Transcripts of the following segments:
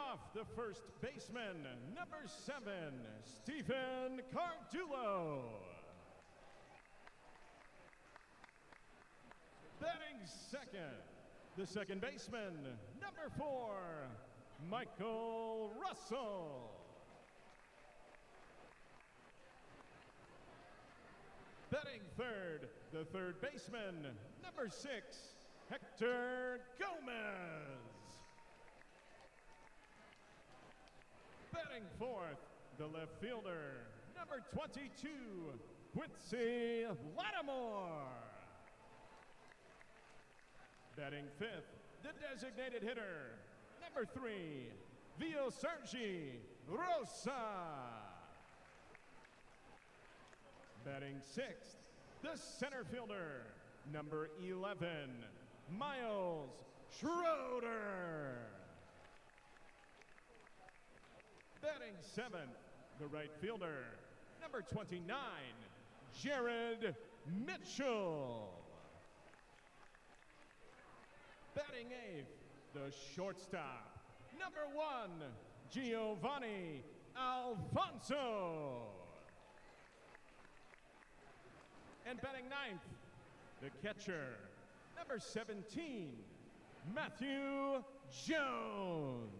off, the first baseman, number 7, Stephen Cardulo. Batting second, the second baseman, number 4, Michael Russell. Batting third, the third baseman, number 6, Hector Gomez. Batting fourth, the left fielder, number 22, Quincy Lattimore. Batting fifth, the designated hitter, number 3, Vio Sergi Rosa. Batting sixth, the center fielder, number 11, Miles Schroeder. Batting seventh, the right fielder, number 29, Jared Mitchell. Batting eighth, the shortstop, number 1, Giovanni Alfonso. And batting ninth, the catcher, number 17, Matthew Jones.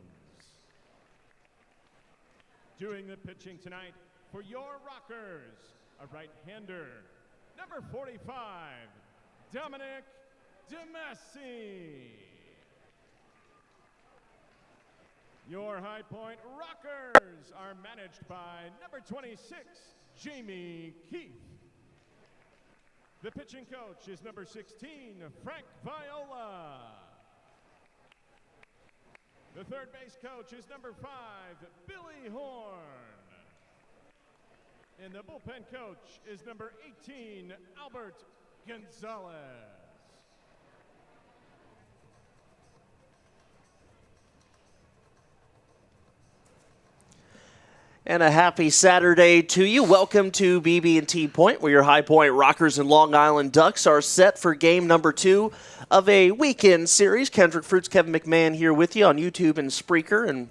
Doing the pitching tonight for your Rockers, a right-hander, number 45, Dominic DeMassi. Your High Point Rockers are managed by number 26, Jamie Keith. The pitching coach is number 16, Frank Viola. The third base coach is number 5, Billy Horn. And the bullpen coach is number 18, Albert Gonzalez. And a happy Saturday to you. Welcome to BB&T Point, where your High Point Rockers and Long Island Ducks are set for game number 2 of a weekend series. Kendrick Fruits, Kevin McMahon here with you on YouTube and Spreaker, and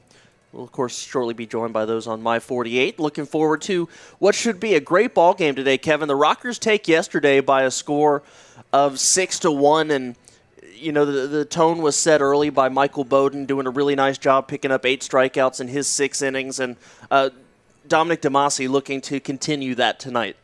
we'll, of course, shortly be joined by those on My 48. Looking forward to what should be a great ball game today, Kevin. The Rockers take yesterday by a score of 6-1, and you know, the tone was set early by Michael Bowden, doing a really nice job picking up 8 strikeouts in his 6 innings, and Dominic DeMassi looking to continue that tonight.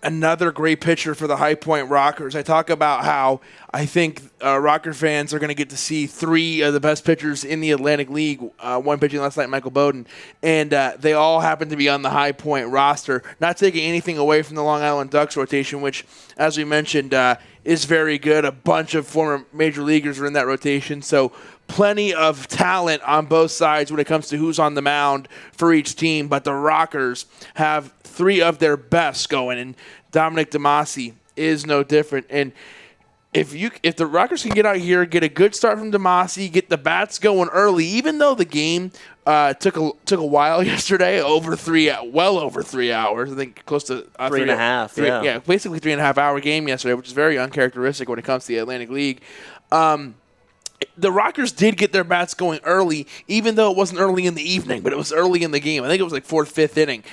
Another great pitcher for the High Point Rockers. I talk about how I think Rocker fans are going to get to see 3 of the best pitchers in the Atlantic League, one pitching last night, Michael Bowden, and they all happen to be on the High Point roster. Not taking anything away from the Long Island Ducks rotation, which, as we mentioned, is very good. A bunch of former major leaguers are in that rotation, so plenty of talent on both sides when it comes to who's on the mound for each team, but the Rockers have 3 of their best going, and Dominic DeMassi is no different. And if the Rockers can get out here, get a good start from DeMassi, get the bats going early, even though the game took a while yesterday, well over 3 hours, I think close to 3.5. Yeah, basically 3.5 hour game yesterday, which is very uncharacteristic when it comes to the Atlantic League. The Rockers did get their bats going early, even though it wasn't early in the evening, but it was early in the game. I think it was like 4th, 5th inning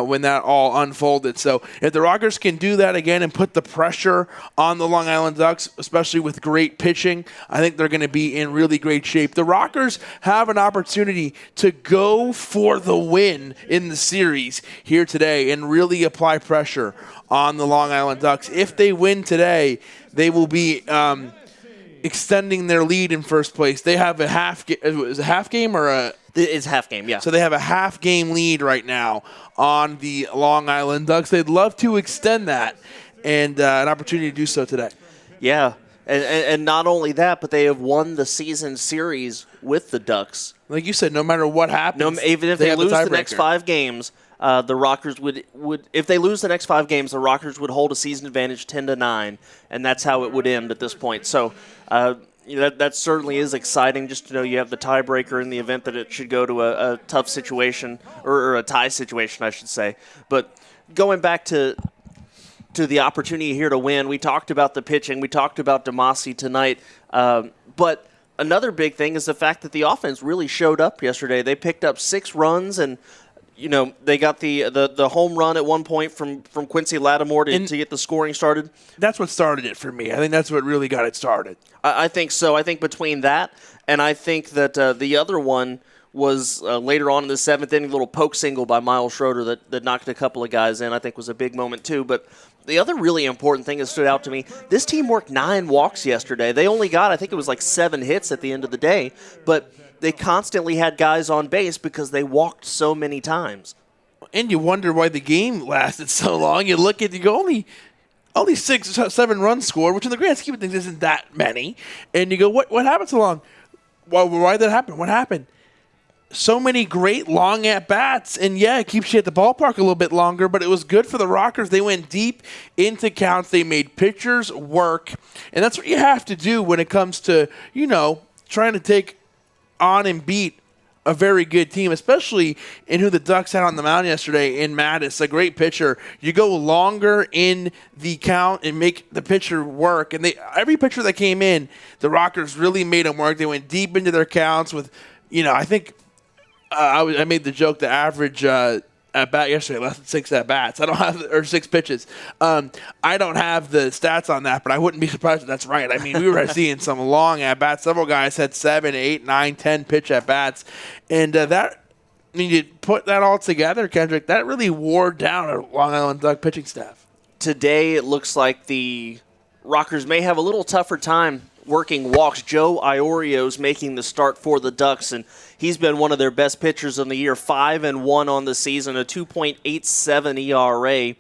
when that all unfolded. So if the Rockers can do that again and put the pressure on the Long Island Ducks, especially with great pitching, I think they're going to be in really great shape. The Rockers have an opportunity to go for the win in the series here today and really apply pressure on the Long Island Ducks. If they win today, they will be extending their lead in first place. They have a half game. Is it a half game or a? It's half game, yeah. So they have a half game lead right now on the Long Island Ducks. They'd love to extend that, and an opportunity to do so today. Yeah, and not only that, but they have won the season series with the Ducks. Like you said, no matter what happens, even if they lose the next 5 games, the Rockers would if they lose the next 5 games, the Rockers would hold a season advantage 10-9, and that's how it would end at this point. So that certainly is exciting, just to know you have the tiebreaker in the event that it should go to a tough situation, or a tie situation, I should say. But going back to the opportunity here to win, we talked about the pitching, we talked about DeMassi tonight, but another big thing is the fact that the offense really showed up yesterday. They picked up 6 runs, and they got the home run at one point from Quincy Lattimore to get the scoring started. That's what started it for me. I think that's what really got it started. I think so. I think between that, and I think that the other one was later on in the 7th inning, a little poke single by Miles Schroeder that knocked a couple of guys in, I think was a big moment too. But the other really important thing that stood out to me, this team worked 9 walks yesterday. They only got, I think it was like 7 hits at the end of the day, but they constantly had guys on base because they walked so many times. And you wonder why the game lasted so long. You look at you go, only 6 or 7 runs scored, which in the grand scheme of things isn't that many. And you go, what happened so long? Why did that happen? What happened? So many great long at-bats, and yeah, it keeps you at the ballpark a little bit longer, but it was good for the Rockers. They went deep into counts. They made pitchers work, and that's what you have to do when it comes to, trying to take on and beat a very good team, especially in who the Ducks had on the mound yesterday in Mattis, a great pitcher. You go longer in the count and make the pitcher work, and every pitcher that came in, the Rockers really made them work. They went deep into their counts with, I think I made the joke the average at bat yesterday less than 6 at bats. I don't have or 6 pitches. I don't have the stats on that, but I wouldn't be surprised if that's right. I mean, we were seeing some long at bats. Several guys had 7, 8, 9, 10 pitch at bats, and you put that all together, Kendrick. That really wore down a Long Island Duck pitching staff. Today, it looks like the Rockers may have a little tougher time working walks. Joe Iorio's making the start for the Ducks, and he's been one of their best pitchers in the year, 5-1 on the season, a 2.87 ERA,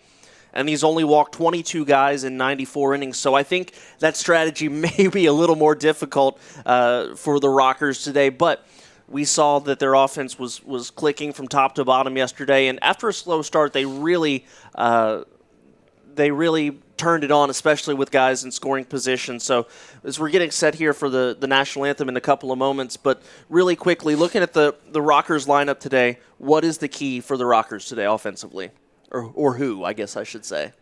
and he's only walked 22 guys in 94 innings. So I think that strategy may be a little more difficult for the Rockers today, but we saw that their offense was clicking from top to bottom yesterday, and after a slow start, they really turned it on, especially with guys in scoring position. So as we're getting set here for the national anthem in a couple of moments, but really quickly, looking at the Rockers lineup today, what is the key for the Rockers today offensively? Or who, I guess I should say.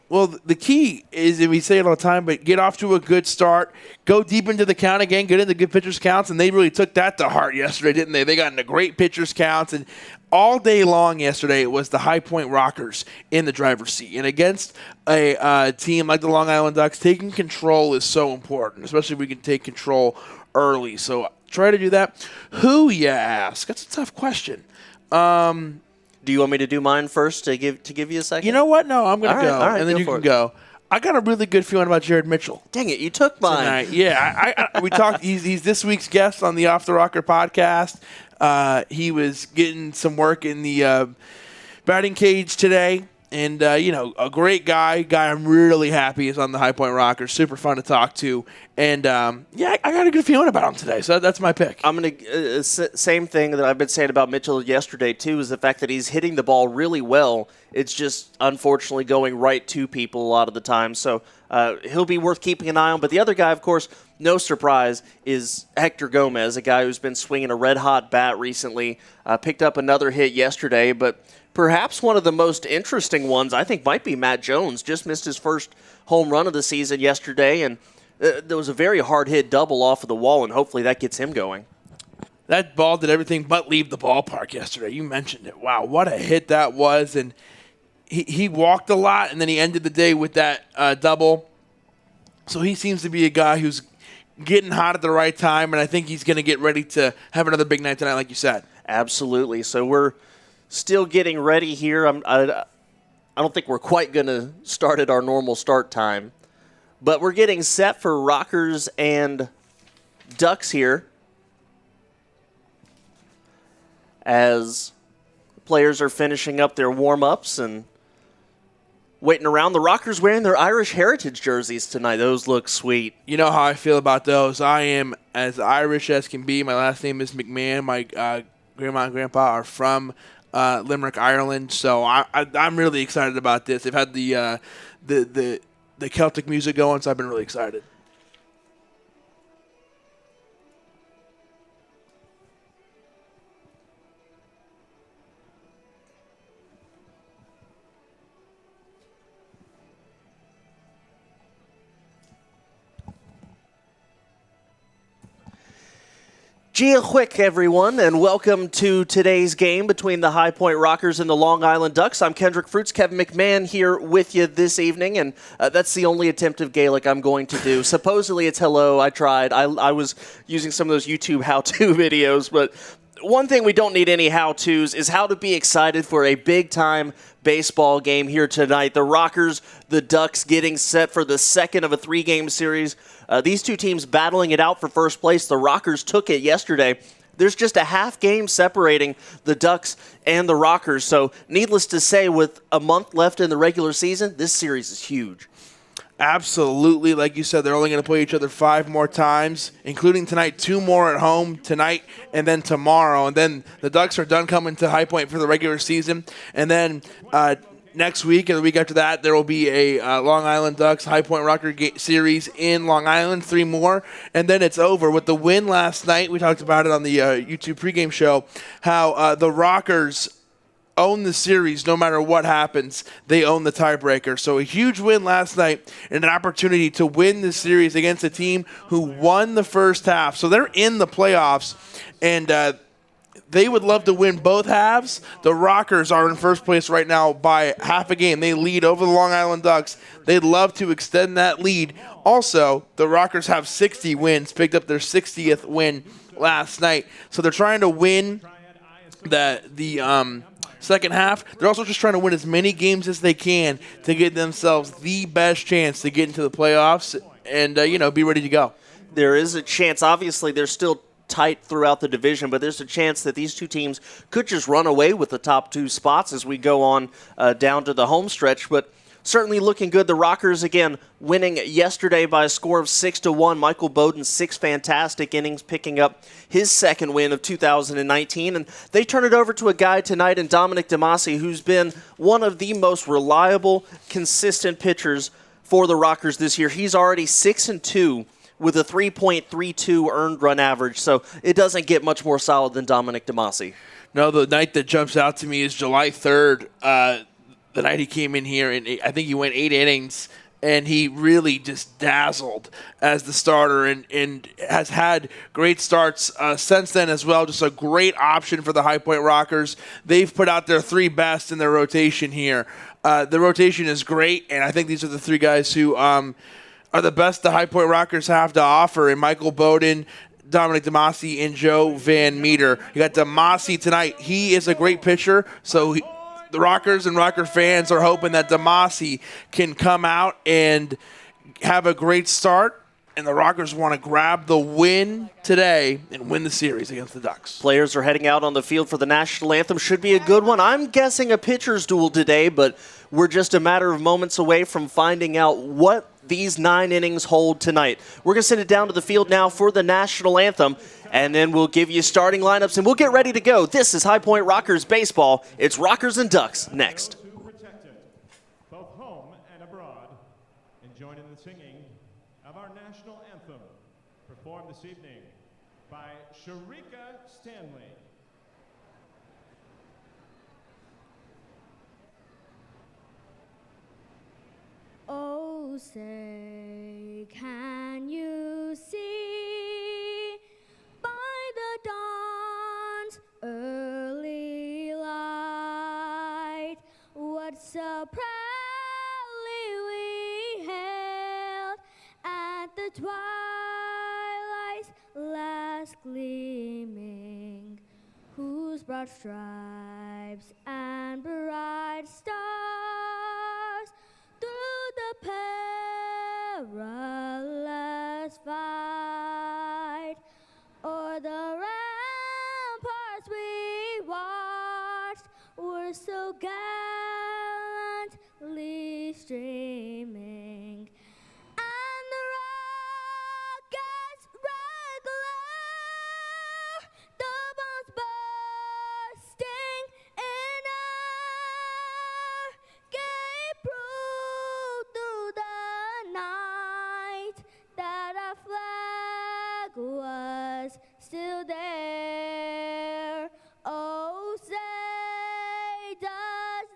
Well, the key is, and we say it all the time, but get off to a good start, go deep into the count again, get into good pitchers' counts, and they really took that to heart yesterday, didn't they? They got into great pitchers' counts, and all day long yesterday it was the High Point Rockers in the driver's seat. And against a team like the Long Island Ducks, taking control is so important, especially if we can take control early. So try to do that. Who, you ask? That's a tough question. Do you want me to do mine first to give you a second? You know what? No, I'm going to go, all right, and then you can go. I got a really good feeling about Jared Mitchell. Dang it, you took mine. Tonight. Yeah, we talked. He's this week's guest on the Off the Rocker podcast. He was getting some work in the batting cage today. And, a great guy I'm really happy is on the High Point Rockers. Super fun to talk to. And, I got a good feeling about him today. So that's my pick. I'm going to same thing that I've been saying about Mitchell yesterday, too, is the fact that he's hitting the ball really well. It's just, unfortunately, going right to people a lot of the time. So he'll be worth keeping an eye on. But the other guy, of course, no surprise, is Hector Gomez, a guy who's been swinging a red-hot bat recently. Picked up another hit yesterday, but perhaps one of the most interesting ones, I think, might be Matt Jones. Just missed his first home run of the season yesterday, and there was a very hard-hit double off of the wall, and hopefully that gets him going. That ball did everything but leave the ballpark yesterday. You mentioned it. Wow, what a hit that was. And he walked a lot, and then he ended the day with that double. So he seems to be a guy who's getting hot at the right time, and I think he's going to get ready to have another big night tonight, like you said. Absolutely. So we're still getting ready here. I don't think we're quite going to start at our normal start time, but we're getting set for Rockers and Ducks here as players are finishing up their warm-ups and waiting around. The Rockers wearing their Irish heritage jerseys tonight. Those look sweet. You know how I feel about those. I am as Irish as can be. My last name is McMahon. My grandma and grandpa are from Limerick, Ireland. So I'm really excited about this. They've had the Celtic music going, so I've been really excited. Gia Quick, everyone, and welcome to today's game between the High Point Rockers and the Long Island Ducks. I'm Kendrick Fruits, Kevin McMahon here with you this evening, and that's the only attempt of Gaelic I'm going to do. Supposedly it's hello. I tried. I was using some of those YouTube how-to videos, but one thing we don't need any how-tos is how to be excited for a big-time baseball game here tonight. The Rockers, the Ducks getting set for the second of a three-game series. These two teams battling it out for first place. The Rockers took it yesterday. There's just a half game separating the Ducks and the Rockers. So needless to say, with a month left in the regular season, this series is huge. Absolutely. Like you said, they're only going to play each other 5 more times, including tonight, 2 more at home tonight and then tomorrow. And then the Ducks are done coming to High Point for the regular season. And then next week and the week after that, there will be a Long Island Ducks High Point Rocker series in Long Island, 3 more. And then it's over. With the win last night, we talked about it on the YouTube pregame show, how the Rockers own the series no matter what happens. They own the tiebreaker. So a huge win last night and an opportunity to win the series against a team who won the first half. So they're in the playoffs, and they would love to win both halves. The Rockers are in first place right now by half a game. They lead over the Long Island Ducks. They'd love to extend that lead. Also, the Rockers have 60 wins, picked up their 60th win last night. So they're trying to win the second half. They're also just trying to win as many games as they can to get themselves the best chance to get into the playoffs and, be ready to go. There is a chance. Obviously, they're still tight throughout the division, but there's a chance that these two teams could just run away with the top 2 spots as we go on down to the home stretch. But certainly looking good. The Rockers, again, winning yesterday by a score of 6-1. Michael Bowden, 6 fantastic innings, picking up his second win of 2019. And they turn it over to a guy tonight in Dominic DeMasi, who's been one of the most reliable, consistent pitchers for the Rockers this year. He's already 6-2 with a 3.32 earned run average. So it doesn't get much more solid than Dominic DeMasi. No, the night that jumps out to me is July 3rd. The night he came in here, and I think he went 8 innings, and he really just dazzled as the starter and has had great starts since then as well. Just a great option for the High Point Rockers. They've put out their 3 best in their rotation here. The rotation is great, and I think these are the 3 guys who are the best the High Point Rockers have to offer, and Michael Bowden, Dominic DeMasi, and Joe Van Meter. You got DeMasi tonight. He is a great pitcher, so the Rockers and Rocker fans are hoping that DeMasi can come out and have a great start, and the Rockers want to grab the win today and win the series against the Ducks. Players are heading out on the field for the national anthem. Should be a good one. I'm guessing a pitcher's duel today, but we're just a matter of moments away from finding out what these 9 innings hold tonight. We're going to send it down to the field now for the national anthem, and then we'll give you starting lineups, and we'll get ready to go. This is High Point Rockers baseball. It's Rockers and Ducks next. Both home and abroad, and join in the singing of our national anthem, performed this evening by Sharika Stanley. Oh, say, can you see by the dawn's early light what so proudly we hailed at the twilight's last gleaming, whose broad stripes and bright stars through the perilous fight o'er the ramparts we watched were so gallantly streaming, and the rocket's red glare, the bombs bursting in air, gave proof through the night that our flag was still there. Oh, say does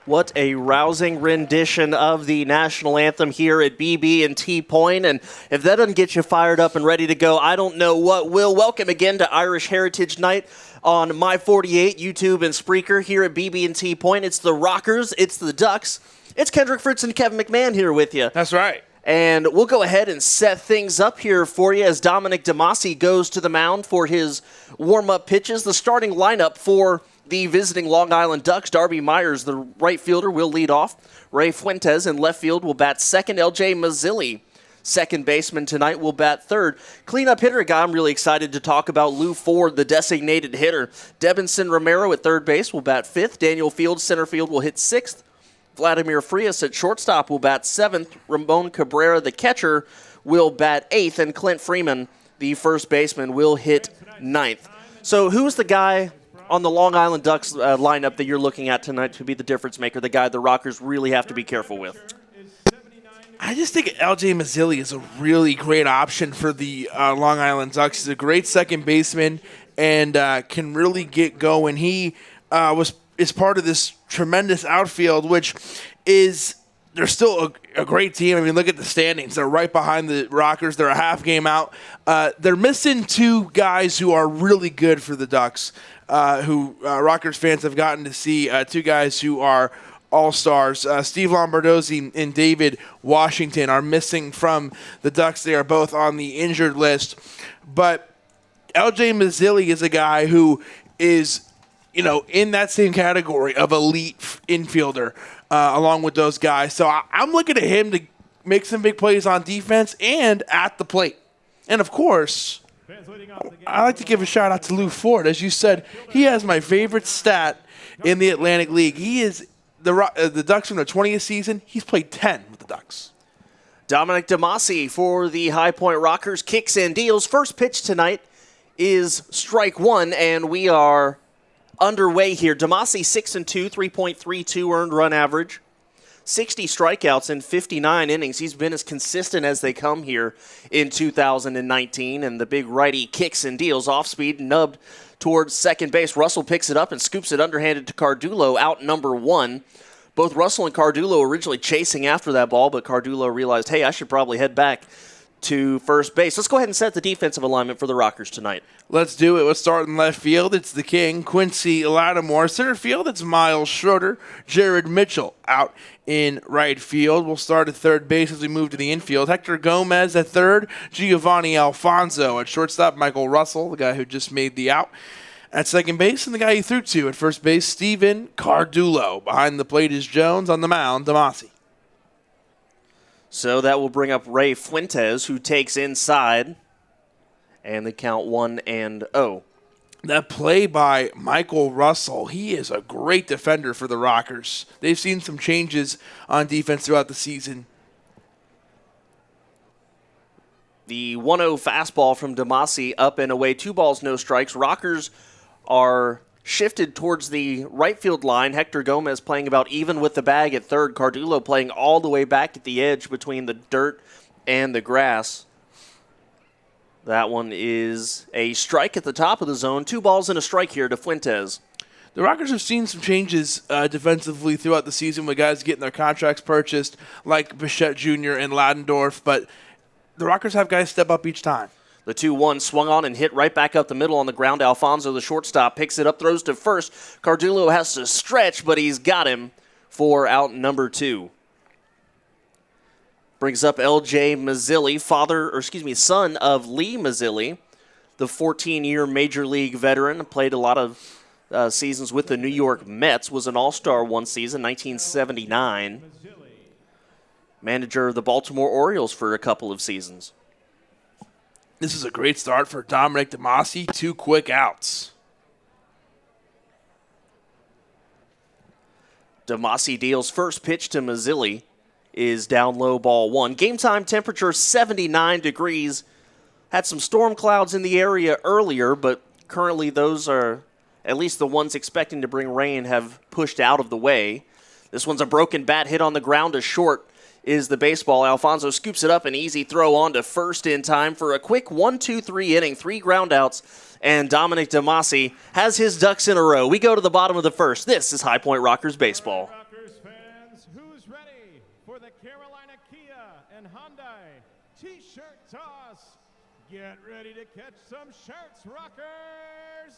What a rousing rendition of the national anthem here at BB&T Point. And if that doesn't get you fired up and ready to go, I don't know what will. Welcome again to Irish Heritage Night on My 48, YouTube, and Spreaker here at BB&T Point. It's the Rockers, it's the Ducks, it's Kendrick Fruits and Kevin McMahon here with you. That's right. And we'll go ahead and set things up here for you as Dominic DeMasi goes to the mound for his warm-up pitches. The starting lineup for the visiting Long Island Ducks: Darby Myers, the right fielder, will lead off. Ray Fuentes in left field will bat second. LJ Mazzilli, second baseman tonight, will bat third. Cleanup hitter, a guy I'm really excited to talk about, Lou Ford, the designated hitter. Debinson Romero at third base will bat fifth. Daniel Fields, center field, will hit sixth. Vladimir Frias at shortstop will bat seventh. Ramon Cabrera, the catcher, will bat eighth. And Clint Freeman, the first baseman, will hit ninth. So who's the guy on the Long Island Ducks lineup that you're looking at tonight to be the difference maker, the guy the Rockers really have to be careful with? I just think LJ Mazzilli is a really great option for the Long Island Ducks. He's a great second baseman and can really get going. He is part of this tremendous outfield, which is they're still a great team. I mean, look at the standings. They're right behind the Rockers. They're a half game out. They're missing two guys who are really good for the Ducks, who Rockers fans have gotten to see, two guys who are all-stars. Steve Lombardozzi and David Washington are missing from the Ducks. They are both on the injured list. But LJ Mazzilli is a guy who is, in that same category of elite infielder along with those guys. So I'm looking at him to make some big plays on defense and at the plate. And, of course, I like to give a shout-out to Lou Ford. As you said, he has my favorite stat in the Atlantic League. He is the Ducks from their 20th season. He's played 10 with the Ducks. Dominic DeMasi for the High Point Rockers kicks and deals. First pitch tonight is strike one, and we are underway here. DeMasi 6-2, 3.32 earned run average, 60 strikeouts in 59 innings. He's been as consistent as they come here in 2019, and the big righty kicks and deals off speed, nubbed towards second base. Russell picks it up and scoops it underhanded to Cardulo, out number one. Both Russell and Cardulo originally chasing after that ball, but Cardulo realized, hey, I should probably head back to first base. Let's go ahead and set the defensive alignment for the Rockers tonight. Let's do it. Let's start in left field. It's the King, Quincy Lattimore. Center field, it's Miles Schroeder. Jared Mitchell out in right field. We'll start at third base as we move to the infield. Hector Gomez at third. Giovanni Alfonso at shortstop. Michael Russell, the guy who just made the out at second base. And the guy he threw to at first base, Steven Cardulo. Behind the plate is Jones. On the mound, DeMasi. So that will bring up Ray Fuentes, who takes inside, and the count 1-0. That play by Michael Russell, he is a great defender for the Rockers. They've seen some changes on defense throughout the season. The 1-0 fastball from DeMasi up and away. 2 balls, no strikes. Rockers are shifted towards the right field line. Hector Gomez playing about even with the bag at third. Cardulo playing all the way back at the edge between the dirt and the grass. That one is a strike at the top of the zone. 2 balls and a strike here to Fuentes. The Rockers have seen some changes defensively throughout the season with guys getting their contracts purchased, like Bichette Jr. and Ladendorf, but the Rockers have guys step up each time. The 2-1 swung on and hit right back up the middle on the ground. Alfonso, the shortstop, picks it up, throws to first. Cardulo has to stretch, but he's got him for out number 2. Brings up LJ Mazzilli, son of Lee Mazzilli, the 14-year Major League veteran, played a lot of seasons with the New York Mets, was an All-Star one season, 1979. Manager of the Baltimore Orioles for a couple of seasons. This is a great start for Dominic DeMasi. 2 quick outs. DeMasi deals first pitch to Mazzilli is down low, ball 1. Game time temperature 79 degrees. Had some storm clouds in the area earlier, but currently those are, at least the ones expecting to bring rain, have pushed out of the way. This one's a broken bat hit on the ground to short is the baseball. Alfonso scoops it up, an easy throw on to first in time for a quick 1-2-3 inning, 3 groundouts, and Dominic DeMasi has his ducks in a row. We go to the bottom of the first. This is High Point Rockers baseball. and Hyundai T-shirt toss. Get ready to catch some shirts, Rockers!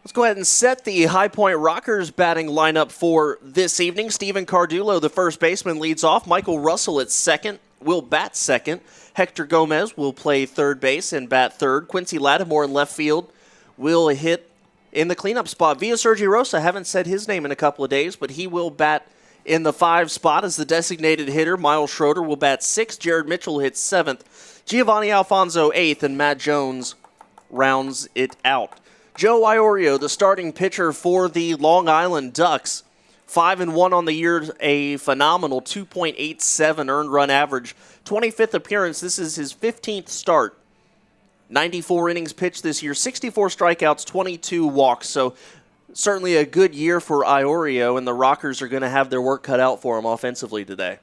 Let's go ahead and set the High Point Rockers batting lineup for this evening. Steven Cardullo, the first baseman, leads off. Michael Russell at second will bat second. Hector Gomez will play third base and bat third. Quincy Lattimore in left field will hit in the cleanup spot. Villa Sergi Rosa, haven't said his name in a couple of days, but he will bat in the 5 spot as the designated hitter. Miles Schroeder will bat 6th. Jared Mitchell hits 7th. Giovanni Alfonso 8th, and Matt Jones rounds it out. Joe Iorio, the starting pitcher for the Long Island Ducks, 5-1 on the year, a phenomenal 2.87 earned run average. 25th appearance, this is his 15th start. 94 innings pitched this year, 64 strikeouts, 22 walks. So certainly a good year for Iorio, and the Rockers are going to have their work cut out for him offensively today.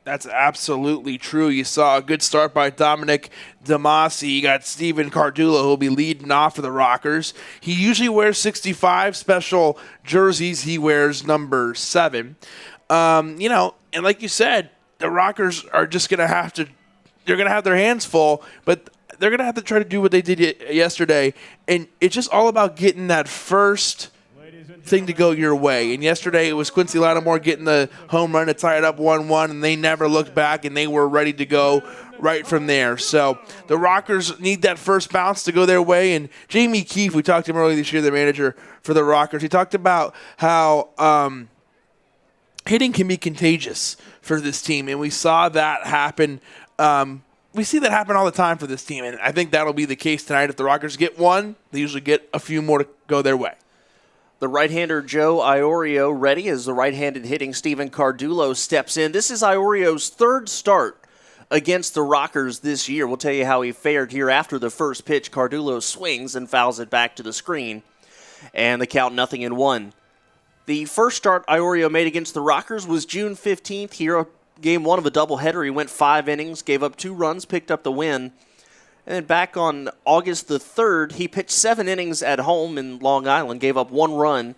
That's absolutely true. You saw a good start by Dominic DeMasi. You got Steven Cardullo, who will be leading off for the Rockers. He usually wears 65 special jerseys. He wears number 7. And like you said, the Rockers are just going to have to – they're going to have their hands full, but they're going to have to try to do what they did yesterday. And it's just all about getting that first – thing to go your way. And yesterday it was Quincy Lattimore getting the home run to tie it up 1-1, and they never looked back, and they were ready to go right from there. So the Rockers need that first bounce to go their way. And Jamie Keefe, we talked to him earlier this year, the manager for the Rockers, he talked about how hitting can be contagious for this team, and we saw that happen. We see that happen all the time for this team, and I think that'll be the case tonight. If the Rockers get one, they usually get a few more to go their way. The right-hander Joe Iorio ready as the right-handed hitting Steven Cardullo steps in. This is Iorio's 3rd start against the Rockers this year. We'll tell you how he fared here after the first pitch. Cardullo swings and fouls it back to the screen, and the count 0-1. The first start Iorio made against the Rockers was June 15th here, game 1 of a doubleheader. He went 5 innings, gave up 2 runs, picked up the win. And then back on August the 3rd, he pitched 7 innings at home in Long Island, gave up 1 run,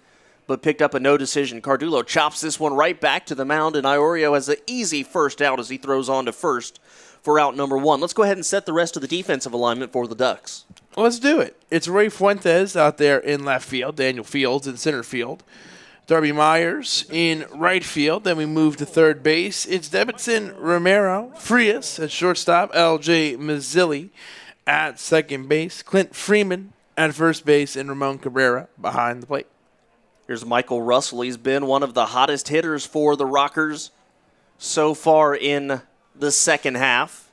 but picked up a no decision. Cardullo chops this one right back to the mound, and Iorio has an easy first out as he throws on to first for out number 1. Let's go ahead and set the rest of the defensive alignment for the Ducks. Let's do it. It's Ray Fuentes out there in left field, Daniel Fields in center field, Darby Myers in right field. Then we move to third base. It's Debitson, Romero, Frias at shortstop, L.J. Mazzilli at second base, Clint Freeman at first base, and Ramon Cabrera behind the plate. Here's Michael Russell. He's been one of the hottest hitters for the Rockers so far in the second half.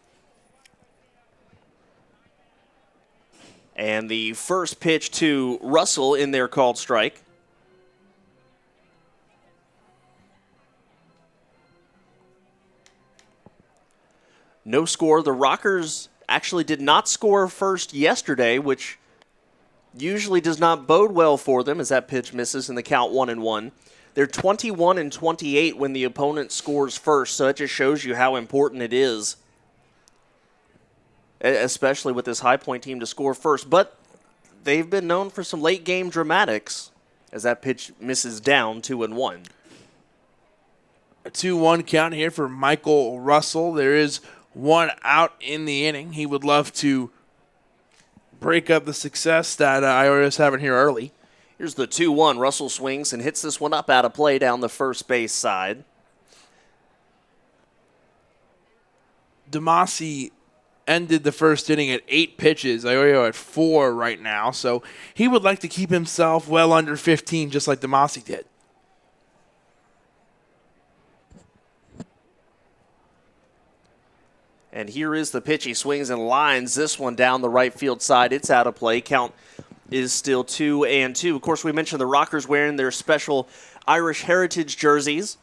And the first pitch to Russell in their called strike. No score. The Rockers actually did not score first yesterday, which usually does not bode well for them as that pitch misses and the count 1-1. They're 21-28 when the opponent scores first, so that just shows you how important it is, especially with this High Point team, to score first. But they've been known for some late game dramatics as that pitch misses down 2-1. A 2-1 count here for Michael Russell. There is 1 out in the inning. He would love to break up the success that Ioria's having here early. Here's the 2-1. Russell swings and hits this one up out of play down the first base side. DeMasi ended the first inning at 8 pitches. Iorio at 4 right now. So he would like to keep himself well under 15 just like DeMasi did. And here is the pitch. He swings and lines this one down the right field side. It's out of play. Count is still 2-2. Of course, we mentioned the Rockers wearing their special Irish Heritage jerseys.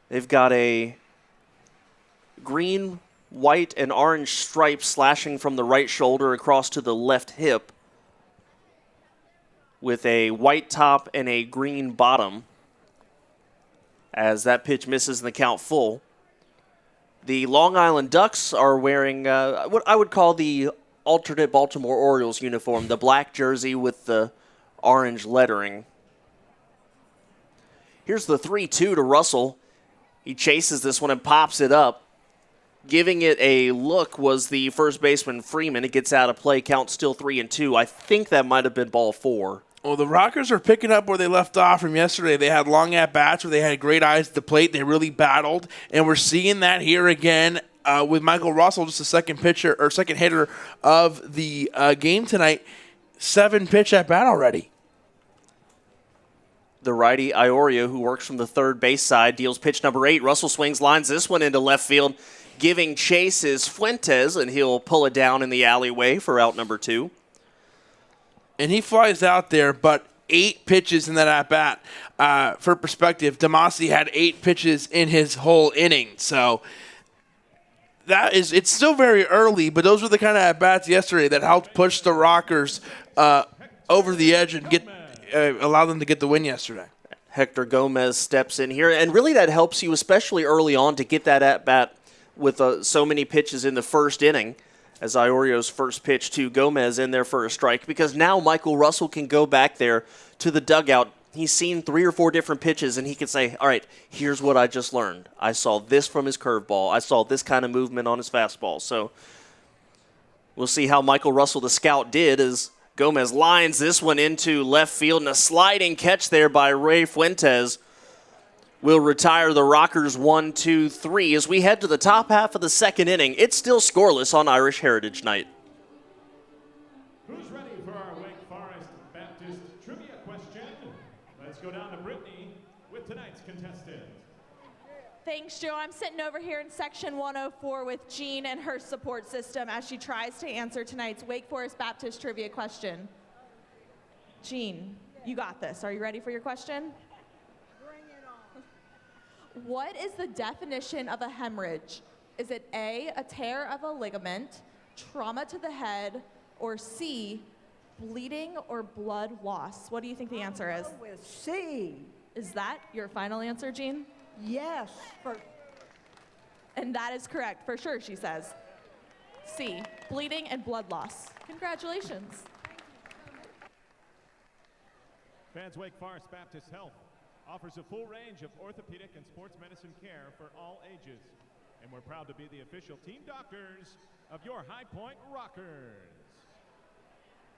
They've got a green, white, and orange stripe slashing from the right shoulder across to the left hip with a white top and a green bottom as that pitch misses and the count full. The Long Island Ducks are wearing what I would call the alternate Baltimore Orioles uniform, the black jersey with the orange lettering. Here's the 3-2 to Russell. He chases this one and pops it up. Giving it a look was the first baseman Freeman. It gets out of play, count still 3-2. I think that might have been ball 4. Well, the Rockers are picking up where they left off from yesterday. They had long at-bats where they had great eyes at the plate. They really battled, and we're seeing that here again with Michael Russell, just the second hitter of the game tonight. 7-pitch at-bat already. The righty Iorio, who works from the third base side, deals pitch number 8. Russell swings, lines this one into left field. Giving chase is Fuentes, and he'll pull it down in the alleyway for out number 2. And he flies out there, but 8 pitches in that at-bat. For perspective, Demasi had 8 pitches in his whole inning. So it's still very early, but those were the kind of at-bats yesterday that helped push the Rockers over the edge and allow them to get the win yesterday. Hector Gomez steps in here, and really that helps you, especially early on, to get that at-bat with so many pitches in the first inning, as Iorio's first pitch to Gomez in there for a strike, because now Michael Russell can go back there to the dugout. He's seen 3 or 4 different pitches, and he can say, all right, here's what I just learned. I saw this from his curveball. I saw this kind of movement on his fastball. So we'll see how Michael Russell, the scout, did as Gomez lines this one into left field, and a sliding catch there by Ray Fuentes will retire the Rockers 1-2-3 as we head to the top half of the second inning. It's still scoreless on Irish Heritage Night. Who's ready for our Wake Forest Baptist trivia question? Let's go down to Brittany with tonight's contestant. Thanks, Joe. I'm sitting over here in section 104 with Jean and her support system as she tries to answer tonight's Wake Forest Baptist trivia question. Jean, you got this. Are you ready for your question? What is the definition of a hemorrhage? Is it A, a tear of a ligament, trauma to the head, or C, bleeding or blood loss? What do you think the answer is? With C. Is that your final answer, Jean? Yes. And that is correct, for sure, she says. C, bleeding and blood loss. Congratulations. Fans, Wake Forest Baptist Health offers a full range of orthopedic and sports medicine care for all ages. And we're proud to be the official team doctors of your High Point Rockers.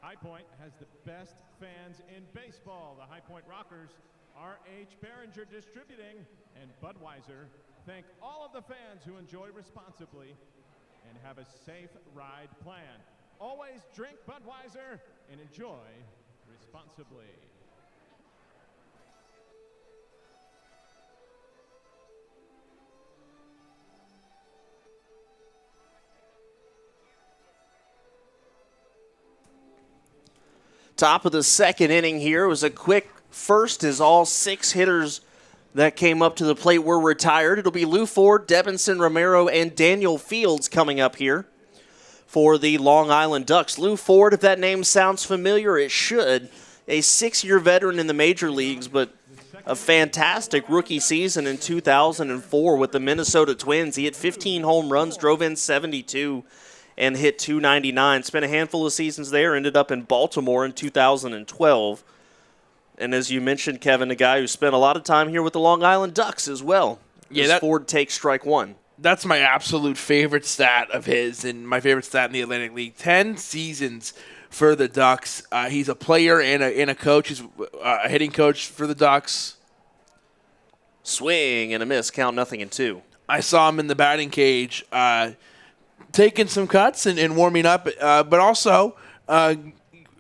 High Point has the best fans in baseball. The High Point Rockers, R.H. Behringer Distributing, and Budweiser thank all of the fans who enjoy responsibly and have a safe ride plan. Always drink Budweiser and enjoy responsibly. Top of the second inning here was a quick first as all 6 hitters that came up to the plate were retired. It'll be Lou Ford, Debinson Romero, and Daniel Fields coming up here for the Long Island Ducks. Lou Ford, if that name sounds familiar, it should. A 6-year veteran in the major leagues, but a fantastic rookie season in 2004 with the Minnesota Twins. He hit 15 home runs, drove in 72, and hit .299. Spent a handful of seasons there, ended up in Baltimore in 2012. And as you mentioned, Kevin, a guy who spent a lot of time here with the Long Island Ducks as well. Yeah, Ford takes strike 1. That's my absolute favorite stat of his and my favorite stat in the Atlantic League. 10 seasons for the Ducks. He's a player and a coach. He's a hitting coach for the Ducks. Swing and a miss. Count 0-2. I saw him in the batting cage taking some cuts and warming up, but also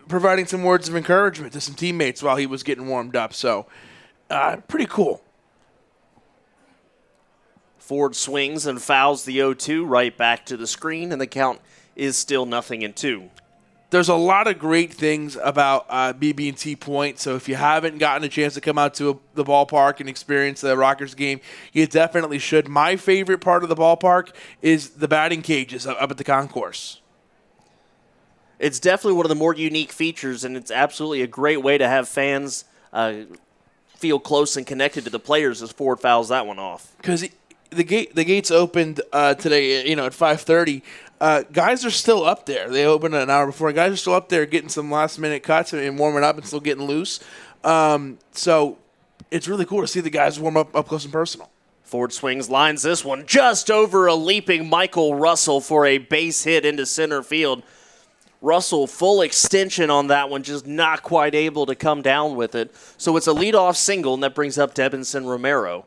providing some words of encouragement to some teammates while he was getting warmed up. So, pretty cool. Ford swings and fouls the 0-2 right back to the screen, and the count is still 0-2. there's a lot of great things about BB&T Point. So if you haven't gotten a chance to come out to the ballpark and experience the Rockers game, you definitely should. My favorite part of the ballpark is the batting cages up at the concourse. It's definitely one of the more unique features, and it's absolutely a great way to have fans feel close and connected to the players as Ford fouls that one off. Because the gates opened today, at 5:30. Guys are still up there. They opened an hour before. Guys are still up there getting some last-minute cuts and warming up and still getting loose. So it's really cool to see the guys warm up close and personal. Ford swings, lines this one just over a leaping Michael Russell for a base hit into center field. Russell full extension on that one, just not quite able to come down with it. So it's a leadoff single, and that brings up Debinson Romero.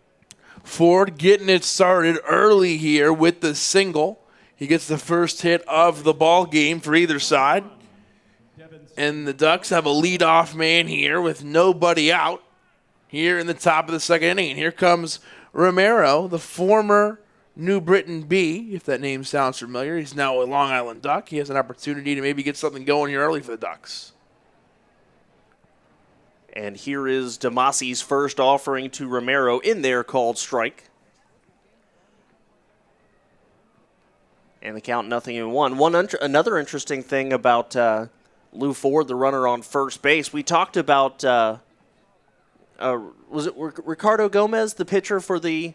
Ford getting it started early here with the single. He gets the first hit of the ball game for either side. And the Ducks have a leadoff man here with nobody out here in the top of the second inning. And here comes Romero, the former New Britain B, if that name sounds familiar. He's now a Long Island Duck. He has an opportunity to maybe get something going here early for the Ducks. And here is Damasi's first offering to Romero in there, called strike. And the count 0-1. Another interesting thing about Lou Ford, the runner on first base, we talked about, was it Ricardo Gomez, the pitcher for the...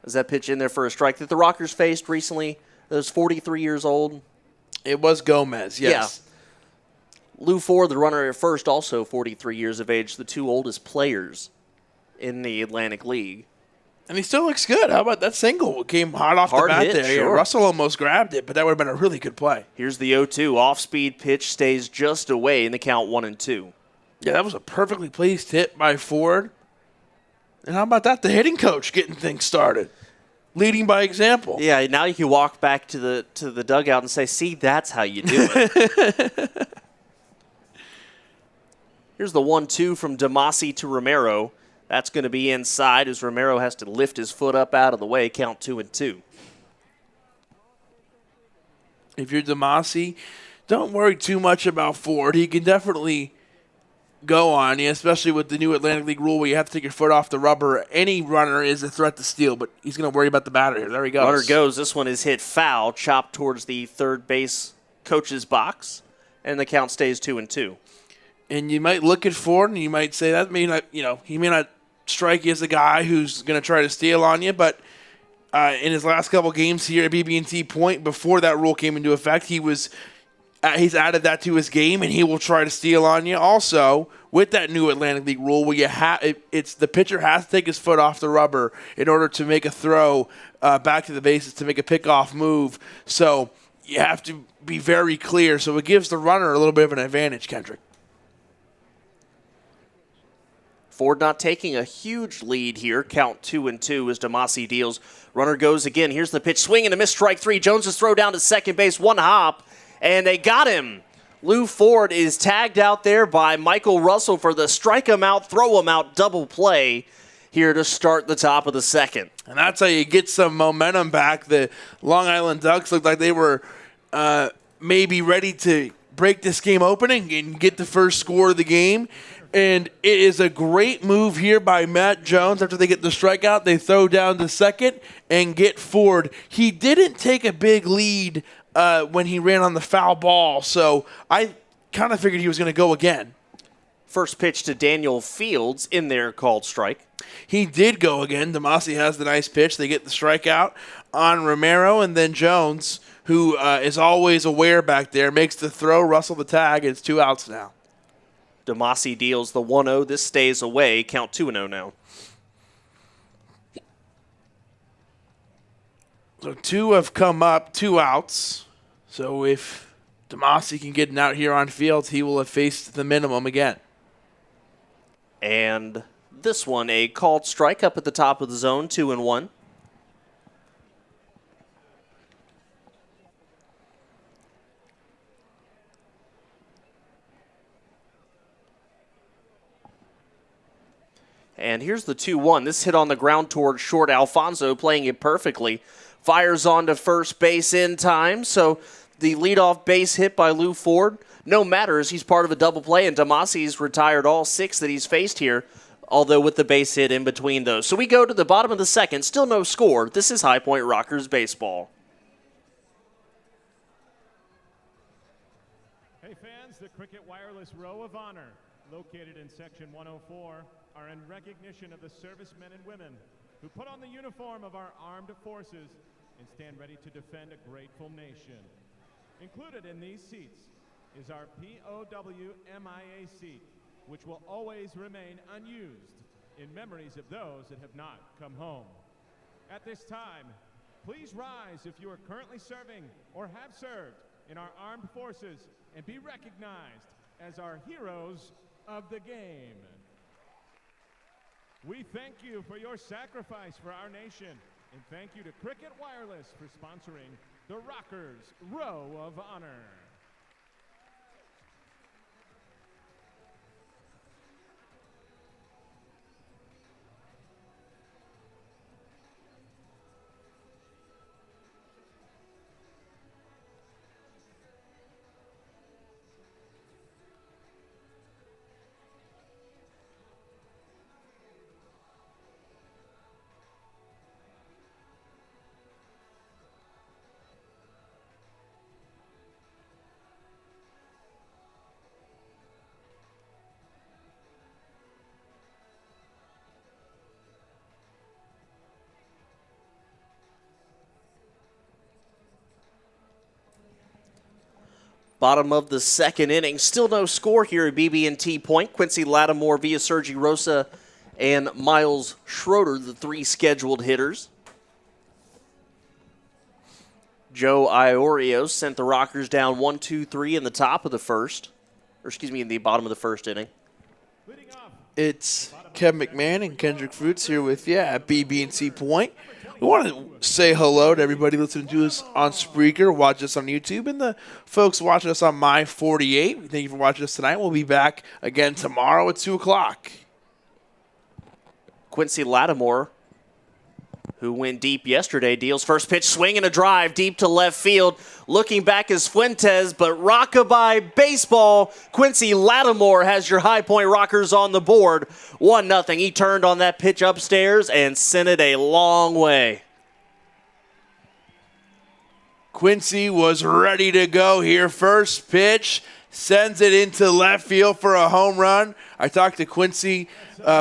Is that pitch in there for a strike that the Rockers faced recently? That was 43 years old. It was Gomez, yes. Yeah. Lou Ford, the runner at first, also 43 years of age, the two oldest players in the Atlantic League. And he still looks good. How about that single? Came hot off Hard the bat hit, there. sure. Yeah, Russell almost grabbed it, but that would have been a really good play. Here's the 0-2. Off-speed pitch stays just away in the count 1-2. Yeah, that was a perfectly placed hit by Ford. And how about that? The hitting coach getting things started. Leading by example. Yeah, now you can walk back to the dugout and say, see, that's how you do it. Here's the 1-2 from Damasi to Romero. That's going to be inside as Romero has to lift his foot up out of the way, count 2-2. If you're Damasi, don't worry too much about Ford. He can definitely go on you, especially with the new Atlantic League rule where you have to take your foot off the rubber. Any runner is a threat to steal, but he's going to worry about the batter here. There he goes. Runner goes. This one is hit foul, chopped towards the third base coach's box, and the count stays 2-2. And you might look at Ford and you might say that may not, he may not strike you as a guy who's going to try to steal on you, but in his last couple games here at BB&T Point, before that rule came into effect, he's added that to his game, and he will try to steal on you. Also, with that new Atlantic League rule, where it's the pitcher has to take his foot off the rubber in order to make a throw back to the bases to make a pickoff move. So you have to be very clear. So it gives the runner a little bit of an advantage, Kendrick. Ford not taking a huge lead here. Count 2-2 as Damasi deals. Runner goes again. Here's the pitch. Swing and a miss, strike three. Jones' throw down to second base. One hop, and they got him. Lou Ford is tagged out there by Michael Russell for the strike him out, throw him out double play here to start the top of the second. And that's how you get some momentum back. The Long Island Ducks looked like they were maybe ready to break this game opening and get the first score of the game. And it is a great move here by Matt Jones. After they get the strikeout, they throw down to second and get Ford. He didn't take a big lead when he ran on the foul ball, so I kind of figured he was going to go again. First pitch to Daniel Fields in there, called strike. He did go again. Damasi has the nice pitch. They get the strikeout on Romero, and then Jones, who is always aware back there, makes the throw, Russell the tag, and it's 2 outs now. Damasi deals the 1-0. This stays away. Count 2-0 now. So 2 have come up, 2 outs. So if Damasi can get an out here on field, he will have faced the minimum again. And this one, a called strike up at the top of the zone, 2-1. And here's the 2-1. This hit on the ground towards short. Alfonso playing it perfectly. Fires on to first base in time. So the leadoff base hit by Lou Ford. No matter as he's part of a double play, and Damasi's retired all 6 that he's faced here, although with the base hit in between those. So we go to the bottom of the second, still no score. This is High Point Rockers baseball. Hey fans, the Cricket Wireless Row of Honor, located in Section 104, are in recognition of the servicemen and women who put on the uniform of our armed forces and stand ready to defend a grateful nation. Included in these seats is our POW MIA seat, which will always remain unused in memories of those that have not come home. At this time, please rise if you are currently serving or have served in our armed forces and be recognized as our heroes of the game. We thank you for your sacrifice for our nation, and thank you to Cricket Wireless for sponsoring the Rockers Row of Honor. Bottom of the second inning. Still no score here at BB&T Point. Quincy Lattimore via Sergi Rosa and Miles Schroeder, the 3 scheduled hitters. Joe Iorio sent the Rockers down 1-2-3 in the top of the first. Or excuse me, in the bottom of the first inning. It's Kevin McMahon and Kendrick Fruits here with you at BB&T Point. We want to say hello to everybody listening to us on Spreaker, watch us on YouTube, and the folks watching us on My 48. Thank you for watching us tonight. We'll be back again tomorrow at 2 o'clock. Quincy Lattimore, who went deep yesterday, deals first pitch swing and a drive deep to left field. Looking back is Fuentes, but rockabye baseball. Quincy Lattimore has your High Point Rockers on the board. 1-0. He turned on that pitch upstairs and sent it a long way. Quincy was ready to go here. First pitch, sends it into left field for a home run. I talked to Quincy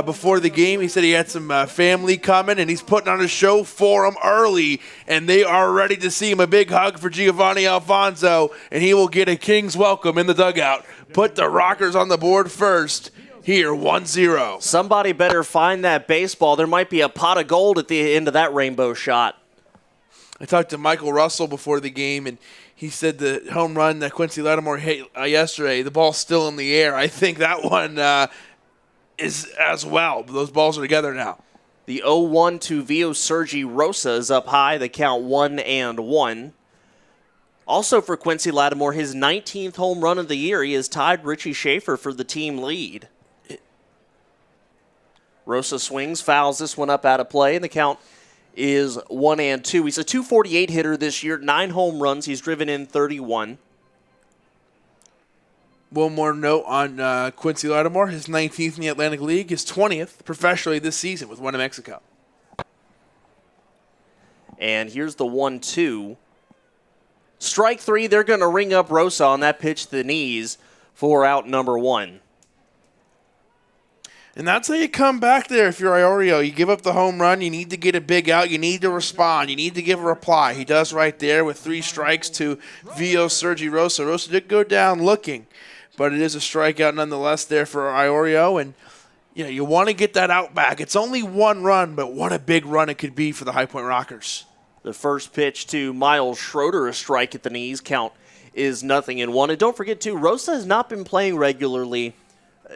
before the game. He said he had some family coming, and he's putting on a show for them early, and they are ready to see him. A big hug for Giovanni Alfonso, and he will get a king's welcome in the dugout. Put the Rockers on the board first here, 1-0. Somebody better find that baseball. There might be a pot of gold at the end of that rainbow shot. I talked to Michael Russell before the game, and he said the home run that Quincy Lattimore hit yesterday, the ball's still in the air. I think that one is as well. Those balls are together now. The 0-1 to Vio Sergi Rosa is up high. The count 1-1. Also for Quincy Lattimore, his 19th home run of the year. He has tied Richie Schaefer for the team lead. Rosa swings, fouls this one up out of play, and the count is 1-2. He's a .248 hitter this year, 9 home runs. He's driven in 31. One more note on Quincy Lattimore, his 19th in the Atlantic League, his 20th professionally this season with one in Mexico. And here's the 1-2. Strike 3, they're going to ring up Rosa on that pitch to the knees for out number 1. And that's how you come back there if you're Iorio. You give up the home run. You need to get a big out. You need to respond. You need to give a reply. He does right there with 3 strikes to Vio Sergi Rosa. Rosa did go down looking, but it is a strikeout nonetheless there for Iorio. And you want to get that out back. It's only 1 run, but what a big run it could be for the High Point Rockers. The first pitch to Miles Schroeder, a strike at the knees. Count is 0-1. And don't forget, too, Rosa has not been playing regularly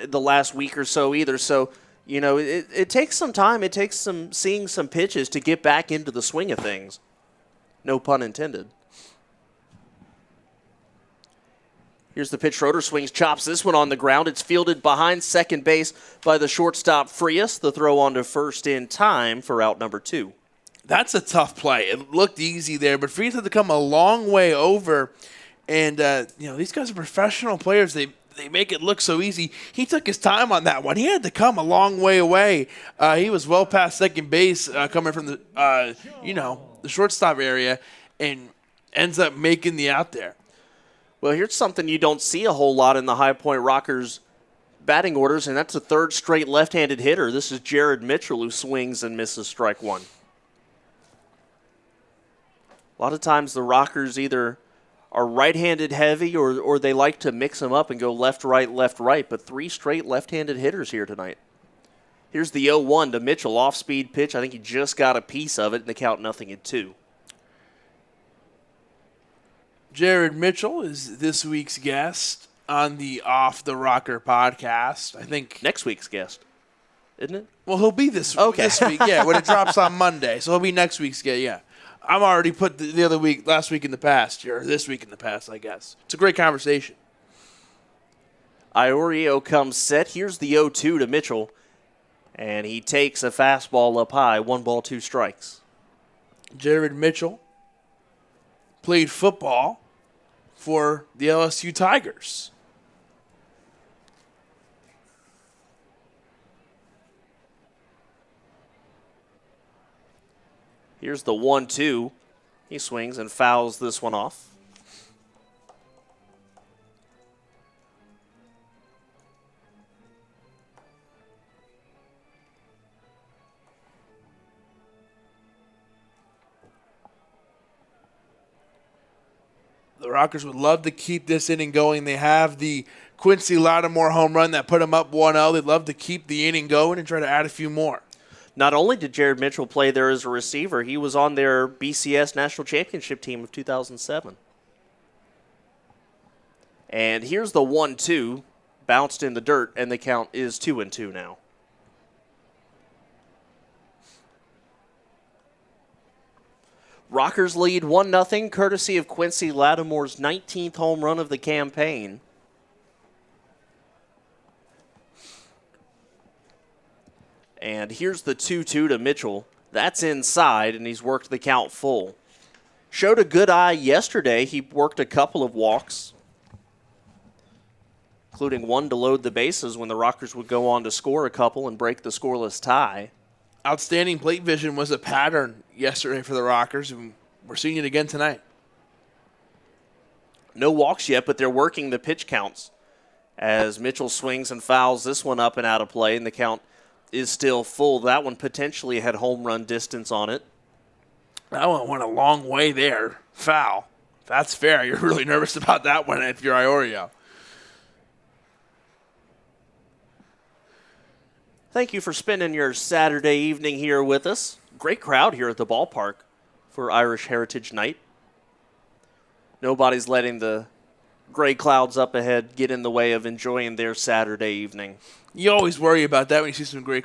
the last week or so either. So, it takes some time. It takes some seeing some pitches to get back into the swing of things. No pun intended. Here's the pitch. Schroeder swings, chops this one on the ground. It's fielded behind second base by the shortstop Frias. The throw on to first in time for out number 2. That's a tough play. It looked easy there, but Frias had to come a long way over And, these guys are professional players. They make it look so easy. He took his time on that one. He had to come a long way away. He was well past second base coming from the, the shortstop area and ends up making the out there. Well, here's something you don't see a whole lot in the High Point Rockers batting orders, and that's a third straight left-handed hitter. This is Jared Mitchell, who swings and misses strike one. A lot of times the Rockers either are right-handed heavy or they like to mix them up and go left, right, but 3 straight left-handed hitters here tonight. Here's the 0-1 to Mitchell, off-speed pitch. I think he just got a piece of it, and the count 0-2. Jared Mitchell is this week's guest on the Off the Rocker podcast. I think next week's guest, isn't it? Well, he'll be this week, yeah, when it drops on Monday. So he'll be next week's guest, yeah. I'm already put the other week, last week in the past, or this week in the past, I guess. It's a great conversation. Iorio comes set. Here's the 0-2 to Mitchell, and he takes a fastball up high, 1 ball, 2 strikes. Jared Mitchell played football for the LSU Tigers. Here's the 1-2. He swings and fouls this one off. The Rockers would love to keep this inning going. They have the Quincy Lattimore home run that put them up 1-0. They'd love to keep the inning going and try to add a few more. Not only did Jared Mitchell play there as a receiver, he was on their BCS National Championship team of 2007. And here's the 1-2, bounced in the dirt, and the count is 2-2 now. Rockers lead 1-0, courtesy of Quincy Lattimore's 19th home run of the campaign. And here's the 2-2 to Mitchell. That's inside, and he's worked the count full. Showed a good eye yesterday. He worked a couple of walks, including one to load the bases when the Rockers would go on to score a couple and break the scoreless tie. Outstanding plate vision was a pattern yesterday for the Rockers, and we're seeing it again tonight. No walks yet, but they're working the pitch counts as Mitchell swings and fouls this one up and out of play, and the count is still full. That one potentially had home run distance on it. That one went a long way there. Foul. That's fair. You're really nervous about that one if you're Iorio. Thank you for spending your Saturday evening here with us. Great crowd here at the ballpark for Irish Heritage Night. Nobody's letting the gray clouds up ahead get in the way of enjoying their Saturday evening. You always worry about that when you see some gray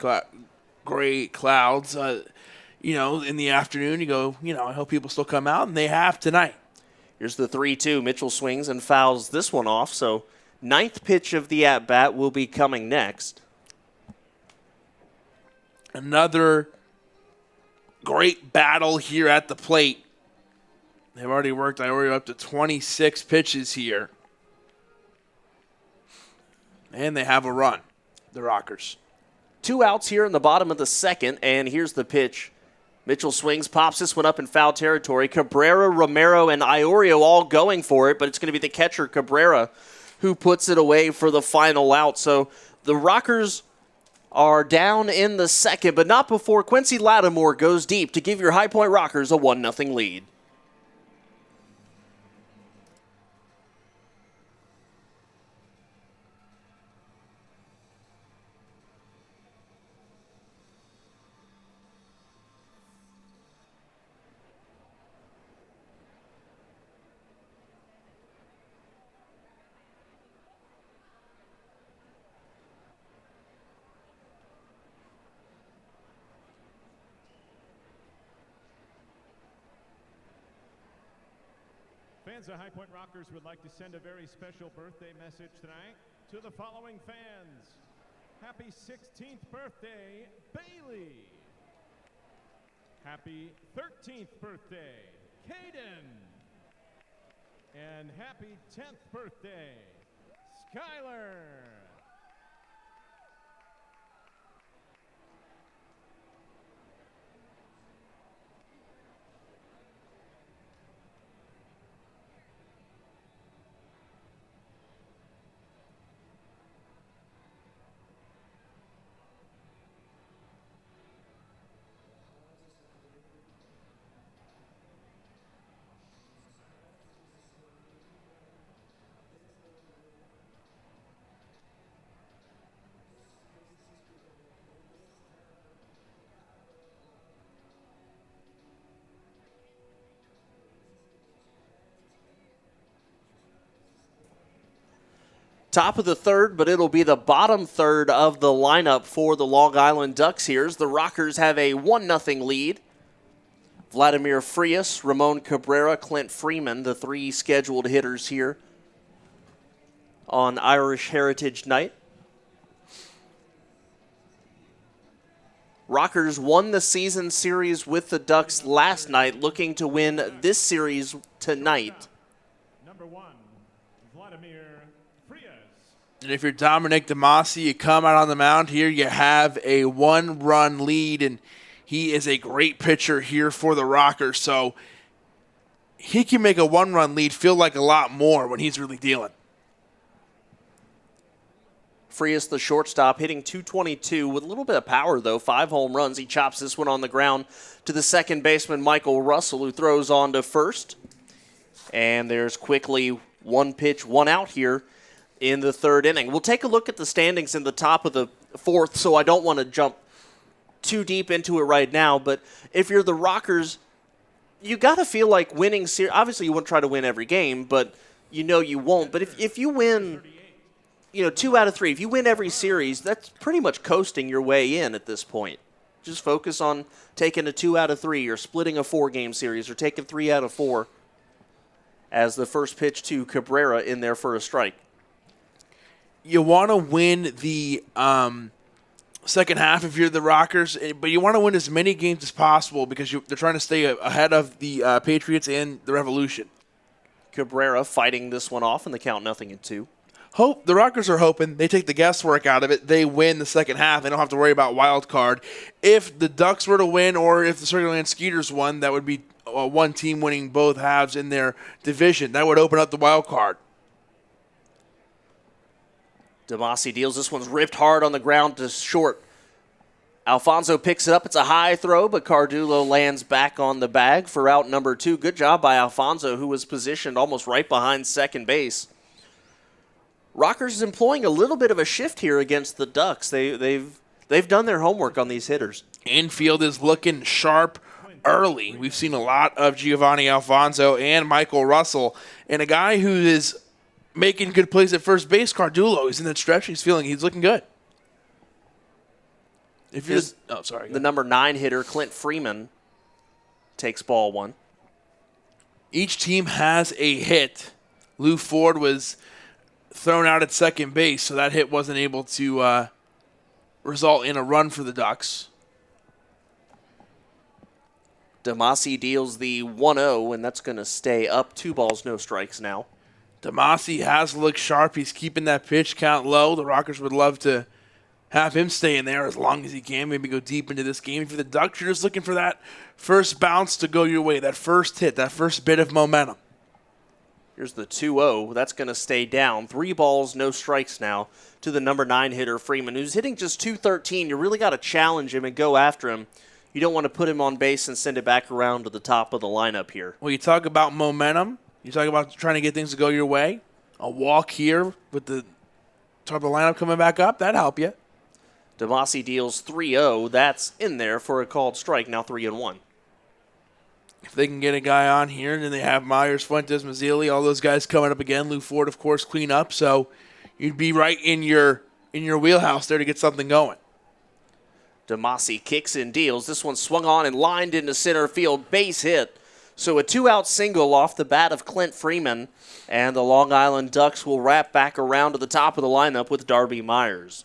clouds. In the afternoon, you go, I hope people still come out, and they have tonight. Here's the 3-2. Mitchell swings and fouls this one off, so 9th pitch of the at-bat will be coming next. Another great battle here at the plate. They've already worked Iorio up to 26 pitches here. And they have a run, the Rockers. 2 outs here in the bottom of the second, and here's the pitch. Mitchell swings, pops this one up in foul territory. Cabrera, Romero, and Iorio all going for it, but it's going to be the catcher, Cabrera, who puts it away for the final out. So the Rockers are down in the second, but not before Quincy Lattimore goes deep to give your High Point Rockers a 1-0 lead. Fans of High Point Rockers would like to send a very special birthday message tonight to the following fans. Happy 16th birthday, Bailey. Happy 13th birthday, Caden. And happy 10th birthday, Skylar. Top of the third, but it'll be the bottom third of the lineup for the Long Island Ducks here. The Rockers have a 1-0 lead. Vladimir Frias, Ramon Cabrera, Clint Freeman, the three scheduled hitters here on Irish Heritage Night. Rockers won the season series with the Ducks last night, looking to win this series tonight. Number 1, Vladimir Frias. And if you're Dominic DeMasi, you come out on the mound here, you have a 1-run lead, and he is a great pitcher here for the Rockers. So he can make a 1-run lead feel like a lot more when he's really dealing. Frias, the shortstop, hitting .222 with a little bit of power, though. 5 home runs. He chops this one on the ground to the second baseman, Michael Russell, who throws on to first. And there's quickly 1 pitch, 1 out here in the third inning. We'll take a look at the standings in the top of the fourth, so I don't want to jump too deep into it right now. But if you're the Rockers, you got to feel like winning series. Obviously, you won't try to win every game, but you know you won't. But if you win, 2 out of 3, if you win every series, that's pretty much coasting your way in at this point. Just focus on taking a 2 out of 3 or splitting a 4-game series or taking 3 out of 4 as the first pitch to Cabrera in there for a strike. You want to win the second half if you're the Rockers, but you want to win as many games as possible because they're trying to stay ahead of the Patriots and the Revolution. Cabrera fighting this one off in the count 0-2. The Rockers are hoping they take the guesswork out of it. They win the second half. They don't have to worry about wild card. If the Ducks were to win or if the Sugarland Skeeters won, that would be one team winning both halves in their division. That would open up the wild card. DeMasi deals. This one's ripped hard on the ground to short. Alfonso picks it up. It's a high throw, but Cardullo lands back on the bag for out number 2. Good job by Alfonso, who was positioned almost right behind second base. Rockers is employing a little bit of a shift here against the Ducks. They've done their homework on these hitters. Infield is looking sharp early. We've seen a lot of Giovanni Alfonso and Michael Russell, and a guy who is making good plays at first base, Cardullo. He's in that stretch. He's looking good. If you're the number 9 hitter, Clint Freeman, takes ball 1. Each team has a hit. Lou Ford was thrown out at second base, so that hit wasn't able to result in a run for the Ducks. DeMasi deals the 1-0, and that's going to stay up 2 balls, no strikes now. DeMasi has looked sharp. He's keeping that pitch count low. The Rockers would love to have him stay in there as long as he can, maybe go deep into this game. If you're the Ducks, you're just looking for that first bounce to go your way, that first hit, that first bit of momentum. Here's the 2-0. That's going to stay down. 3 balls, no strikes now to the number 9 hitter, Freeman, who's hitting just .213. You really got to challenge him and go after him. You don't want to put him on base and send it back around to the top of the lineup here. Well, you talk about momentum. You talk about trying to get things to go your way. A walk here with the top of the lineup coming back up, that'd help you. DeMasi deals 3-0. That's in there for a called strike, now 3-1. If they can get a guy on here, and then they have Myers, Fuentes, Mazzilli, all those guys coming up again. Lou Ford, of course, clean up. So you'd be right in your wheelhouse there to get something going. DeMasi kicks and deals. This one swung on and lined into center field. Base hit. So a 2-out single off the bat of Clint Freeman. And the Long Island Ducks will wrap back around to the top of the lineup with Darby Myers.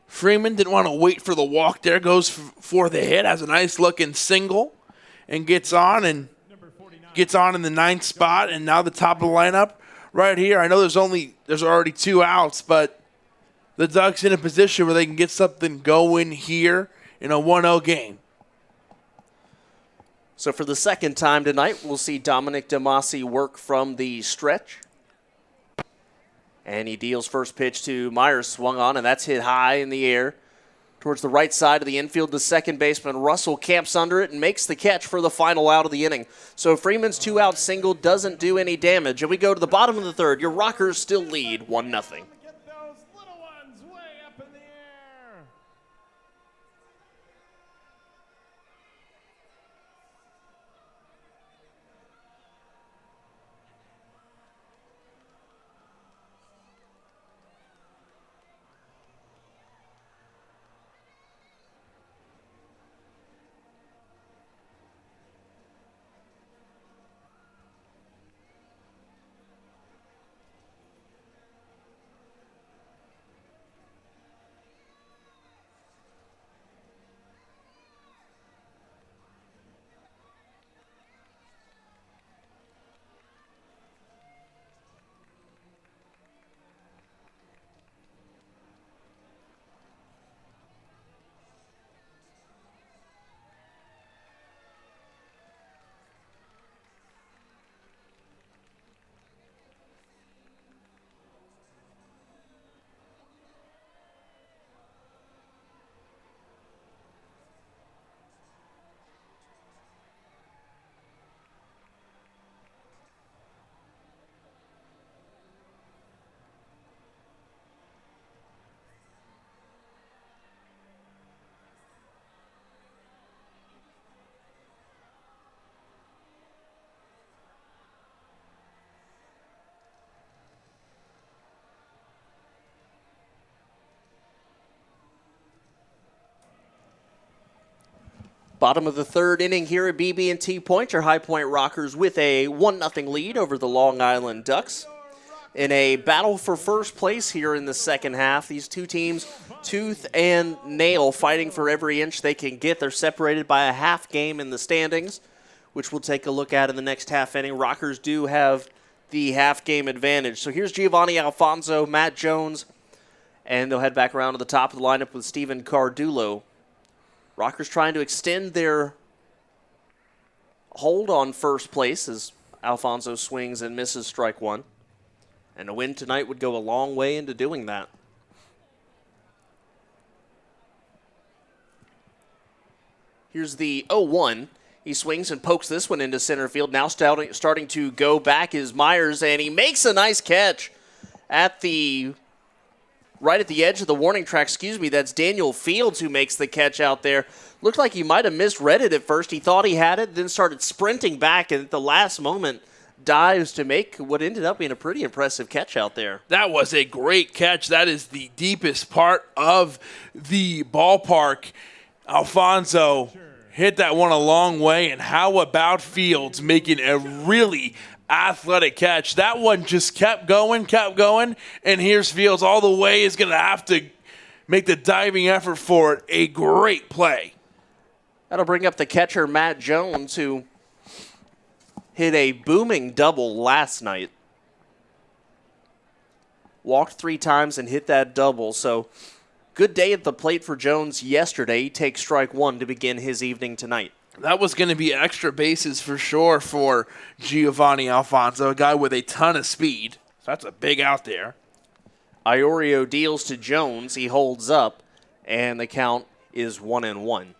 Freeman didn't want to wait for the walk there. Goes for the hit. Has a nice-looking single and gets on. And gets on in the 9th spot, and now the top of the lineup right here. I know there's already 2 outs, but the Ducks in a position where they can get something going here in a 1-0 game. So for the second time tonight, we'll see Dominic DeMasi work from the stretch. And he deals first pitch to Myers, swung on, and that's hit high in the air. Towards the right side of the infield, the second baseman, Russell, camps under it and makes the catch for the final out of the inning. So Freeman's 2-out single doesn't do any damage. And we go to the bottom of the third. Your Rockers still lead 1-0. Get those little ones way up in the air. Bottom of the third inning here at BB&T Point. Your High Point Rockers with a 1-0 lead over the Long Island Ducks. In a battle for first place here in the second half, these two teams, tooth and nail, fighting for every inch they can get. They're separated by a half game in the standings, which we'll take a look at in the next half inning. Rockers do have the half game advantage. So here's Giovanni Alfonso, Matt Jones, and they'll head back around to the top of the lineup with Steven Cardulo. Rockers trying to extend their hold on first place as Alfonso swings and misses strike one. And a win tonight would go a long way into doing that. Here's the 0-1. He swings and pokes this one into center field. Now starting to go back is Myers, and he makes a nice catch right at the edge of the warning track. That's Daniel Fields who makes the catch out there. Looked like he might have misread it at first. He thought he had it, then started sprinting back, and at the last moment dives to make what ended up being a pretty impressive catch out there. That was a great catch. That is the deepest part of the ballpark. Alfonso hit that one a long way, and how about Fields making a really athletic catch? That one just kept going, and here's Fields all the way. Is going to have to make the diving effort for it. A great play. That'll bring up the catcher, Matt Jones, who hit a booming double last night. Walked 3 times and hit that double, so good day at the plate for Jones yesterday. He takes strike one to begin his evening tonight. That was going to be extra bases for sure for Giovanni Alfonso, a guy with a ton of speed. So that's a big out there. Iorio deals to Jones. He holds up, and the count is 1-1.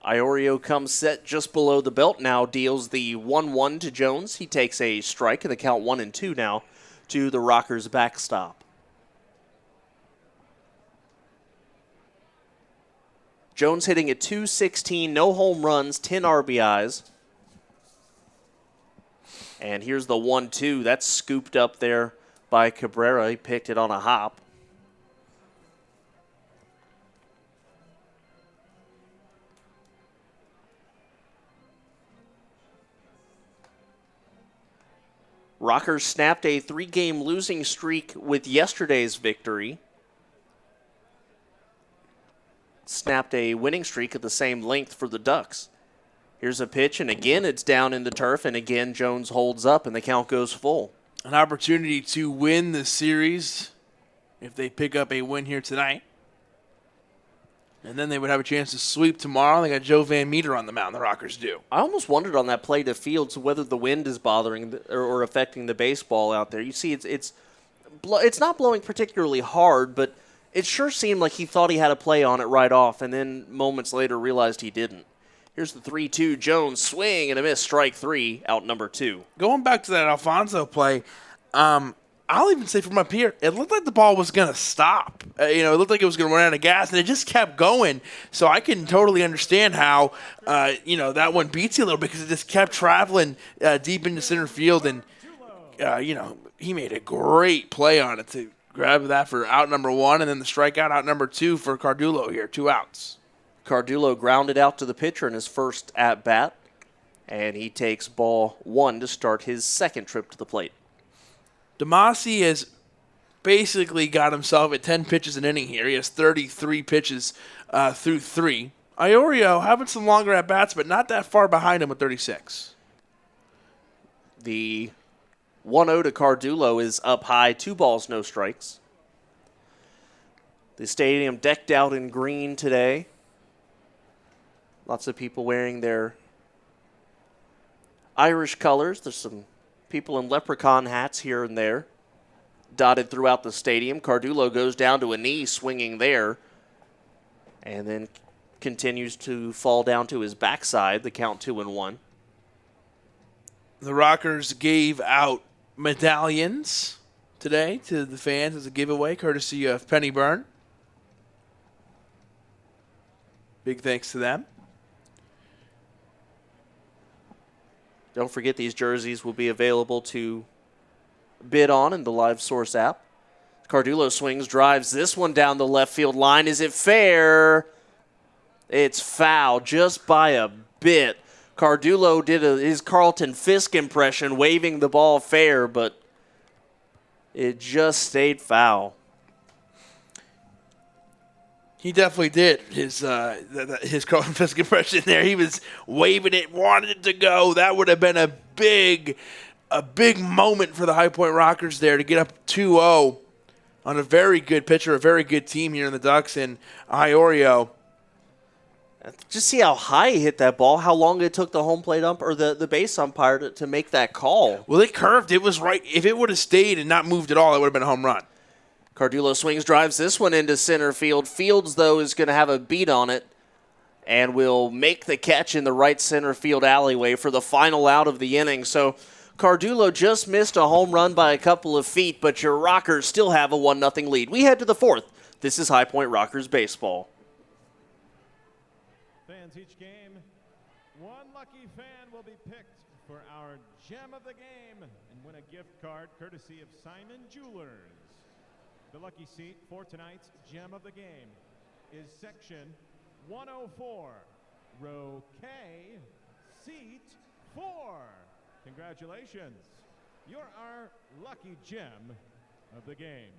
Iorio comes set just below the belt now, deals the 1-1 to Jones. He takes a strike, and the count 1-2 now to the Rockers' backstop. Jones hitting at .216, no home runs, 10 RBIs. And here's the 1-2. That's scooped up there by Cabrera. He picked it on a hop. Rockers snapped a 3-game losing streak with yesterday's victory. Snapped a winning streak at the same length for the Ducks. Here's a pitch, and again it's down in the turf, and again Jones holds up, and the count goes full. An opportunity to win the series if they pick up a win here tonight. And then they would have a chance to sweep tomorrow. They got Joe Van Meter on the mound, the Rockers do. I almost wondered on that play to Fields whether the wind is bothering or affecting the baseball out there. You see, it's not blowing particularly hard, but it sure seemed like he thought he had a play on it right off, and then moments later realized he didn't. Here's the 3-2 Jones swing and a miss, strike 3, out number 2. Going back to that Alfonso play, I'll even say from up here, it looked like the ball was going to stop. It looked like it was going to run out of gas, and it just kept going. So I can totally understand how, that one beats you a little bit because it just kept traveling deep into center field. And, he made a great play on it to grab that for out number 1, and then the strikeout out number 2 for Cardullo here, 2 outs. Cardullo grounded out to the pitcher in his first at-bat, and he takes ball 1 to start his second trip to the plate. Demasi has basically got himself at 10 pitches an inning here. He has 33 pitches through 3. Iorio having some longer at-bats, but not that far behind him with 36. The 1-0 to Cardullo is up high, 2 balls, no strikes. The stadium decked out in green today. Lots of people wearing their Irish colors. There's some people in leprechaun hats here and there, dotted throughout the stadium. Cardullo goes down to a knee swinging there, and then continues to fall down to his backside, the count 2-1. The Rockers gave out medallions today to the fans as a giveaway, courtesy of Penny Byrne. Big thanks to them. Don't forget these jerseys will be available to bid on in the Live Source app. Cardullo swings, drives this one down the left field line. Is it fair? It's foul just by a bit. Cardullo did his Carlton Fisk impression, waving the ball fair, but it just stayed foul. He definitely did his Carlton Fisk impression there. He was waving it, wanted it to go. That would have been a big moment for the High Point Rockers there to get up 2-0 on a very good pitcher, a very good team here in the Ducks, and Iorio. Just see how high he hit that ball, how long it took the home plate ump or the base umpire to make that call. Well, it curved. It was right. If it would have stayed and not moved at all, it would have been a home run. Cardullo swings, drives this one into center field. Fields, though, is going to have a beat on it and will make the catch in the right center field alleyway for the final out of the inning. So Cardullo just missed a home run by a couple of feet, but your Rockers still have a 1-0 lead. We head to the 4th. This is High Point Rockers baseball. Fans, each game, one lucky fan will be picked for our gem of the game and win a gift card courtesy of Simon Jewelers. The lucky seat for tonight's gem of the game is section 104, row K, seat 4. Congratulations. You're our lucky gem of the game.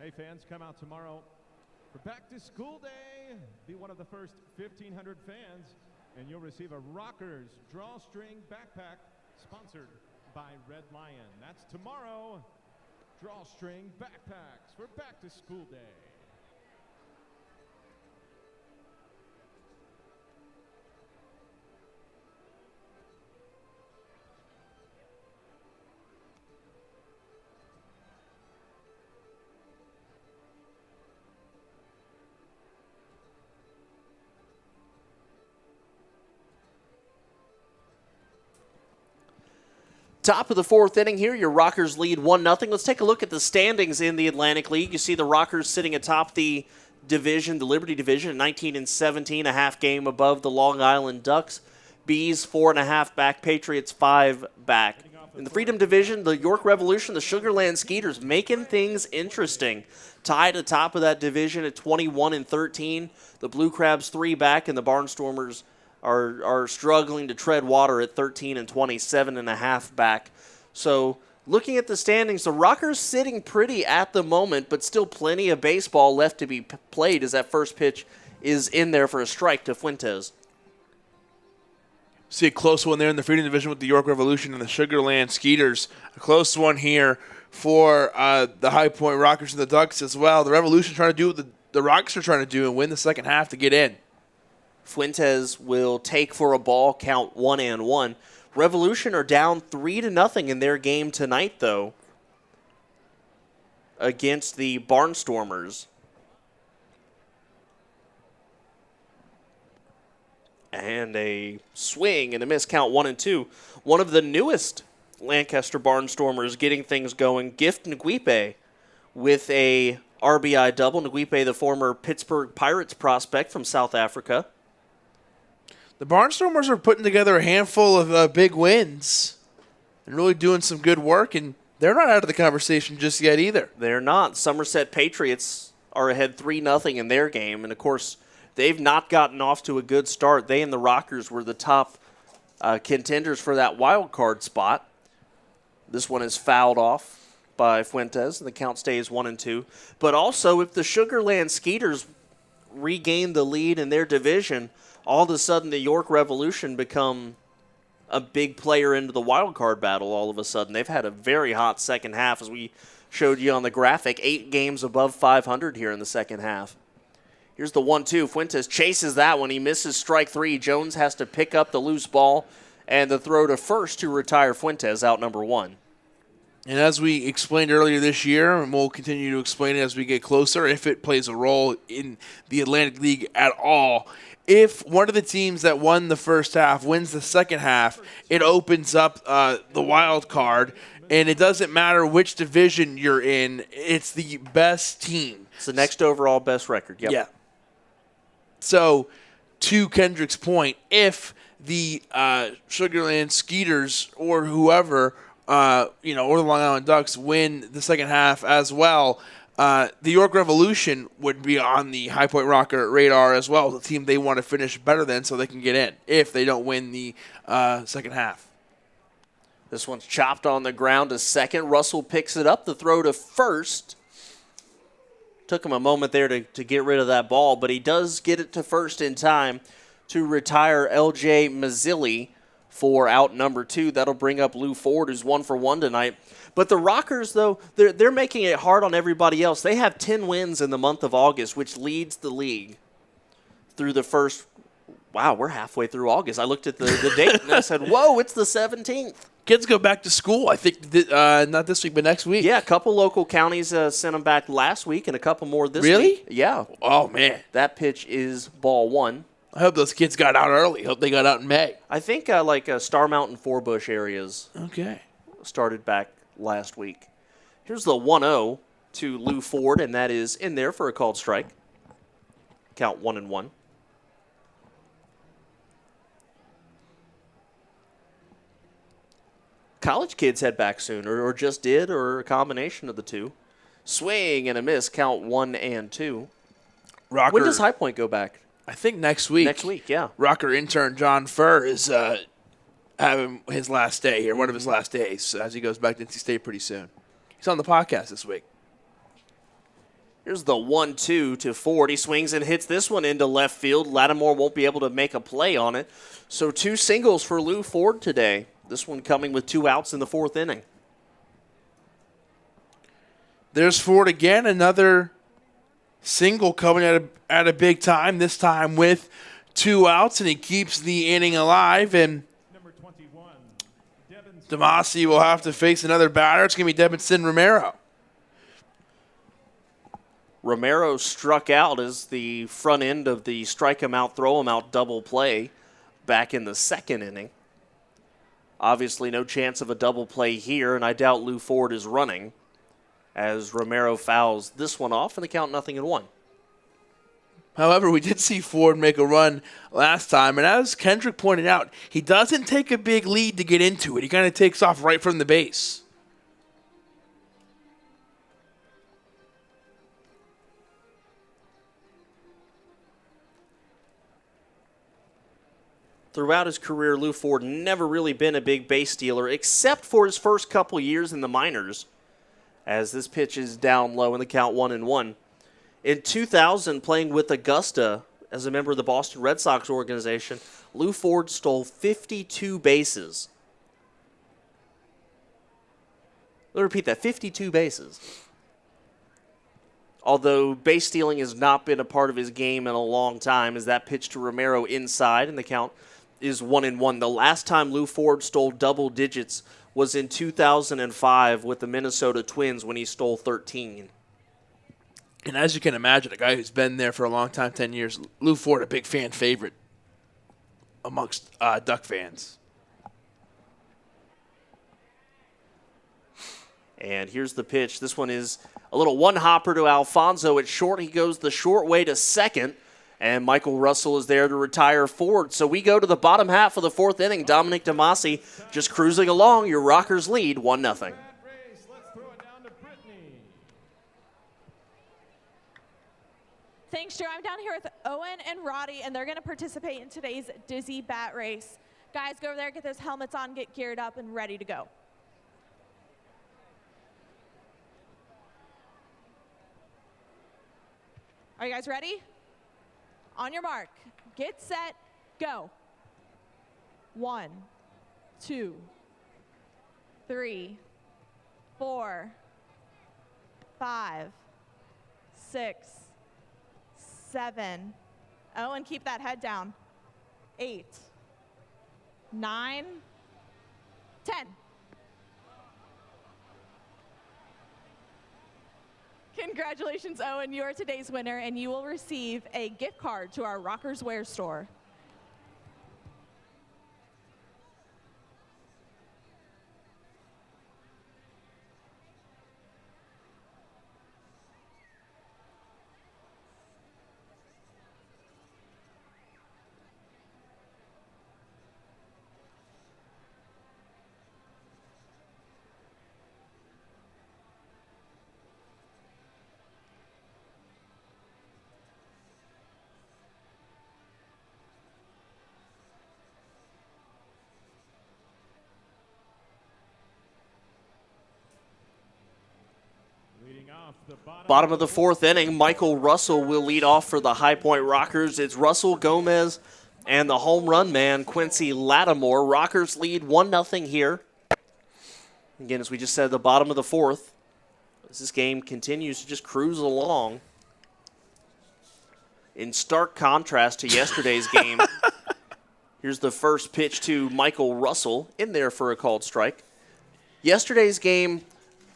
Hey fans, come out tomorrow for Back to School Day. Be one of the first 1,500 fans and you'll receive a Rockers drawstring backpack sponsored by Red Lion. That's tomorrow. Drawstring backpacks for Back to School Day. Top of the fourth inning here, your Rockers lead 1-0. Let's take a look at the standings in the Atlantic League. You see the Rockers sitting atop the division, the Liberty Division, at 19-17, a half game above the Long Island Ducks. Bees 4.5 back, Patriots 5 back. In the Freedom Division, the York Revolution, the Sugarland Skeeters making things interesting. Tied atop of that division at 21-13. The Blue Crabs 3 back, and the Barnstormers are struggling to tread water at 13-27.5 back. So looking at the standings, the Rockers sitting pretty at the moment, but still plenty of baseball left to be played as that first pitch is in there for a strike to Fuentes. See a close one there in the Freedom Division with the York Revolution and the Sugarland Skeeters. A close one here for the High Point Rockers and the Ducks as well. The Revolution trying to do what the Rockers are trying to do and win the second half to get in. Fuentes will take for a ball, count 1-1. Revolution are down 3-0 in their game tonight, though, against the Barnstormers. And a swing and a miss, count 1-2. One of the newest Lancaster Barnstormers getting things going, Gift Nguipe, with a RBI double. Nguipe, the former Pittsburgh Pirates prospect from South Africa. The Barnstormers are putting together a handful of big wins and really doing some good work, and they're not out of the conversation just yet either. They're not. Somerset Patriots are ahead 3-0 in their game, and of course, they've not gotten off to a good start. They and the Rockers were the top contenders for that wild card spot. This one is fouled off by Fuentes, and the count stays 1-2. But also, if the Sugarland Skeeters regain the lead in their division, all of a sudden the York Revolution become a big player into the wild card battle all of a sudden. They've had a very hot second half, as we showed you on the graphic. 8 games above 500 here in the second half. Here's the 1-2. Fuentes chases that one. He misses strike 3. Jones has to pick up the loose ball and the throw to first to retire Fuentes, out number 1. And as we explained earlier this year, and we'll continue to explain it as we get closer, if it plays a role in the Atlantic League at all, if one of the teams that won the first half wins the second half, it opens up the wild card, and it doesn't matter which division you're in. It's the best team. It's the next overall best record. Yep. Yeah. So, to Kendrick's point, if the Sugarland Skeeters or whoever, or the Long Island Ducks win the second half as well, the York Revolution would be on the High Point Rocker radar as well, the team they want to finish better than so they can get in if they don't win the second half. This one's chopped on the ground to second. Russell picks it up. The throw to first. Took him a moment there to get rid of that ball, but he does get it to first in time to retire L.J. Mazzilli for out number 2. That'll bring up Lou Ford, who's 1 for 1 tonight. But the Rockers, though, they're making it hard on everybody else. They have 10 wins in the month of August, which leads the league through the first. Wow, we're halfway through August. I looked at the date and I said, whoa, it's the 17th. Kids go back to school, I think, not this week, but next week. Yeah, a couple local counties sent them back last week and a couple more this Really? week. Yeah. Oh, man. That pitch is ball 1. I hope those kids got out early. Hope they got out in May. I think Star Mountain, Forbush areas Okay. started back last week. Here's the 1-0 to Lou Ford, and that is in there for a called strike. Count 1-1. College kids head back soon, or just did, or a combination of the two. Swing and a miss, count 1-2. Rocker, When does High Point go back? I think next week. Next week, yeah. Rocker intern John Furr is having his last day here, one of his last days, as he goes back to NC State pretty soon. He's on the podcast this week. Here's the 1-2 to Ford. He swings and hits this one into left field. Lattimore won't be able to make a play on it. So 2 singles for Lou Ford today. This one coming with 2 outs in the 4th inning. There's Ford again, another single coming at a big time, this time with 2 outs, and he keeps the inning alive. And Number 21, Demasi will have to face another batter. It's going to be Debinson Romero. Romero struck out as the front end of the strike him out, throw him out double play back in the 2nd inning. Obviously, no chance of a double play here, and I doubt Lou Ford is running as Romero fouls this one off, and the count 0-1. However, we did see Ford make a run last time, and as Kendrick pointed out, he doesn't take a big lead to get into it. He kind of takes off right from the base. Throughout his career, Lou Ford never really been a big base stealer, except for his first couple years in the minors, as this pitch is down low in the count 1-1. In 2000, playing with Augusta as a member of the Boston Red Sox organization, Lou Ford stole 52 bases. Let me repeat that, 52 bases. Although base stealing has not been a part of his game in a long time, as that pitch to Romero inside, and the count is 1-1. The last time Lou Ford stole double digits was in 2005 with the Minnesota Twins when he stole 13. And as you can imagine, a guy who's been there for a long time, 10 years, Lou Ford, a big fan favorite amongst Duck fans. And here's the pitch. This one is a little one-hopper to Alfonso. It's short. He goes the short way to second. And Michael Russell is there to retire Ford. So we go to the bottom half of the fourth inning. Dominic DeMasi just cruising along. Your Rockers lead 1-0. Thanks, Joe. I'm down here with Owen and Roddy, and they're going to participate in today's Dizzy Bat Race. Guys, go over there, get those helmets on, get geared up, and ready to go. Are you guys ready? On your mark, get set, go. 1, 2, 3, 4, 5, 6, 7. Oh, and keep that head down. 8, 9, 10. Congratulations, Owen. You are today's winner, and you will receive a gift card to our Rockers Wear store. Bottom of the fourth inning, Michael Russell will lead off for the High Point Rockers. It's Russell, Gomez, and the home run man, Quincy Lattimore. Rockers lead 1-0 here. Again, as we just said, the bottom of the fourth, as this game continues to just cruise along. In stark contrast to yesterday's game, here's the first pitch to Michael Russell, in there for a called strike. Yesterday's game,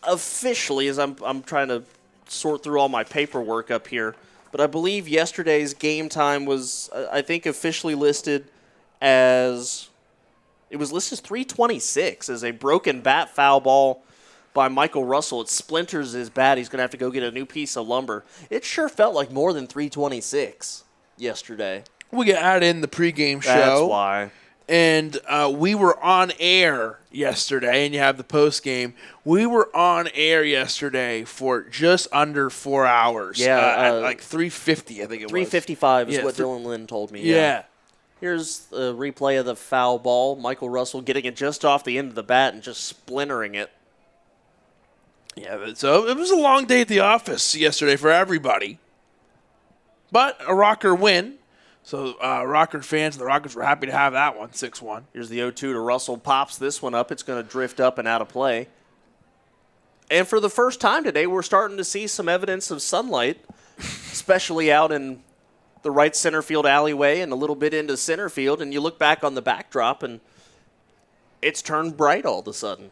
officially, as I'm trying to sort through all my paperwork up here, but I believe yesterday's game time was, I think, officially listed as, it was listed as 3:26 as a broken bat foul ball by Michael Russell. It splinters his bat. He's going to have to go get a new piece of lumber. It sure felt like more than 3:26 yesterday. We got added in the pregame show. That's why. And we were on air yesterday, and you have the postgame. We were on air yesterday for just under 4 hours. Yeah. At like 3:50, I think it was. 3:55 is what Dylan Lynn told me. Yeah. Here's a replay of the foul ball. Michael Russell getting it just off the end of the bat and just splintering it. Yeah, so it was a long day at the office yesterday for everybody. But a Rocker win. So Rocker fans and the Rockers were happy to have that one, 6-1. Here's the 0-2 to Russell. Pops this one up. It's going to drift up and out of play. And for the first time today, we're starting to see some evidence of sunlight, especially out in the right center field alleyway and a little bit into center field. And you look back on the backdrop, and it's turned bright all of a sudden.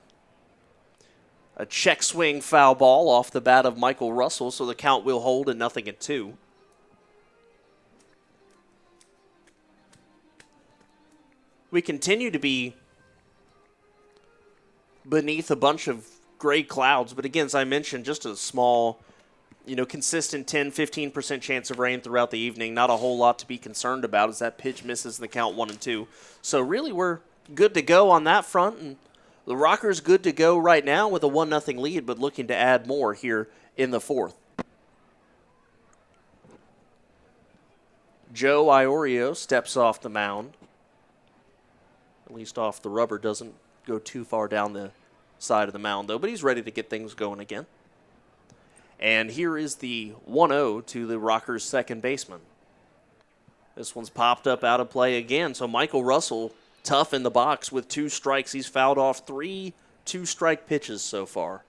A check swing foul ball off the bat of Michael Russell, so the count will hold at 0-2. We continue to be beneath a bunch of gray clouds. But again, as I mentioned, just a small, consistent 10, 15% chance of rain throughout the evening. Not a whole lot to be concerned about as that pitch misses the count 1-2. So really we're good to go on that front. And the Rockers good to go right now with a 1-0 lead, but looking to add more here in the fourth. Joe Iorio steps off the mound. At least off the rubber, doesn't go too far down the side of the mound, though, but he's ready to get things going again. And here is the 1-0 to the Rockers' second baseman. This one's popped up out of play again, so Michael Russell tough in the box with 2 strikes. He's fouled off 3 2-strike pitches so far.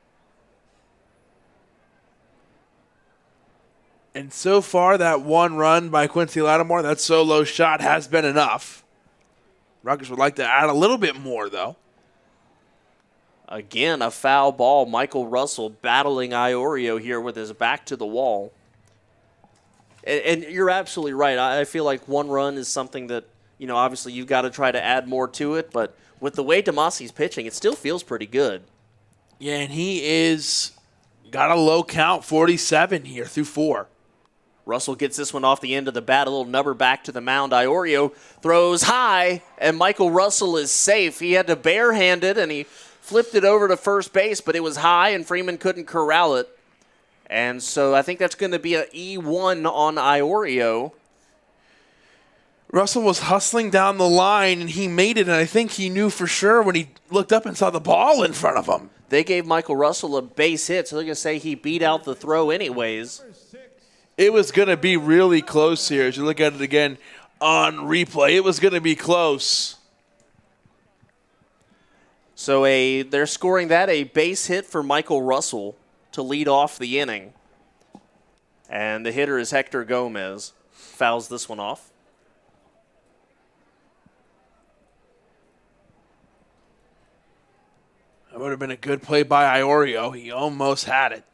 And so far, that 1 run by Quincy Lattimore, that solo shot has been enough. Rockers would like to add a little bit more, though. Again, a foul ball. Michael Russell battling Iorio here with his back to the wall. And you're absolutely right. I feel like 1 run is something that, obviously you've got to try to add more to it. But with the way Demasi's pitching, it still feels pretty good. Yeah, and he is got a low count, 47 here through 4. Russell gets this one off the end of the bat, a little nubber back to the mound. Iorio throws high, and Michael Russell is safe. He had to barehand it, and he flipped it over to first base, but it was high, and Freeman couldn't corral it. And so I think that's going to be an E1 on Iorio. Russell was hustling down the line, and he made it, and I think he knew for sure when he looked up and saw the ball in front of him. They gave Michael Russell a base hit, so they're going to say he beat out the throw anyways. It was going to be really close here. As you look at it again on replay, it was going to be close. So they're scoring that, a base hit for Michael Russell to lead off the inning. And the hitter is Hector Gomez. Fouls this one off. That would have been a good play by Iorio. He almost had it.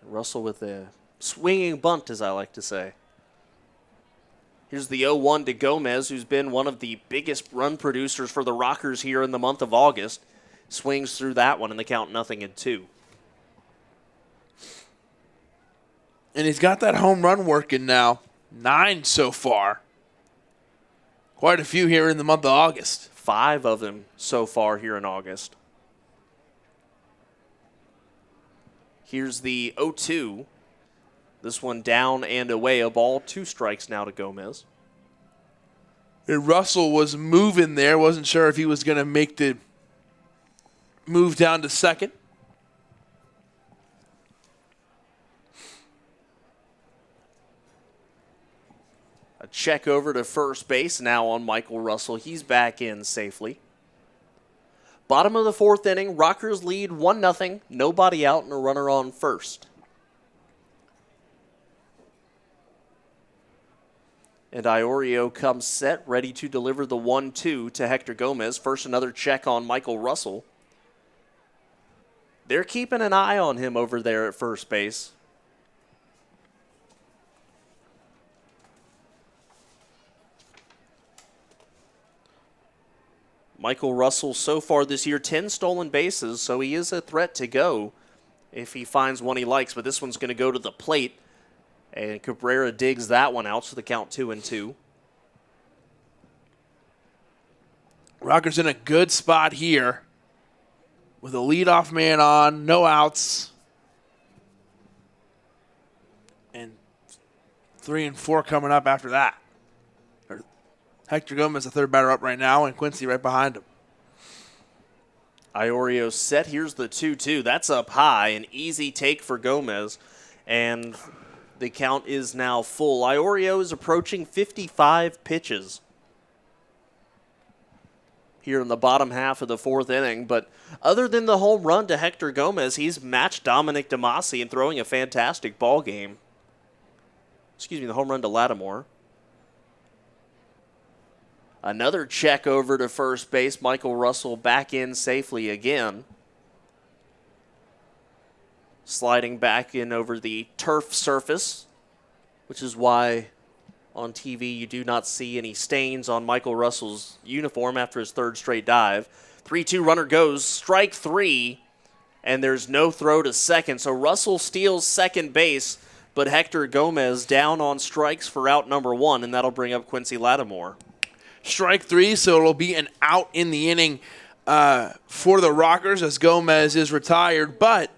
Russell with a swinging bunt, as I like to say. Here's the 0-1 to Gomez, who's been one of the biggest run producers for the Rockers here in the month of August. Swings through that one, and the count 0-2. And he's got that home run working now. 9 so far. Quite a few here in the month of August. 5 of them so far here in August. Here's the 0-2. This one down and away, a ball, 2 strikes now to Gomez. And Russell was moving there. Wasn't sure if he was going to make the move down to second. A check over to first base now on Michael Russell. He's back in safely. Bottom of the 4th inning, Rockers lead 1-0. Nobody out and a runner on first. And Iorio comes set, ready to deliver the 1-2 to Hector Gomez. First, another check on Michael Russell. They're keeping an eye on him over there at first base. Michael Russell so far this year, 10 stolen bases, so he is a threat to go if he finds one he likes. But this one's going to go to the plate. And Cabrera digs that one out, so the count 2-2. Rockers in a good spot here with a leadoff man on, no outs. And 3 and 4 coming up after that. Hector Gomez, the third batter up right now, and Quincy right behind him. Iorio set. Here's the 2-2. That's up high, an easy take for Gomez. And the count is now full. Iorio is approaching 55 pitches here in the bottom half of the 4th inning. But other than the home run to Hector Gomez, he's matched Dominic Demasi in throwing a fantastic ball game. Excuse me, the home run to Lattimore. Another check over to first base. Michael Russell back in safely again. Sliding back in over the turf surface, which is why on TV you do not see any stains on Michael Russell's uniform after his 3rd straight dive. 3-2 runner goes, strike 3, and there's no throw to second. So Russell steals second base, but Hector Gomez down on strikes for out number 1, and that'll bring up Quincy Lattimore. Strike 3, so it'll be an out in the inning for the Rockers as Gomez is retired, but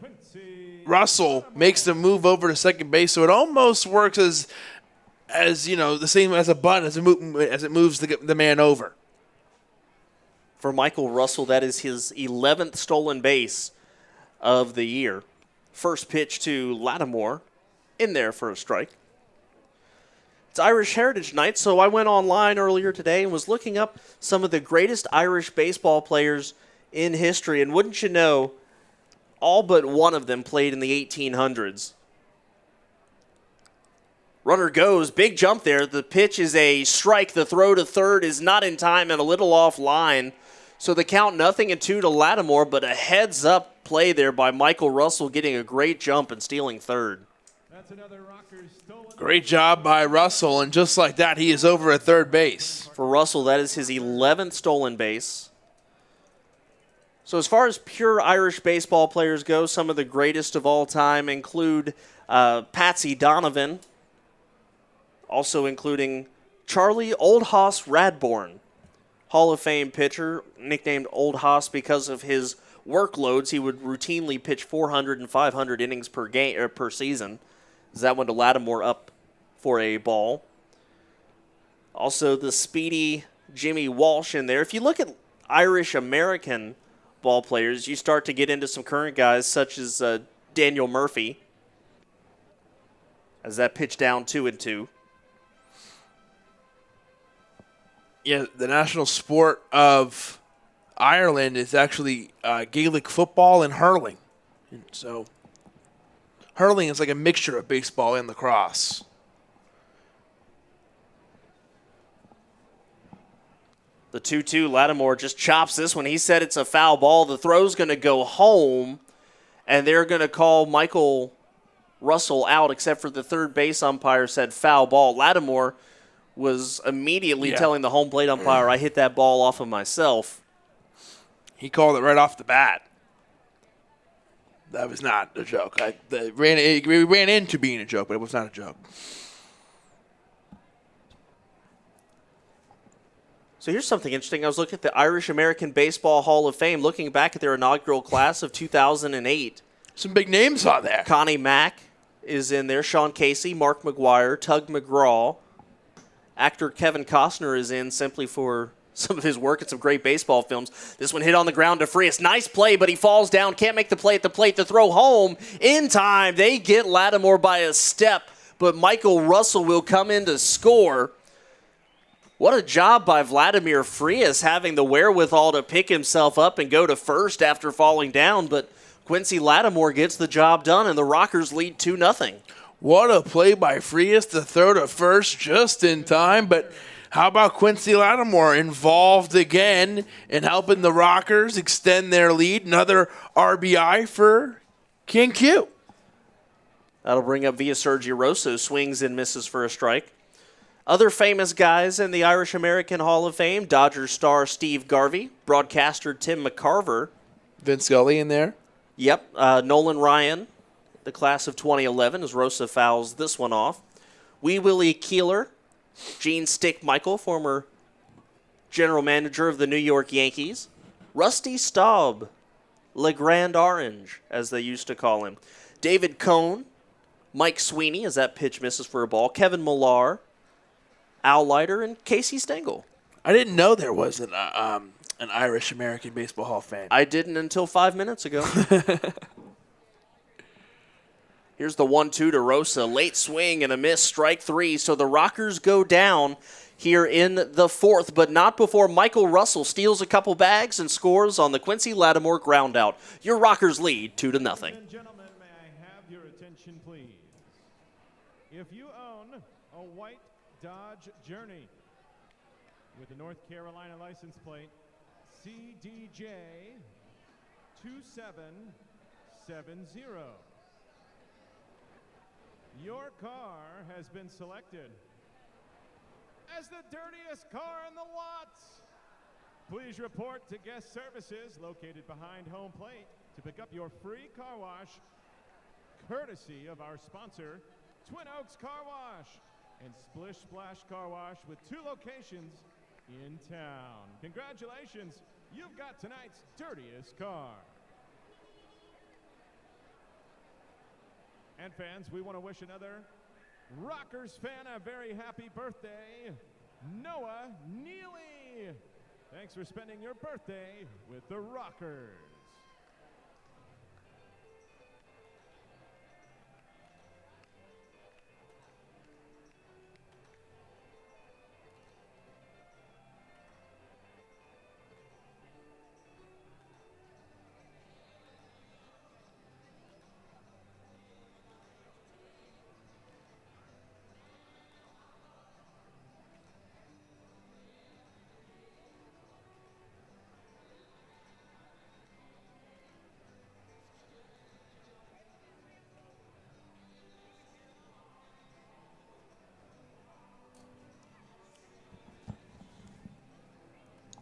Russell makes the move over to second base, so it almost works as the same as a bunt as it moves the man over. For Michael Russell, that is his 11th stolen base of the year. First pitch to Lattimore, in there for a strike. It's Irish Heritage Night, so I went online earlier today and was looking up some of the greatest Irish baseball players in history, and wouldn't you know, all but one of them played in the 1800s. Runner goes, big jump there. The pitch is a strike. The throw to third is not in time and a little off line. So the count 0-2 to Lattimore, but a heads-up play there by Michael Russell getting a great jump and stealing third. That's another Rockers stolen. Great job by Russell, and just like that, he is over at third base. For Russell, that is his 11th stolen base. So as far as pure Irish baseball players go, some of the greatest of all time include Patsy Donovan, also including Charlie Old Hoss Radbourne, Hall of Fame pitcher, nicknamed Old Hoss because of his workloads. He would routinely pitch 400 and 500 innings per game or per season. That went to Lattimore up for a ball. Also, the speedy Jimmy Walsh in there. If you look at Irish-American ball players, you start to get into some current guys such as Daniel Murphy, as that pitch down 2-2. Yeah, the national sport of Ireland is actually Gaelic football and hurling. And so hurling is like a mixture of baseball and lacrosse. The 2-2, Lattimore just chops this one. He said it's a foul ball. The throw's going to go home, and they're going to call Michael Russell out, except for the third base umpire said foul ball. Lattimore was immediately telling the home plate umpire, I hit that ball off of myself. He called it right off the bat. That was not a joke. It ran into being a joke, but it was not a joke. So here's something interesting. I was looking at the Irish American Baseball Hall of Fame, looking back at their inaugural class of 2008. Some big names on there. Connie Mack is in there. Sean Casey, Mark McGuire, Tug McGraw. Actor Kevin Costner is in simply for some of his work in some great baseball films. This one hit on the ground to Frias. Nice play, but he falls down. Can't make the play at the plate. The throw home in time. They get Lattimore by a step, but Michael Russell will come in to score. What a job by Vladimir Frias, having the wherewithal to pick himself up and go to first after falling down, but Quincy Lattimore gets the job done, and the Rockers lead 2-0. What a play by Frias to throw to first just in time, but how about Quincy Lattimore involved again in helping the Rockers extend their lead? Another RBI for King Q. That'll bring up Via Sergio Rosso, swings and misses for a strike. Other famous guys in the Irish American Hall of Fame, Dodgers star Steve Garvey, broadcaster Tim McCarver. Vince Scully in there. Yep, Nolan Ryan, the class of 2011, as Rosa fouls this one off. Wee Willie Keeler, Gene Stick Michael, former general manager of the New York Yankees. Rusty Staub, Le Grand Orange, as they used to call him. David Cohn, Mike Sweeney, as that pitch misses for a ball. Kevin Millar, Al Leiter, and Casey Stengel. I didn't know there was an Irish American Baseball Hall of Fame. I didn't until 5 minutes ago. Here's the 1-2 to Rosa. Late swing and a miss, strike 3. So the Rockers go down here in the fourth, but not before Michael Russell steals a couple bags and scores on the Quincy Lattimore ground out. Your Rockers lead 2-0. And gentlemen, may I have your attention, please? If you own a white Dodge Journey with the North Carolina license plate CDJ 2770, your car has been selected as the dirtiest car in the lot. Please report to guest services located behind home plate to pick up your free car wash, courtesy of our sponsor, Twin Oaks Car Wash and Splish Splash Car Wash with 2 locations in town. Congratulations, you've got tonight's dirtiest car. And fans, we want to wish another Rockers fan a very happy birthday, Noah Neely. Thanks for spending your birthday with the Rockers.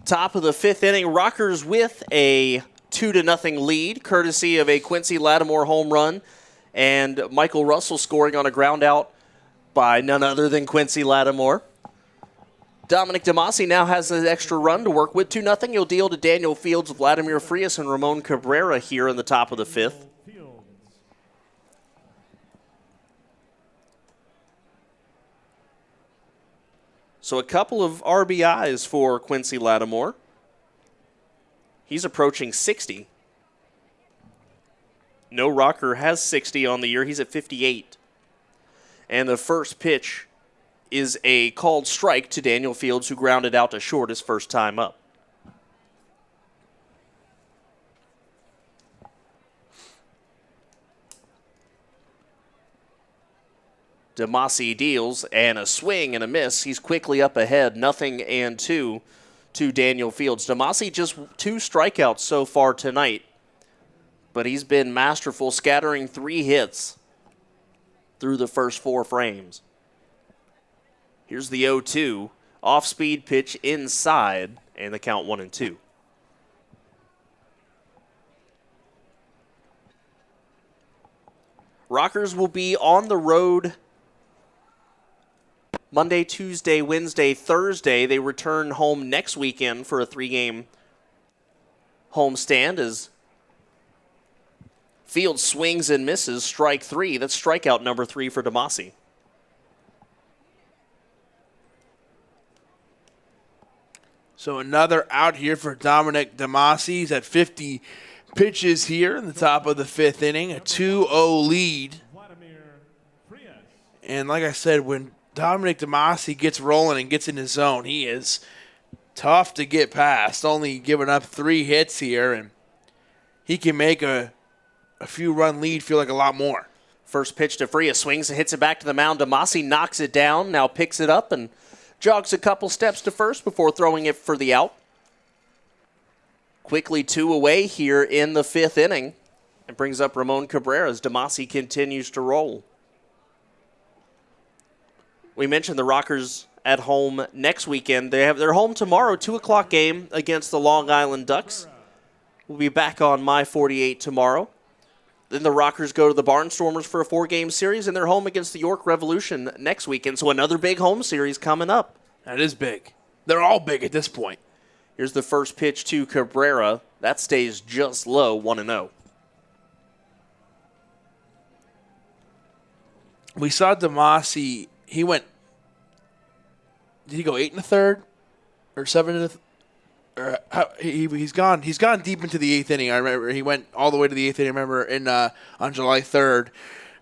Top of the 5th inning, Rockers with a 2-0 lead, courtesy of a Quincy Lattimore home run and Michael Russell scoring on a ground out by none other than Quincy Lattimore. Dominic DeMasi now has an extra run to work with. 2-0. He'll deal to Daniel Fields, Vladimir Frias, and Ramon Cabrera here in the top of the 5th. So a couple of RBIs for Quincy Lattimore. He's approaching 60. No Rocker has 60 on the year. He's at 58. And the first pitch is a called strike to Daniel Fields, who grounded out to short his first time up. DeMasi deals, and a swing and a miss. He's quickly up ahead, 0-2 to Daniel Fields. DeMasi just 2 strikeouts so far tonight, but he's been masterful, scattering 3 hits through the first 4 frames. Here's the 0-2, off-speed pitch inside, and the count 1-2. Rockers will be on the road Monday, Tuesday, Wednesday, Thursday. They return home next weekend for a 3-game homestand as Fields swings and misses, strike 3. That's strikeout number 3 for DeMasi. So another out here for Dominic DeMasi. He's at 50 pitches here in the top of the 5th inning, a 2-0 lead. And like I said, when Dominic DeMasi gets rolling and gets in his zone, he is tough to get past, only giving up 3 hits here, and he can make a few-run lead feel like a lot more. First pitch to Frias, swings and hits it back to the mound. DeMasi knocks it down, now picks it up and jogs a couple steps to first before throwing it for the out. Quickly 2 away here in the 5th inning, and brings up Ramon Cabrera as DeMasi continues to roll. We mentioned the Rockers at home next weekend. They're home tomorrow, 2 o'clock game against the Long Island Ducks. We'll be back on My 48 tomorrow. Then the Rockers go to the Barnstormers for a 4-game series, and they're home against the York Revolution next weekend. So another big home series coming up. That is big. They're all big at this point. Here's the first pitch to Cabrera. That stays just low, 1-0. We saw DeMasi. He went. Did he go 8 1/3 or 7 1/3? Or he's gone. He's gone deep into the 8th inning. I remember he went all the way to the 8th inning. I remember on July 3rd.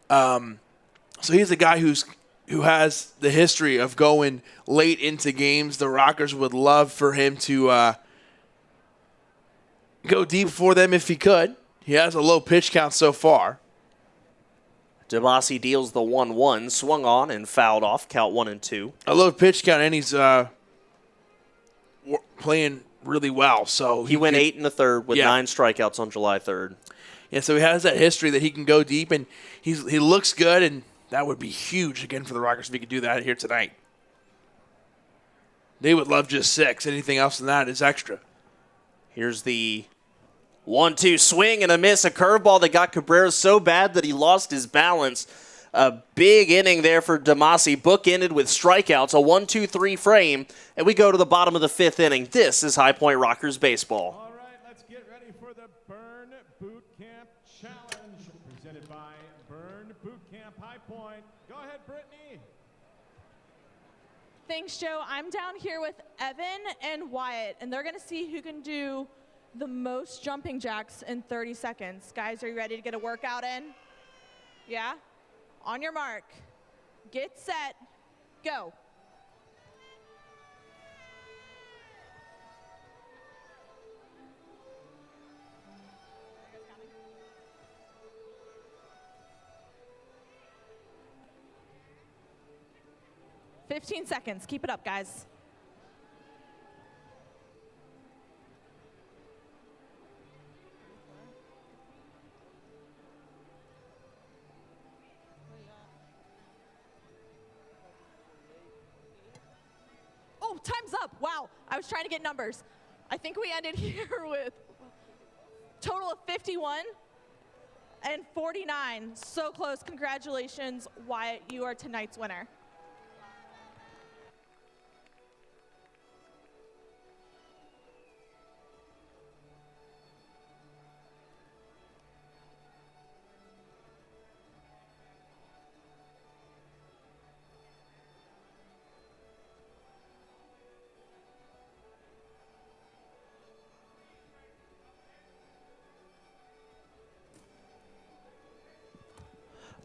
So he's a guy who has the history of going late into games. The Rockers would love for him to go deep for them if he could. He has a low pitch count so far. DeMasi deals the 1-1, swung on and fouled off, count 1-2. A low pitch count, and he's playing really well. So he went 8 1/3 with 9 strikeouts on July 3rd. Yeah, so he has that history that he can go deep, and he looks good, and that would be huge again for the Rockers if he could do that here tonight. They would love just 6. Anything else than that is extra. Here's the 1-2 swing and a miss, a curveball that got Cabrera so bad that he lost his balance. A big inning there for Damasi, bookended with strikeouts, a 1-2-3 frame, and we go to the bottom of the 5th inning. This is High Point Rockers baseball. All right, let's get ready for the Burn Boot Camp Challenge, presented by Burn Boot Camp High Point. Go ahead, Brittany. Thanks, Joe. I'm down here with Evan and Wyatt, and they're going to see who can do the most jumping jacks in 30 seconds. Guys, are you ready to get a workout in? Yeah? On your mark, get set, go. "15 seconds. Keep it up, guys. Oh, time's up. Wow. I was trying to get numbers. I think we ended here with total of 51 and 49. So close. Congratulations, Wyatt. You are tonight's winner.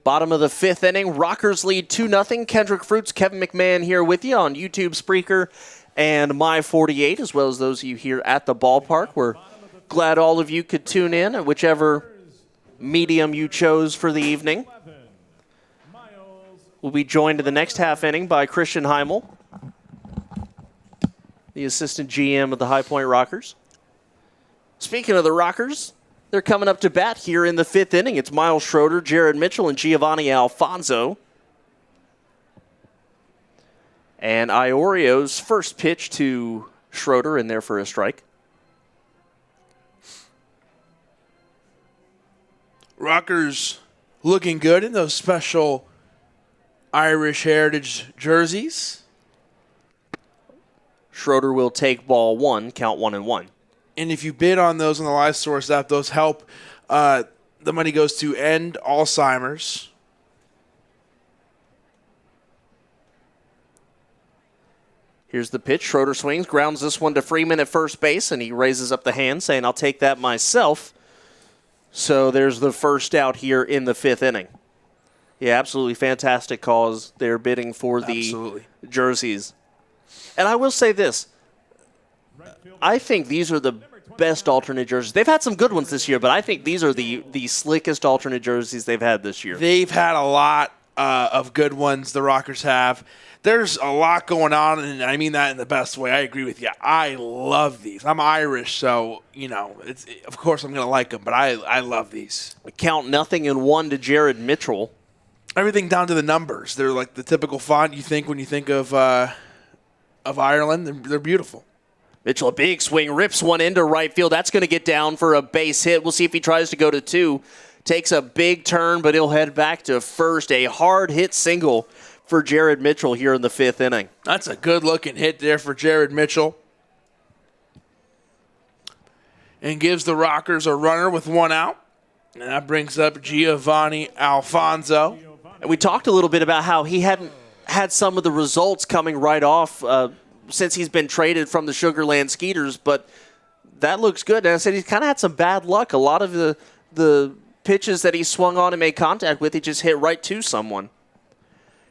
Bottom of the 5th inning, Rockers lead 2-0. Kendrick Fruits, Kevin McMahon here with you on YouTube, Spreaker, and My48, as well as those of you here at the ballpark. We're glad all of you could tune in at whichever medium you chose for the evening. We'll be joined in the next half inning by Christian Heimel, the assistant GM of the High Point Rockers. Speaking of the Rockers, they're coming up to bat here in the 5th inning. It's Miles Schroeder, Jared Mitchell, and Giovanni Alfonso. And Iorio's first pitch to Schroeder in there for a strike. Rockers looking good in those special Irish Heritage jerseys. Schroeder will take ball 1, count 1-1. And if you bid on those on the Live Source app, those help. The money goes to End Alzheimer's. Here's the pitch. Schroeder swings, grounds this one to Freeman at first base, and he raises up the hand saying, "I'll take that myself." So there's the first out here in the 5th inning. Yeah, absolutely fantastic cause. They're bidding for the jerseys. And I will say this. I think these are the best alternate jerseys. They've had some good ones this year, but I think these are the slickest alternate jerseys they've had this year. They've had a lot of good ones, the Rockers have. There's a lot going on, and I mean that in the best way. I agree with you. I love these. I'm Irish, so, of course I'm going to like them, but I love these. Count 0-1 to Jared Mitchell. Everything down to the numbers. They're like the typical font you think when you think of Ireland. They're beautiful. Mitchell, a big swing, rips one into right field. That's going to get down for a base hit. We'll see if he tries to go to 2. Takes a big turn, but he'll head back to first. A hard hit single for Jared Mitchell here in the 5th inning. That's a good-looking hit there for Jared Mitchell. And gives the Rockers a runner with 1 out. And that brings up Giovanni Alfonso. And we talked a little bit about how he hadn't had some of the results coming right off since he's been traded from the Sugarland Skeeters, but that looks good. And I said he's kind of had some bad luck. A lot of the pitches that he swung on and made contact with, he just hit right to someone.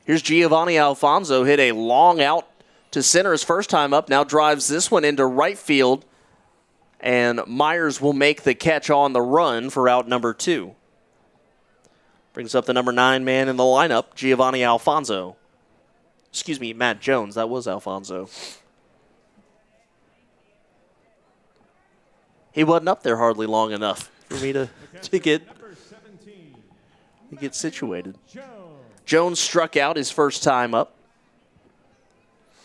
Here's Giovanni Alfonso, hit a long out to center his first time up, now drives this one into right field, and Myers will make the catch on the run for out number 2. Brings up the number 9 man in the lineup, Giovanni Alfonso. Excuse me, Matt Jones. That was Alfonso. He wasn't up there hardly long enough for me to get situated. Jones struck out his first time up.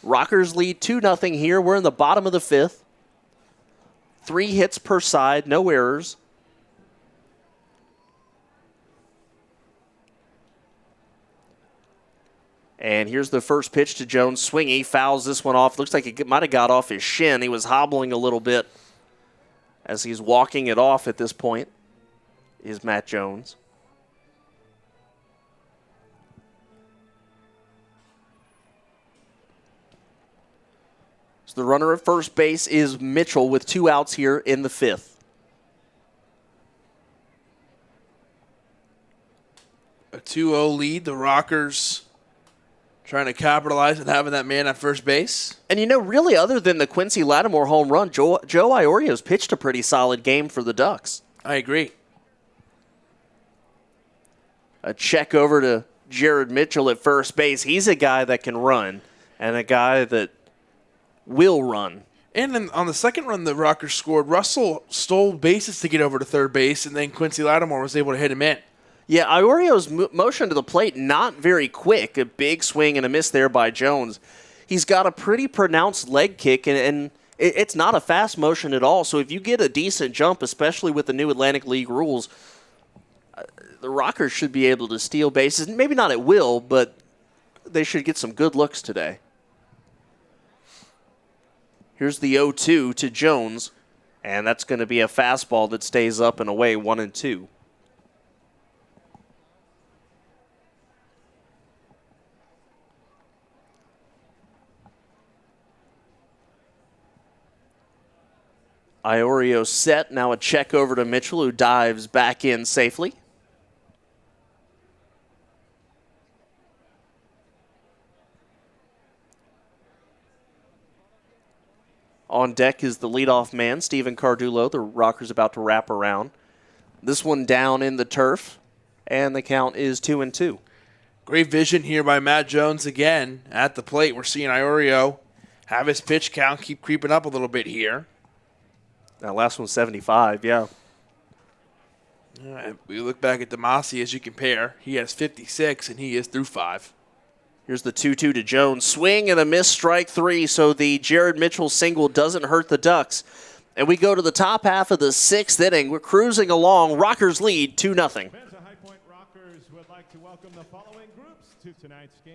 Rockers lead 2-0 here. We're in the bottom of the 5th. 3 hits per side, no errors. And here's the first pitch to Jones. Swing, he fouls this one off. Looks like it might have got off his shin. He was hobbling a little bit as he's walking it off at this point, is Matt Jones. So the runner at first base is Mitchell with 2 outs here in the 5th. A 2-0 lead. The Rockers trying to capitalize on having that man at first base. And, really, other than the Quincy Lattimore home run, Joe Iorio's pitched a pretty solid game for the Ducks. I agree. A check over to Jared Mitchell at first base. He's a guy that can run and a guy that will run. And then on the second run the Rockers scored, Russell stole bases to get over to third base, and then Quincy Lattimore was able to hit him in. Yeah, Iorio's motion to the plate, not very quick. A big swing and a miss there by Jones. He's got a pretty pronounced leg kick, and it's not a fast motion at all. So if you get a decent jump, especially with the new Atlantic League rules, the Rockers should be able to steal bases. Maybe not at will, but they should get some good looks today. Here's the 0-2 to Jones, and that's going to be a fastball that stays up and away, 1-2. Iorio set. Now a check over to Mitchell, who dives back in safely. On deck is the leadoff man, Steven Cardullo. The Rockers about to wrap around. This one down in the turf, and the count is 2-2. Great vision here by Matt Jones again at the plate. We're seeing Iorio have his pitch count keep creeping up a little bit here. That last one's 75, yeah. All right, we look back at Demasi as you compare. He has 56, and he is through 5. Here's the 2-2 to Jones. Swing and a miss, strike 3, so the Jared Mitchell single doesn't hurt the Ducks. And we go to the top half of the 6th inning. We're cruising along. Rockers lead 2-0. Fans of High Point Rockers would like to welcome the following groups to tonight's game.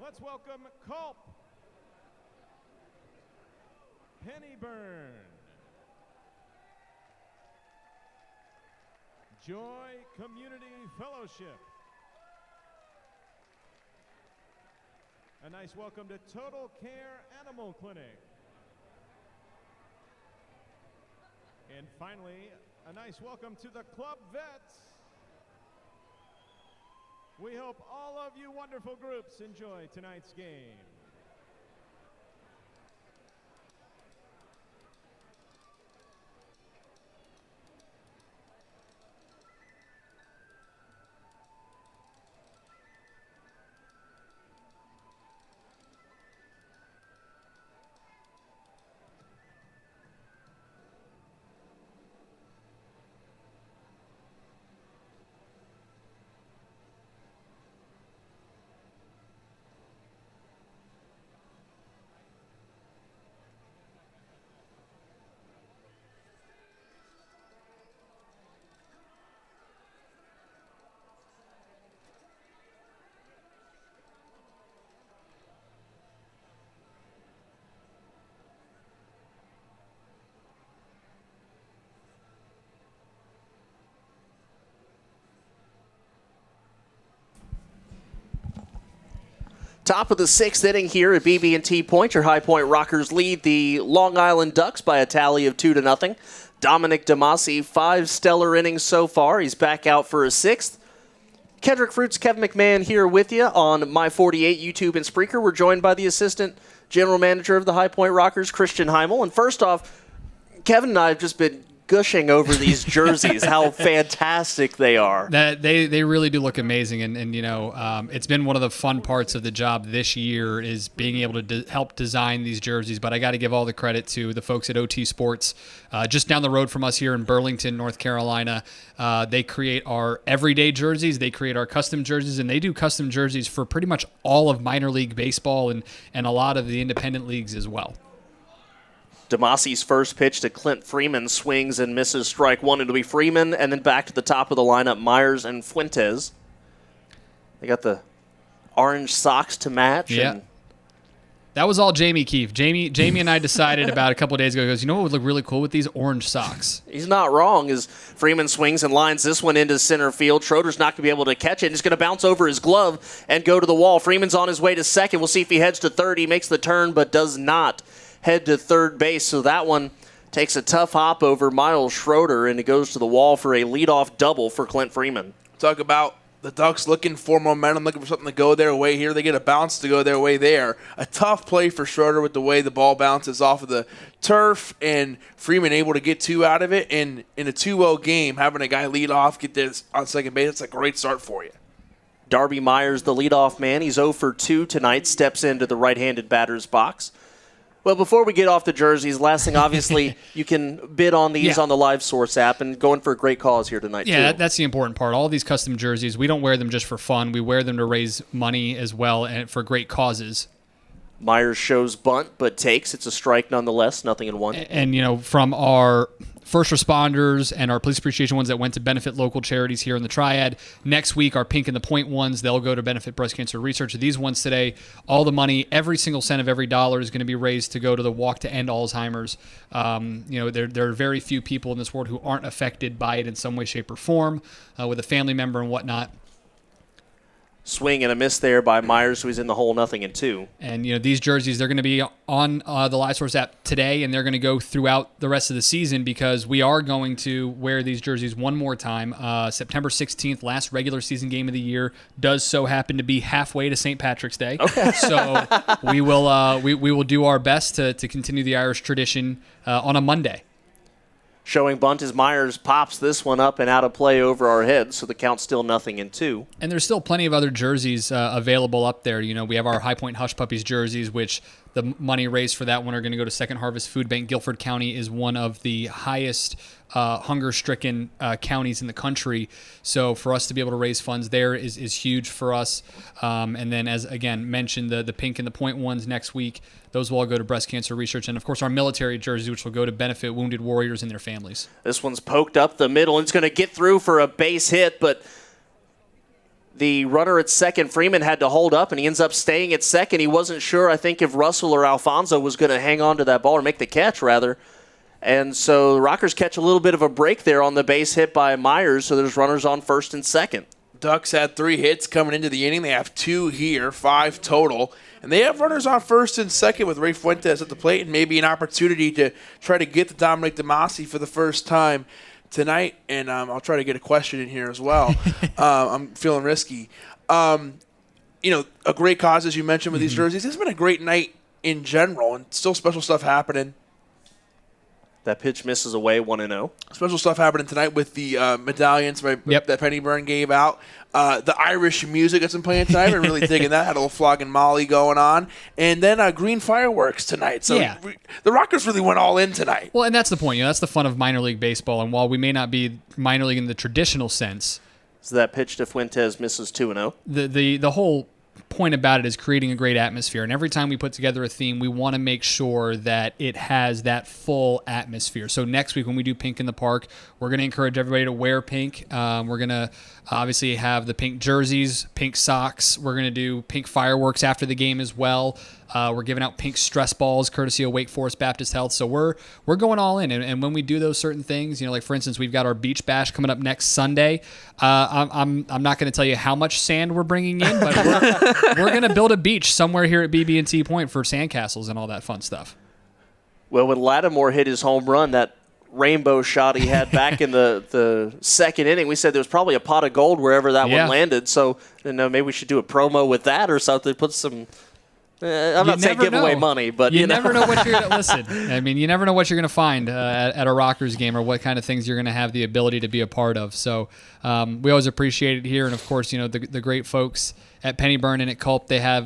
Let's welcome Culp, Pennyburn, Joy Community Fellowship. A nice welcome to Total Care Animal Clinic. And finally, a nice welcome to the Club Vets. We hope all of you wonderful groups enjoy tonight's game. Top of the 6th inning here at BB&T Point. Your High Point Rockers lead the Long Island Ducks by a tally of 2-0. Dominic Demasi, 5 stellar innings so far. He's back out for a 6th. Kendrick Fruits, Kevin McMahon here with you on My 48 YouTube and Spreaker. We're joined by the Assistant General Manager of the High Point Rockers, Christian Heimel. And first off, Kevin and I have just been gushing over these jerseys, how fantastic they are. They really do look amazing, and it's been one of the fun parts of the job this year is being able to help design these jerseys. But I got to give all the credit to the folks at OT Sports, just down the road from us here in Burlington, North Carolina. They create our everyday jerseys, they create our custom jerseys, and they do custom jerseys for pretty much all of minor league baseball and a lot of the independent leagues as well. Demasi's first pitch to Clint Freeman swings and misses strike one. It'll be Freeman, and then back to the top of the lineup, Myers and Fuentes. They got the orange socks to match. Yeah. And that was all Jamie Keefe. Jamie and I decided about a couple of days ago, he goes, you know what would look really cool with these orange socks? he's not wrong as Freeman swings and lines this one into center field. Schroeder's not going to be able to catch it. And it's going to bounce over his glove and go to the wall. Freeman's on his way to second. We'll see if he heads to third. He makes the turn but does not head to third base. So that one takes a tough hop over Miles Schroeder, and it goes to the wall for a leadoff double for Clint Freeman. Talk about the Ducks looking for momentum, looking for something to go their way here. They get a bounce to go their way there. A tough play for Schroeder with the way the ball bounces off of the turf, and Freeman able to get two out of it. And in a 2-0 game, having a guy lead off, get this on second base, that's a great start for you. Darby Myers, the leadoff man. He's 0 for 2 tonight, steps into the right-handed batter's box. Well, before we get off the jerseys, last thing, obviously, you can bid on these on the Live Source app, and going for a great cause here tonight, Yeah, too. that's the important part. All these custom jerseys, we don't wear them just for fun. We wear them to raise money as well and for great causes. Myers shows bunt, but takes. It's a strike nonetheless, 0-1. And, you know, from our first responders and our police appreciation ones that went to benefit local charities here in the Triad. Next week, our Pink and the Point ones, they'll go to benefit breast cancer research. These ones today, all the money, every single cent of every dollar is going to be raised to go to the Walk to End Alzheimer's. You know, there are very few people in this world who aren't affected by it in some way, shape, or form, with a family member and whatnot. Swing and a miss there by Myers, who is in the hole, 0-2. And, you know, these jerseys, they're going to be on the Live Source app today, and they're going to go throughout the rest of the season because we are going to wear these jerseys one more time. September 16th, last regular season game of the year, does so happen to be halfway to St. Patrick's Day. Okay. So we will do our best to continue the Irish tradition on a Monday. Showing bunt as Myers pops this one up and out of play over our heads, so the count's still 0-2. And there's still plenty of other jerseys available up there. You know, we have our High Point Hush Puppies jerseys, which the money raised for that one are going to go to Second Harvest Food Bank. Guilford County is one of the highest hunger-stricken counties in the country. So for us to be able to raise funds there is huge for us. And then, as again mentioned, the Pink and the Point ones next week, those will all go to breast cancer research. And, of course, our military jerseys, which will go to benefit wounded warriors and their families. This one's poked up the middle, and it's going to get through for a base hit, but the runner at second, Freeman, had to hold up, and he ends up staying at second. He wasn't sure, I think, if Russell or Alfonso was going to hang on to that ball or make the catch, rather. And so the Rockers catch a little bit of a break there on the base hit by Myers, so there's runners on first and second. Ducks had 3 hits coming into the inning. They have 2 here, 5 total. And they have runners on first and second with Ray Fuentes at the plate and maybe an opportunity to try to get to Dominic DeMasi for the first time tonight. And I'll try to get a question in here as well. I'm feeling risky. You know, a great cause, as you mentioned, with these jerseys. It's been a great night in general, and still special stuff happening. That pitch misses away, 1-0. Special stuff happening tonight with the medallions that Penny Byrne gave out. The Irish music that's been playing tonight. I've been really digging that. Had a little Flog and Molly going on. And then green fireworks tonight. So the Rockers really went all in tonight. Well, and that's the point. You know, that's the fun of minor league baseball. And while we may not be minor league in the traditional sense, so that pitch to Fuentes misses 2-0. The whole point about it is creating a great atmosphere, and every time we put together a theme, we want to make sure that it has that full atmosphere. So next week when we do Pink in the Park, we're going to encourage everybody to wear pink. We're going to obviously have the pink jerseys, pink socks. We're going to do pink fireworks after the game as well. We're giving out pink stress balls courtesy of Wake Forest Baptist Health. So we're going all in. And when we do those certain things, you know, like for instance, we've got our beach bash coming up next Sunday. I'm not going to tell you how much sand we're bringing in, but we're going to build a beach somewhere here at BB&T Point for sandcastles and all that fun stuff. Well, when Lattimore hit his home run, that rainbow shot he had back in the second inning, we said there was probably a pot of gold wherever that one landed. So, you know, maybe we should do a promo with that or something. Put some. I'm not saying give away money, but you never know what you're going to listen. I mean, you never know what you're going to find at a Rockers game or what kind of things you're going to have the ability to be a part of. So we always appreciate it here, and of course, you know, the great folks at Penny Byrne and at Culp. They have,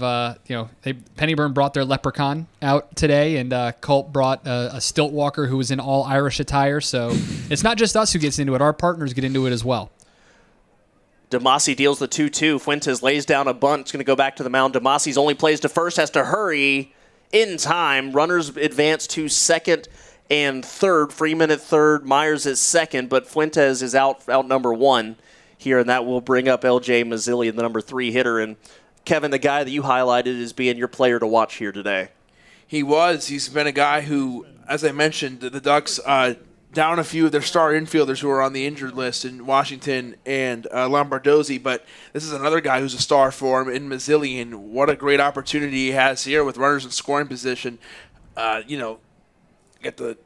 Penny Byrne brought their leprechaun out today, and Culp brought a stilt walker who was in all Irish attire. So it's not just us who gets into it; our partners get into it as well. DeMasi deals the 2-2. Fuentes lays down a bunt. It's going to go back to the mound. DeMasi's only plays to first, has to hurry in time. Runners advance to second and third. Freeman at third, Myers at second, but Fuentes is out number one here, and that will bring up L.J. Mazzilli, the number 3 hitter. And Kevin, the guy that you highlighted as being your player to watch here today. He's been a guy who, as I mentioned, the Ducks down a few of their star infielders who are on the injured list in Washington and Lombardozzi, but this is another guy who's a star for him in Mazzilli, and what a great opportunity he has here with runners in scoring position. Get the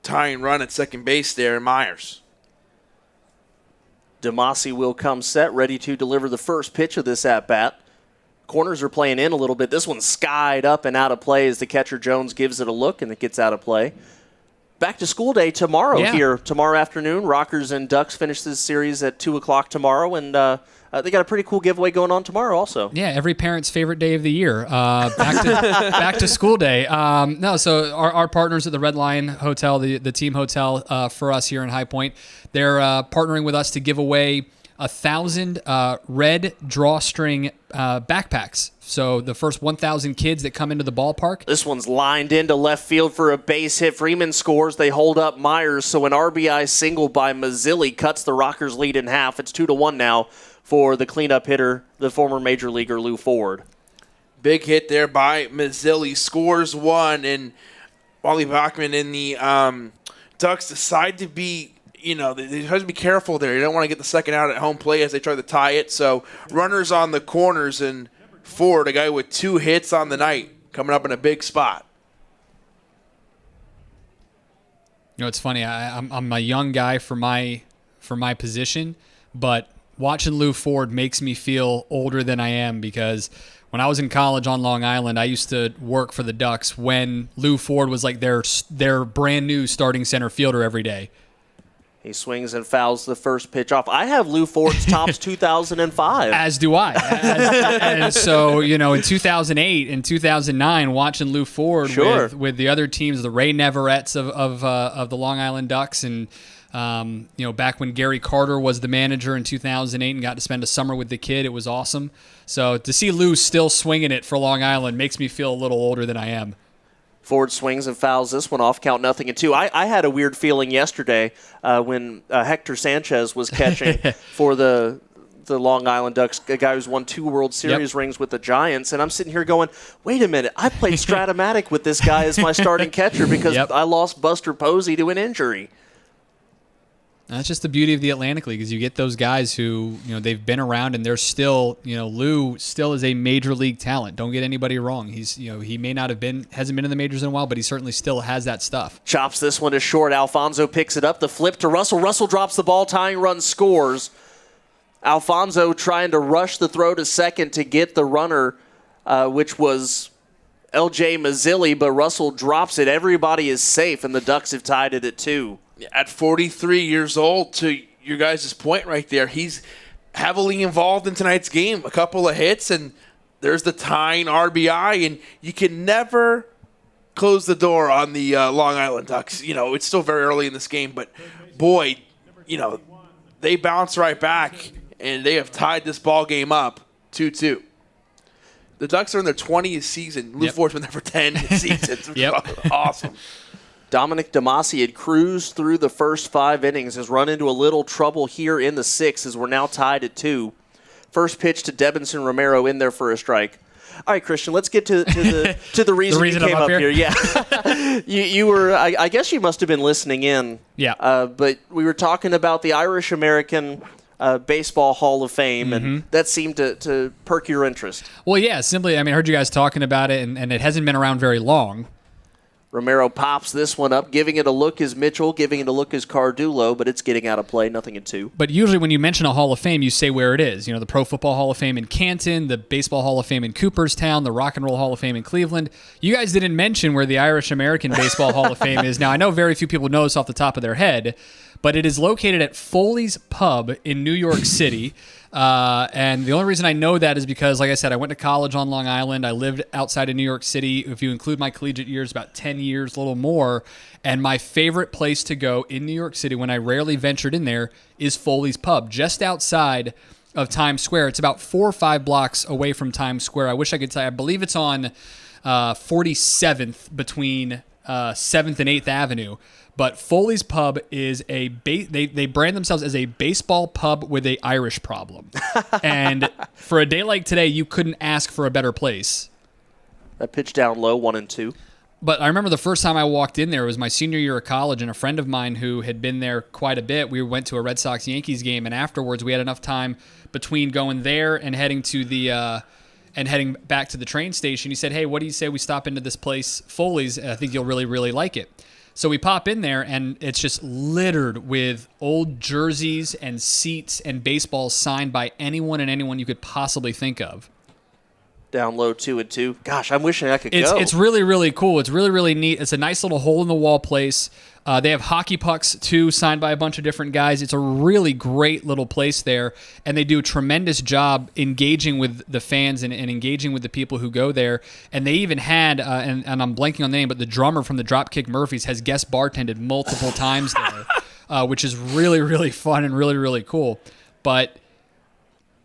tying run at second base there, Myers. Demasi will come set, ready to deliver the first pitch of this at-bat. Corners are playing in a little bit. This one's skied up and out of play as the catcher Jones gives it a look, and it gets out of play. Back to school day tomorrow here. Tomorrow afternoon, Rockers and Ducks finish this series at 2 o'clock tomorrow, and they got a pretty cool giveaway going on tomorrow also. Yeah, every parent's favorite day of the year. Back to school day. So our partners at the Red Lion Hotel, the team hotel for us here in High Point, they're partnering with us to give away 1,000 red drawstring backpacks. So the first 1,000 kids that come into the ballpark. This one's lined into left field for a base hit. Freeman scores. They hold up Myers. So an RBI single by Mazzilli cuts the Rockers' lead in half. It's 2-1 now for the cleanup hitter, the former major leaguer Lou Ford. Big hit there by Mazzilli. Scores one, and Wally Bachman and the Ducks decide to be they have to be careful there. You don't want to get the second out at home plate as they try to tie it. So runners on the corners, and Ford, a guy with 2 hits on the night, coming up in a big spot. It's funny. I'm a young guy for my position, but watching Lou Ford makes me feel older than I am, because when I was in college on Long Island, I used to work for the Ducks when Lou Ford was like their brand new starting center fielder every day. He swings and fouls the first pitch off. I have Lou Ford's tops 2005. As do I. And so, in 2008 and 2009, watching Lou Ford with the other teams, the Ray Neveretts of the Long Island Ducks, and back when Gary Carter was the manager in 2008 and got to spend a summer with the kid, it was awesome. So to see Lou still swinging it for Long Island makes me feel a little older than I am. Ford swings and fouls this one off, count 0-2. I had a weird feeling yesterday when Hector Sanchez was catching for the Long Island Ducks, a guy who's won 2 World Series rings with the Giants, and I'm sitting here going, wait a minute, I played Stratomatic with this guy as my starting catcher because I lost Buster Posey to an injury. That's just the beauty of the Atlantic League, is you get those guys who, they've been around and they're still, Lou still is a major league talent. Don't get anybody wrong. He's, he may not have hasn't been in the majors in a while, but he certainly still has that stuff. Chops this one to short. Alfonso picks it up. The flip to Russell. Russell drops the ball. Tying run scores. Alfonso trying to rush the throw to second to get the runner, which was L.J. Mazzilli, but Russell drops it. Everybody is safe, and the Ducks have tied it at 2. At 43 years old, to your guys' point right there, he's heavily involved in tonight's game. A couple of hits, and there's the tying RBI, and you can never close the door on the Long Island Ducks. It's still very early in this game, but boy, they bounce right back, and they have tied this ball game up 2-2. The Ducks are in their 20th season. Lou Ford's been there for 10 seasons. Awesome. Dominic Demasi had cruised through the first 5 innings, has run into a little trouble here in the 6th as we're now tied at 2. First pitch to Debinson Romero in there for a strike. All right, Christian, let's get to the reason you came up here. Yeah, you were. I guess you must have been listening in. Yeah. But we were talking about the Irish American Baseball Hall of Fame, and that seemed to perk your interest. Well, yeah. Simply, I heard you guys talking about it, and it hasn't been around very long. Romero pops this one up. Giving it a look is Mitchell. Giving it a look is Cardulo, but it's getting out of play. 0-2. But usually when you mention a Hall of Fame, you say where it is. The Pro Football Hall of Fame in Canton, the Baseball Hall of Fame in Cooperstown, the Rock and Roll Hall of Fame in Cleveland. You guys didn't mention where the Irish American Baseball Hall of Fame is. Now, I know very few people know this off the top of their head, but it is located at Foley's Pub in New York City. And the only reason I know that is because, like I said, I went to college on Long Island. I lived outside of New York City. If you include my collegiate years, about 10 years, a little more. And my favorite place to go in New York City when I rarely ventured in there is Foley's Pub, just outside of Times Square. It's about 4 or 5 blocks away from Times Square. I wish I could say. I believe it's on 47th between 7th and 8th Avenue. But Foley's Pub is they brand themselves as a baseball pub with a Irish problem. And for a day like today, you couldn't ask for a better place. That pitch down low, 1-2. But I remember the first time I walked in there, it was my senior year of college, and a friend of mine who had been there quite a bit, we went to a Red Sox-Yankees game, and afterwards we had enough time between going there and heading back to the train station. He said, hey, what do you say we stop into this place, Foley's? I think you'll really, really like it. So we pop in there, and it's just littered with old jerseys and seats and baseballs signed by anyone and anyone you could possibly think of. Down low, 2-2. Gosh, I'm wishing I could go. It's really, really cool. It's really, really neat. It's a nice little hole-in-the-wall place. They have hockey pucks, too, signed by a bunch of different guys. It's a really great little place there, and they do a tremendous job engaging with the fans and engaging with the people who go there. And they even had, and I'm blanking on the name, but the drummer from the Dropkick Murphys has guest bartended multiple times there, which is really, really fun and really, really cool. But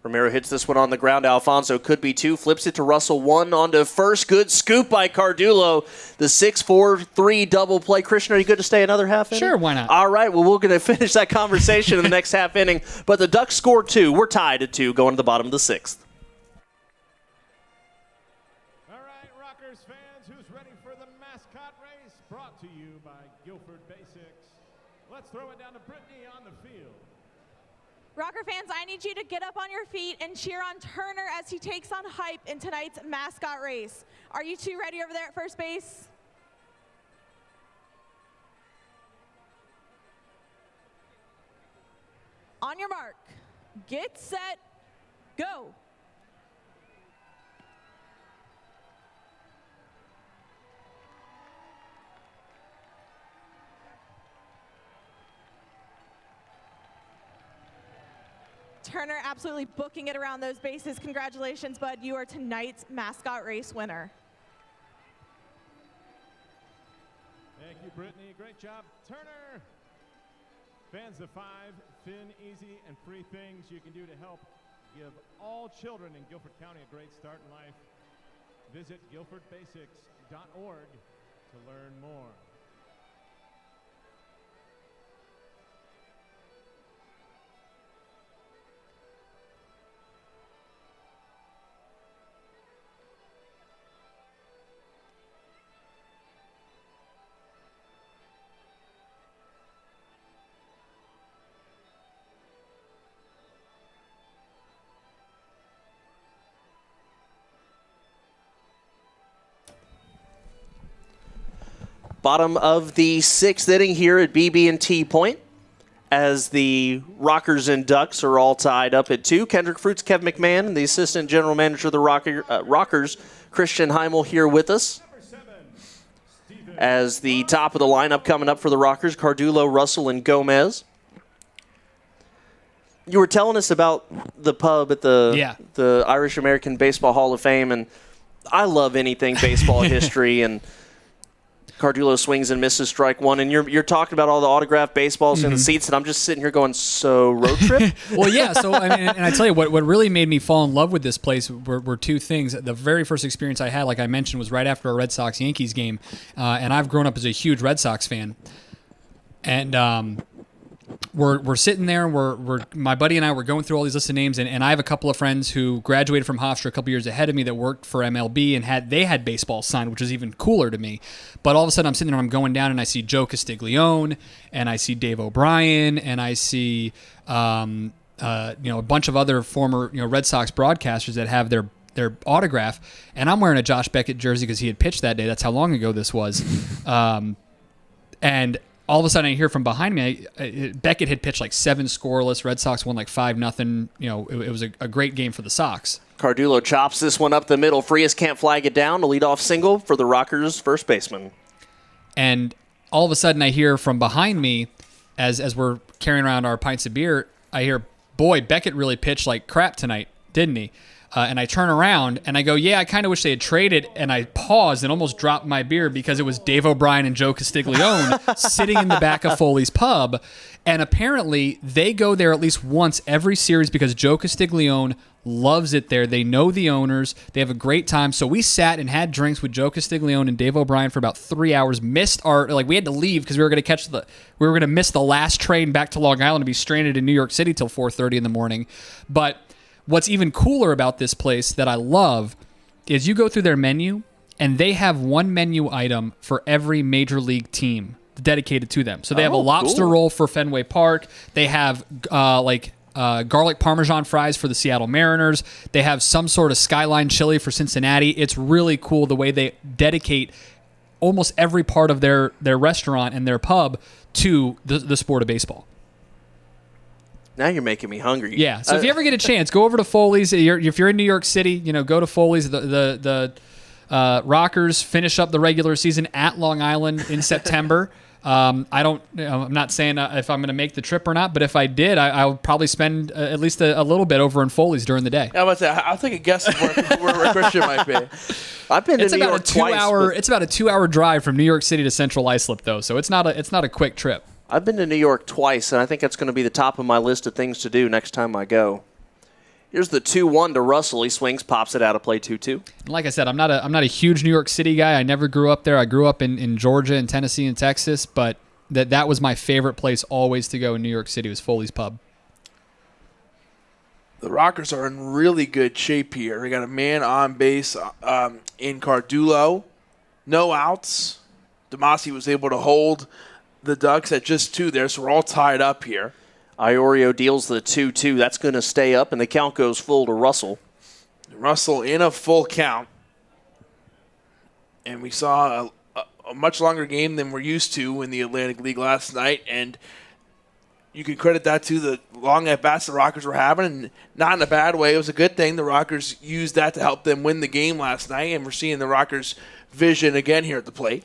Romero hits this one on the ground. Alfonso could be 2. Flips it to Russell. 1 onto first. Good scoop by Cardullo. The 6-4-3 double play. Christian, are you good to stay another half inning? Sure, why not? All right, well, we're going to finish that conversation in the next half inning. But the Ducks score 2. We're tied at 2 going to the bottom of the 6th. All right, Rockers fans, who's ready for the mascot race? Brought to you by Guilford Basics. Let's throw it down to Brittany on the field. Rocker fans, I need you to get up on your feet and cheer on Turner as he takes on Hype in tonight's mascot race. Are you two ready over there at first base? On your mark, get set, go. Turner absolutely booking it around those bases. Congratulations, bud. You are tonight's mascot race winner. Thank you, Brittany. Great job, Turner. Fans, the 5 Finn, easy, and free things you can do to help give all children in Guilford County a great start in life. Visit guilfordbasics.org to learn more. Bottom of the 6th inning here at BB&T Point, as the Rockers and Ducks are all tied up at 2. Kendrick Fruits, Kevin McMahon, and the assistant general manager of the Rockers, Christian Heimel, here with us. As the top of the lineup coming up for the Rockers, Cardullo, Russell, and Gomez. You were telling us about the pub at the Irish American Baseball Hall of Fame, and I love anything baseball history, and Cardullo swings and misses strike 1, and you're talking about all the autographed baseballs in the seats, and I'm just sitting here going, so road trip? Well, yeah. So, I mean, and I tell you what really made me fall in love with this place were 2 things. The very first experience I had, like I mentioned, was right after a Red Sox-Yankees game, and I've grown up as a huge Red Sox fan. And we're sitting there, my buddy and I were going through all these lists of names, and I have a couple of friends who graduated from Hofstra a couple years ahead of me that worked for MLB and they had baseball signed, which is even cooler to me. But all of a sudden I'm sitting there, I'm going down, and I see Joe Castiglione, and I see Dave O'Brien, and I see a bunch of other former Red Sox broadcasters that have their autograph, and I'm wearing a Josh Beckett jersey because he had pitched that day. That's how long ago this was. And all of a sudden I hear from behind me, Beckett had pitched like 7 scoreless. Red Sox won like 5-0. It was a great game for the Sox. Cardullo chops this one up the middle. Frias can't flag it down. A leadoff single for the Rockers' first baseman. And all of a sudden I hear from behind me, as we're carrying around our pints of beer, I hear, boy, Beckett really pitched like crap tonight, didn't he? And I turn around and I go, yeah, I kind of wish they had traded. And I paused and almost dropped my beer because it was Dave O'Brien and Joe Castiglione sitting in the back of Foley's Pub. And apparently they go there at least once every series because Joe Castiglione loves it there. They know the owners. They have a great time. So we sat and had drinks with Joe Castiglione and Dave O'Brien for about 3 hours. Missed we had to leave because we were going to miss the last train back to Long Island to be stranded in New York City till 4:30 in the morning. But what's even cooler about this place that I love is you go through their menu and they have one menu item for every major league team dedicated to them. So they have a lobster roll for Fenway Park. They have garlic Parmesan fries for the Seattle Mariners. They have some sort of Skyline chili for Cincinnati. It's really cool the way they dedicate almost every part of their restaurant and their pub to the sport of baseball. Now you're making me hungry. Yeah, so if you ever get a chance, go over to Foley's. If you're in New York City, go to Foley's. The Rockers finish up the regular season at Long Island in September. I'm not saying if I'm going to make the trip or not, but if I did, I'll probably spend at least a little bit over in Foley's during the day. I was about to say, I'll take a guess of where Christian might be. I've been to New York twice. It's about a 2-hour drive from New York City to Central Islip, though, so it's not a quick trip. I've been to New York twice, and I think that's going to be the top of my list of things to do next time I go. Here's the 2-1 to Russell. He swings, pops it out of play 2-2. And like I said, I'm not a huge New York City guy. I never grew up there. I grew up in Georgia and Tennessee and Texas, but that was my favorite place always to go in New York City was Foley's Pub. The Rockers are in really good shape here. They got a man on base in Cardulo. No outs. Demasi was able to hold the Ducks at just 2 there, so we're all tied up here. Iorio deals the 2-2. That's going to stay up, and the count goes full to Russell. Russell in a full count. And we saw a much longer game than we're used to in the Atlantic League last night, and you can credit that to the long at-bats the Rockers were having, and not in a bad way. It was a good thing. The Rockers used that to help them win the game last night, and we're seeing the Rockers' vision again here at the plate.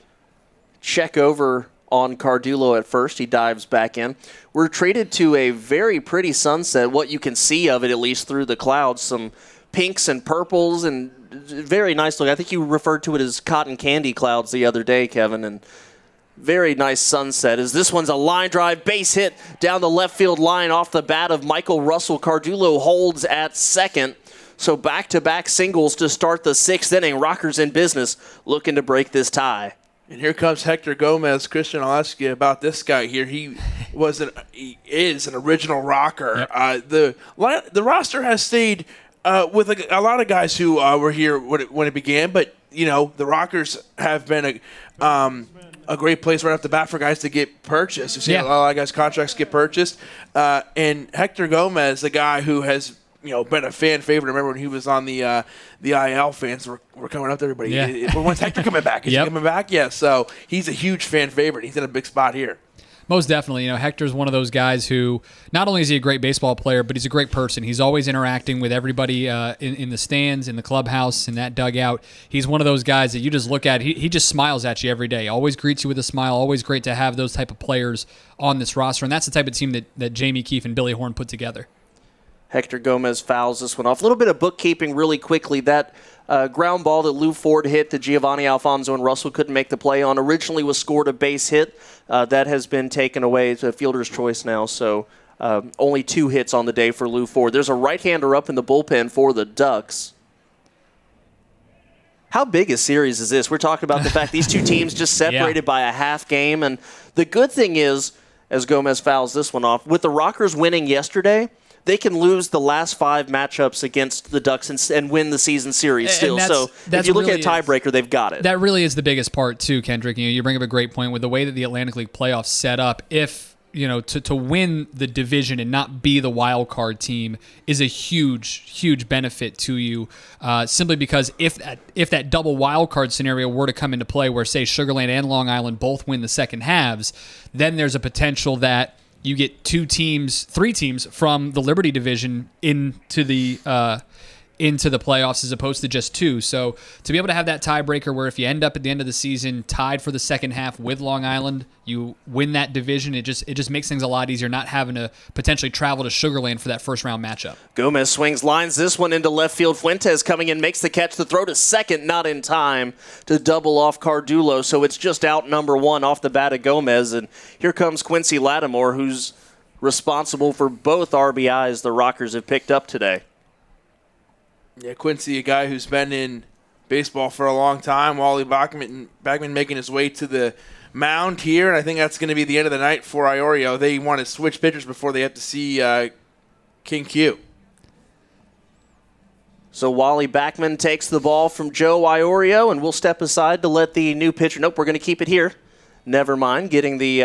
Check over on Cardulo at first. He dives back in. We're treated to a very pretty sunset, what you can see of it at least through the clouds. Some pinks and purples and very nice look. I think you referred to it as cotton candy clouds the other day, Kevin, and very nice sunset. As this one's a line drive, base hit down the left field line off the bat of Michael Russell. Cardulo holds at second. So back-to-back singles to start the 6th inning. Rockers in business looking to break this tie. And here comes Hector Gomez. Christian, I'll ask you about this guy here. He is an original Rocker. Yep. The roster has stayed with a lot of guys who were here when it began, but the Rockers have been a great place right off the bat for guys to get purchased. You've seen a lot of guys' contracts get purchased, and Hector Gomez, the guy who has been a fan favorite. I remember when he was on the IL, fans were coming up to everybody. Yeah. When's Hector coming back? Is he coming back? Yeah, so he's a huge fan favorite. He's in a big spot here. Most definitely. Hector's one of those guys who not only is he a great baseball player, but he's a great person. He's always interacting with everybody in the stands, in the clubhouse, in that dugout. He's one of those guys that you just look at. He just smiles at you every day. Always greets you with a smile. Always great to have those type of players on this roster, and that's the type of team that Jamie Keefe and Billy Horn put together. Hector Gomez fouls this one off. A little bit of bookkeeping really quickly. That ground ball that Lou Ford hit that Giovanni Alfonso and Russell couldn't make the play on originally was scored a base hit. That has been taken away. It's a fielder's choice now, so only 2 hits on the day for Lou Ford. There's a right-hander up in the bullpen for the Ducks. How big a series is this? We're talking about the fact these two teams just separated by a half game, and the good thing is, as Gomez fouls this one off, with the Rockers winning yesterday, they can lose the last 5 matchups against the Ducks and win the season series still. So if you look at a tiebreaker, they've got it. That really is the biggest part too, Kendrick. You bring up a great point with the way that the Atlantic League playoffs set up. If to win the division and not be the wild card team is a huge benefit to you. Simply because if that double wild card scenario were to come into play, where say Sugar Land and Long Island both win the second halves, then there's a potential that you get 3 teams from the Liberty division into the into the playoffs as opposed to just 2. So to be able to have that tiebreaker where if you end up at the end of the season tied for the second half with Long Island, you win that division, it just makes things a lot easier not having to potentially travel to Sugar Land for that first round matchup. Gomez swings, lines this one into left field. Fuentes coming in, makes the catch. The throw to second, not in time to double off Cardulo. So it's just out number 1 off the bat of Gomez. And here comes Quincy Lattimore, who's responsible for both RBIs the Rockers have picked up today. Yeah, Quincy, a guy who's been in baseball for a long time. Wally Bachman making his way to the mound here, and I think that's going to be the end of the night for Iorio. They want to switch pitchers before they have to see King Q. So Wally Bachman takes the ball from Joe Iorio, and we'll step aside to let the new pitcher. Nope, we're going to keep it here. Never mind, getting the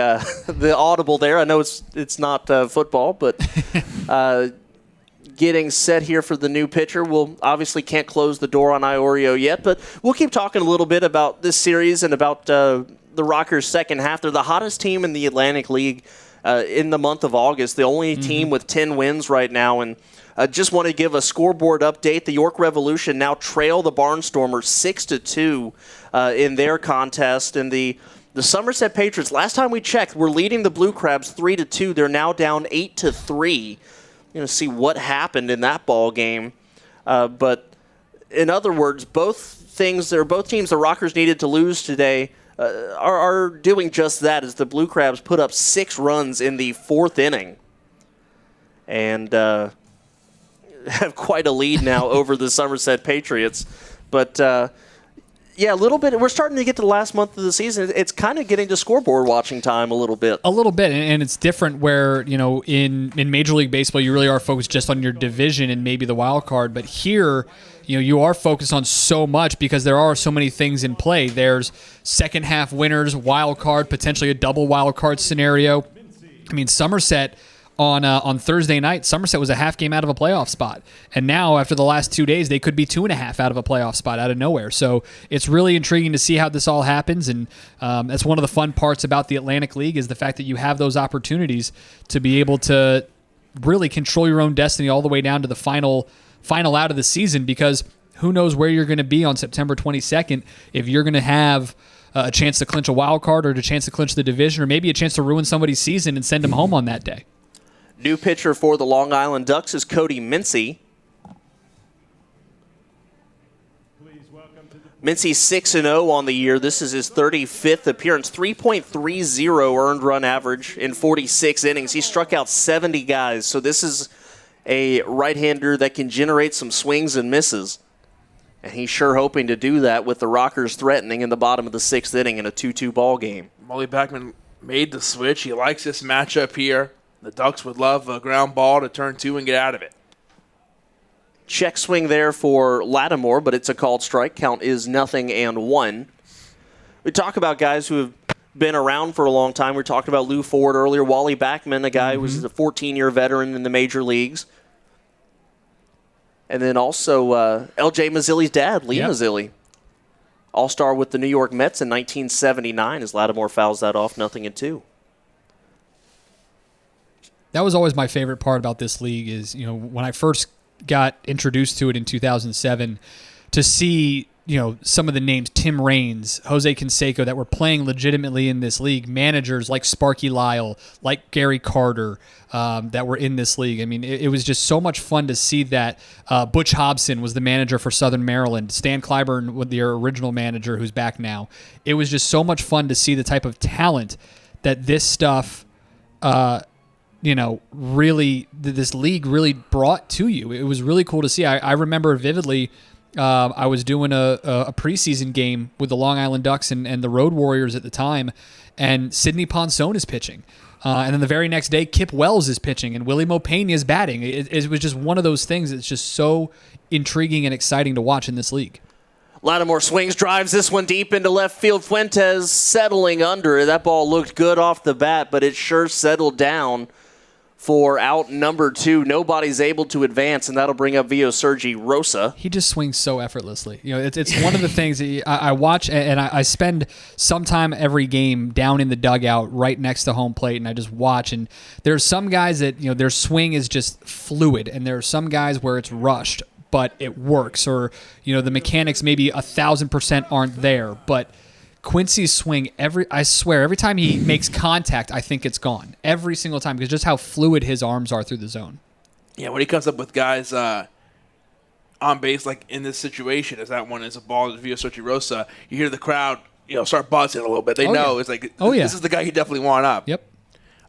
the audible there. I know it's not football, but getting set here for the new pitcher. We'll obviously can't close the door on Iorio yet, but we'll keep talking a little bit about this series and about the Rockers' second half. They're the hottest team in the Atlantic League in the month of August, the only team with 10 wins right now. And just want to give a scoreboard update. The York Revolution now trail the Barnstormers 6-2 in their contest. And the Somerset Patriots, last time we checked, were leading the Blue Crabs 3-2. They're now down 8-3. Going to see what happened in that ball game. But in other words, both teams the Rockers needed to lose today are doing just that, as the Blue Crabs put up 6 runs in the 4th inning and have quite a lead now over the Somerset Patriots. But yeah, a little bit. We're starting to get to the last month of the season. It's kind of getting to scoreboard watching time a little bit. A little bit, and it's different where, in Major League Baseball, you really are focused just on your division and maybe the wild card. But here, you are focused on so much because there are so many things in play. There's second half winners, wild card, potentially a double wild card scenario. I mean, Somerset on Thursday night, Somerset was a half game out of a playoff spot. And now, after the last 2 days, they could be 2.5 out of a playoff spot out of nowhere. So it's really intriguing to see how this all happens. And that's one of the fun parts about the Atlantic League is the fact that you have those opportunities to be able to really control your own destiny all the way down to the final out of the season, because who knows where you're going to be on September 22nd if you're going to have a chance to clinch a wild card or a chance to clinch the division or maybe a chance to ruin somebody's season and send them home on that day. New pitcher for the Long Island Ducks is Cody Mincy. Mincy 6-0 on the year. This is his 35th appearance. 3.30 earned run average in 46 innings. He struck out 70 guys. So this is a right-hander that can generate some swings and misses. And he's sure hoping to do that with the Rockers threatening in the bottom of the 6th inning in a 2-2 ball game. Wally Bachman made the switch. He likes this matchup here. The Ducks would love a ground ball to turn 2 and get out of it. Check swing there for Lattimore, but it's a called strike. Count is 0-1. We talk about guys who have been around for a long time. We talked about Lou Ford earlier. Wally Bachman, a guy who was a 14-year veteran in the major leagues. And then also L.J. Mazzilli's dad, Lee Mazzilli. All-star with the New York Mets in 1979 as Lattimore fouls that off 0-2. That was always my favorite part about this league is, when I first got introduced to it in 2007, to see, some of the names, Tim Raines, Jose Canseco, that were playing legitimately in this league, managers like Sparky Lyle, like Gary Carter, that were in this league. I mean, it was just so much fun to see that. Butch Hobson was the manager for Southern Maryland. Stan Clyburn was their original manager, who's back now. It was just so much fun to see the type of talent that this stuff really, this league really brought to you. It was really cool to see. I remember vividly, I was doing a preseason game with the Long Island Ducks and the Road Warriors at the time, and Sidney Ponson is pitching. And then the very next day, Kip Wells is pitching, and Willie Mopena is batting. It was just one of those things that's just so intriguing and exciting to watch in this league. Lattimore swings, drives this one deep into left field. Fuentes settling under. That ball looked good off the bat, but it sure settled down for out number 2. Nobody's able to advance, and that'll bring up Vio Sergi Rosa. He just swings so effortlessly. It's one of the things that I watch, and I spend some time every game down in the dugout right next to home plate, and I just watch. And there's some guys that, their swing is just fluid, and there are some guys where it's rushed. but it works, or the mechanics maybe 1,000% aren't there, but Quincy's swing, I swear, every time he makes contact, I think it's gone. Every single time, because just how fluid his arms are through the zone. Yeah, when he comes up with guys on base, like in this situation, as that one is a ball to Villa Rosa, you hear the crowd, start buzzing a little bit. They know it's like, this is the guy you definitely want up. Yep.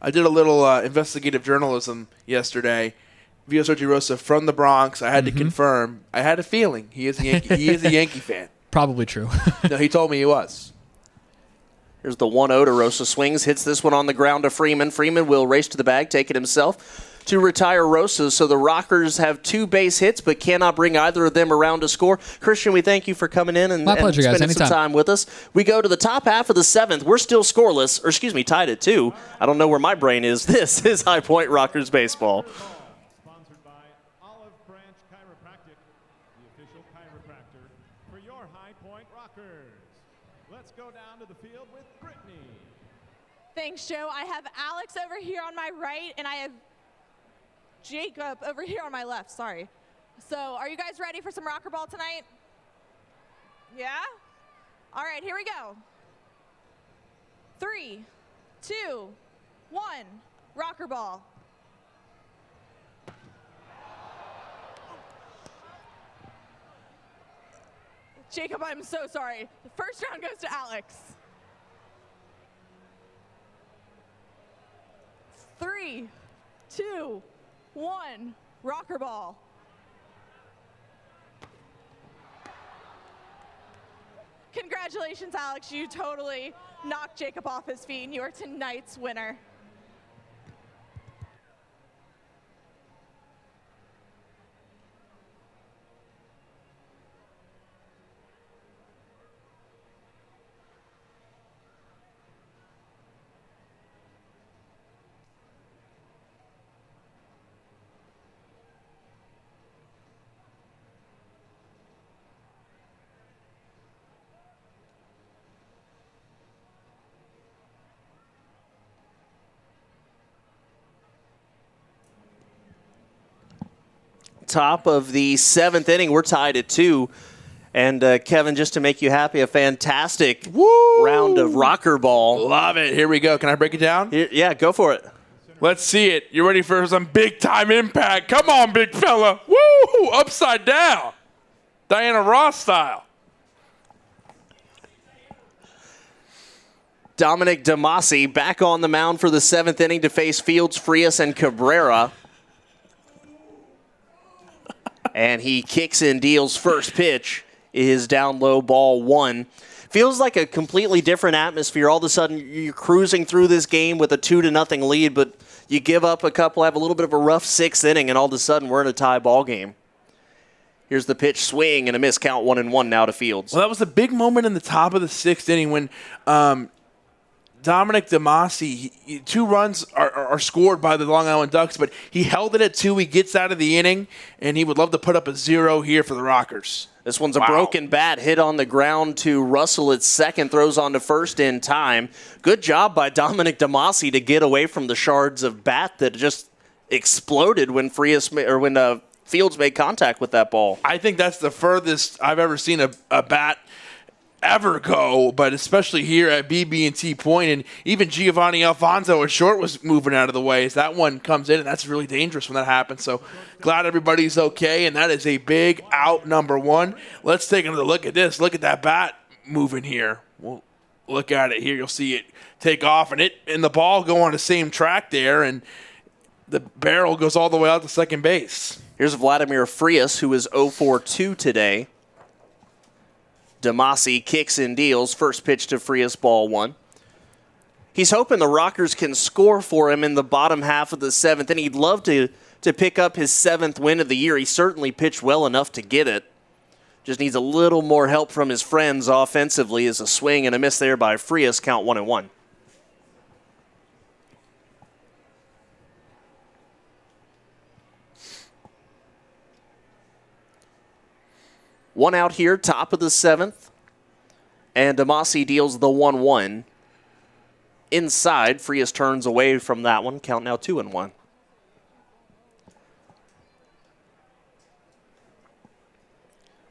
I did a little investigative journalism yesterday. Villa Rosa from the Bronx. I had to confirm. I had a feeling he is a Yankee. He is a Yankee fan. Probably true. No, he told me he was. Here's the 1-0 to Rosa swings, hits this one on the ground to Freeman. Freeman will race to the bag, take it himself to retire Rosa. So the Rockers have 2 base hits, but cannot bring either of them around to score. Christian, we thank you for coming in and, My pleasure, spending guys. Anytime. some time with us. We go to the top half of the 7th. We're still scoreless, tied at 2. I don't know where my brain is. This is High Point Rockers baseball. Sponsored by Olive Branch Chiropractic, the official chiropractor for your High Point Rockers. Let's go down to the field with Brittany. Thanks, Joe. I have Alex over here on my right, and I have Jacob over here on my left. Sorry. So are you guys ready for some rocker ball tonight? Yeah? All right, here we go. 3, 2, 1, rocker ball. Jacob, I'm so sorry. The first round goes to Alex. 3, 2, 1, rocker ball. Congratulations, Alex. You totally knocked Jacob off his feet, and you are tonight's winner. Top of the 7th inning. We're tied at 2. And, Kevin, just to make you happy, a fantastic round of rocker ball. Love it. Here we go. Can I break it down? Yeah, go for it. Let's see it. You ready for some big-time impact? Come on, big fella. Woo! Upside down. Diana Ross style. Dominic DeMasi back on the mound for the 7th inning to face Fields, Frias, and Cabrera. And he kicks and deals. First pitch is down low, ball 1. Feels like a completely different atmosphere. All of a sudden, you're cruising through this game with a 2-0 lead, but you give up a couple, have a little bit of a rough 6th inning, and all of a sudden, we're in a tie ball game. Here's the pitch, swing, and a miss, count 1-1 now to Fields. Well, that was a big moment in the top of the 6th inning when Dominic DeMasi, 2 runs are scored by the Long Island Ducks, but he held it at 2. He gets out of the inning, and he would love to put up a 0 here for the Rockers. This one's a broken bat, hit on the ground to Russell at second, throws on to first in time. Good job by Dominic DeMasi to get away from the shards of bat that just exploded when Fields made contact with that ball. I think that's the furthest I've ever seen a bat ever go, but especially here at BB&T Point, and even Giovanni Alfonso at short was moving out of the way as that one comes in, and that's really dangerous when that happens. So glad everybody's okay, and that is a big out, number 1. Let's take another look at this. Look at that bat moving here. We'll look at it here. You'll see it take off, and the ball go on the same track there, and the barrel goes all the way out to second base. Here's Vladimir Frias, who is 0-for-2 today. DeMasi kicks and deals. First pitch to Frias, ball 1. He's hoping the Rockers can score for him in the bottom half of the 7th, and he'd love to pick up his 7th win of the year. He certainly pitched well enough to get it. Just needs a little more help from his friends offensively as a swing and a miss there by Frias, count 1-1. One out here, top of the 7th. And DeMasi deals the 1-1. Inside, Frias turns away from that one. Count now 2-1.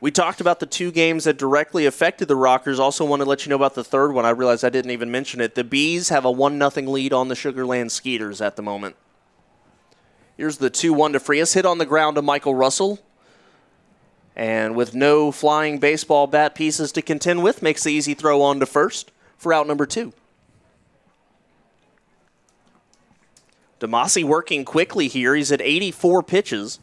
We talked about the two games that directly affected the Rockers. Also want to let you know about the third one. I realized I didn't even mention it. The Bees have a 1-0 lead on the Sugar Land Skeeters at the moment. Here's the 2-1 to Frias. Hit on the ground to Michael Russell. And with no flying baseball bat pieces to contend with, makes the easy throw on to first for out number 2. Demasi working quickly here. He's at 84 pitches.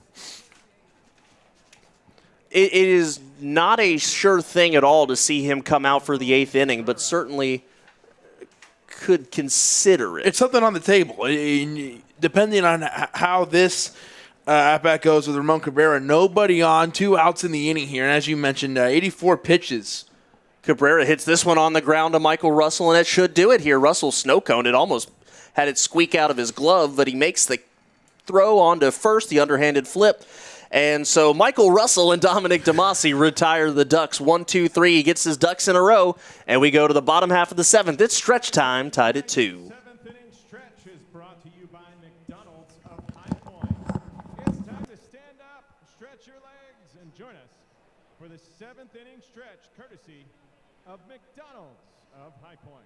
It is not a sure thing at all to see him come out for the 8th inning, but certainly could consider it. It's something on the table. Depending on how this at-bat goes with Ramon Cabrera, nobody on, 2 outs in the inning here. And as you mentioned, 84 pitches. Cabrera hits this one on the ground to Michael Russell, and it should do it here. Russell snow-coned it, almost had it squeak out of his glove, but he makes the throw on to first, the underhanded flip. And so Michael Russell and Dominic Demasi retire the Ducks 1-2-3. He gets his Ducks in a row, and we go to the bottom half of the 7th. It's stretch time, tied at 2. 7th inning stretch is brought to you by McDonald's of High Point. It's time to stand up, stretch your legs, and join us for the 7th inning stretch, courtesy of McDonald's of High Point.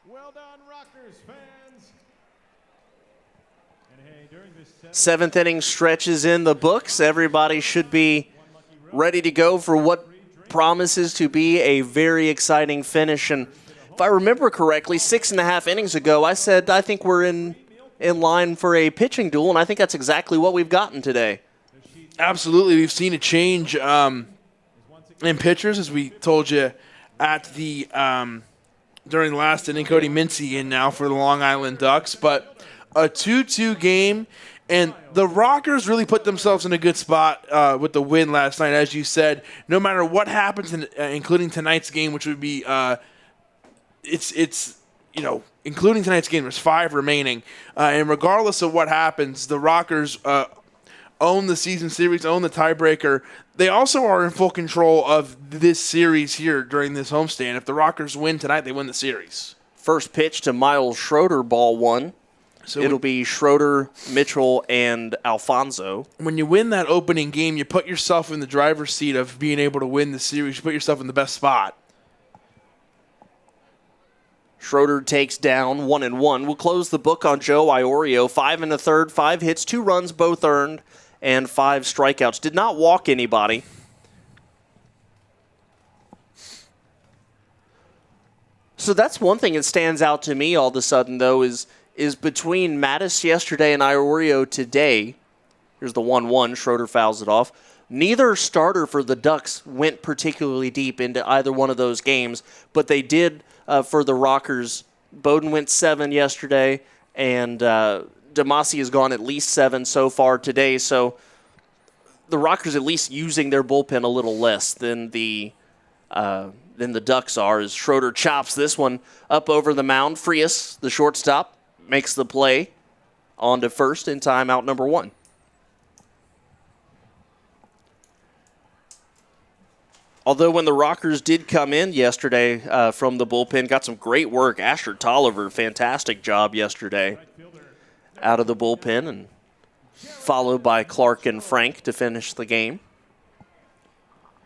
Well done, Rockers fans. And hey, during this 7th inning stretch is in the books. Everybody should be ready to go for what promises to be a very exciting finish. And if I remember correctly, 6.5 innings ago, I said I think we're in line for a pitching duel, and I think that's exactly what we've gotten today. Absolutely. We've seen a change in pitchers, as we told you at the during the last inning. Cody Mincy in now for the Long Island Ducks. But a 2-2 game, and the Rockers really put themselves in a good spot with the win last night. As you said, no matter what happens, including tonight's game, which would be including tonight's game, there's 5 remaining. And regardless of what happens, the Rockers own the season series, own the tiebreaker. They also are in full control of this series here during this homestand. If the Rockers win tonight, they win the series. First pitch to Miles Schroeder, ball 1. So it'll be Schroeder, Mitchell, and Alfonso. When you win that opening game, you put yourself in the driver's seat of being able to win the series. You put yourself in the best spot. Schroeder takes down 1-1. We'll close the book on Joe Iorio. 5 1/3, 5 hits, 2 runs, both earned, and 5 strikeouts. Did not walk anybody. So that's one thing that stands out to me all of a sudden, though, is between Mattis yesterday and Iorio today. Here's the 1-1. Schroeder fouls it off. Neither starter for the Ducks went particularly deep into either one of those games, but they did for the Rockers. Bowden went 7 yesterday, and Demasi has gone at least 7 so far today. So the Rockers at least using their bullpen a little less than the Ducks are, as Schroeder chops this one up over the mound. Frias, the shortstop, makes the play on to first in timeout number 1. Although when the Rockers did come in yesterday from the bullpen, got some great work. Asher Tolliver, fantastic job yesterday out of the bullpen, and followed by Clark and Frank to finish the game.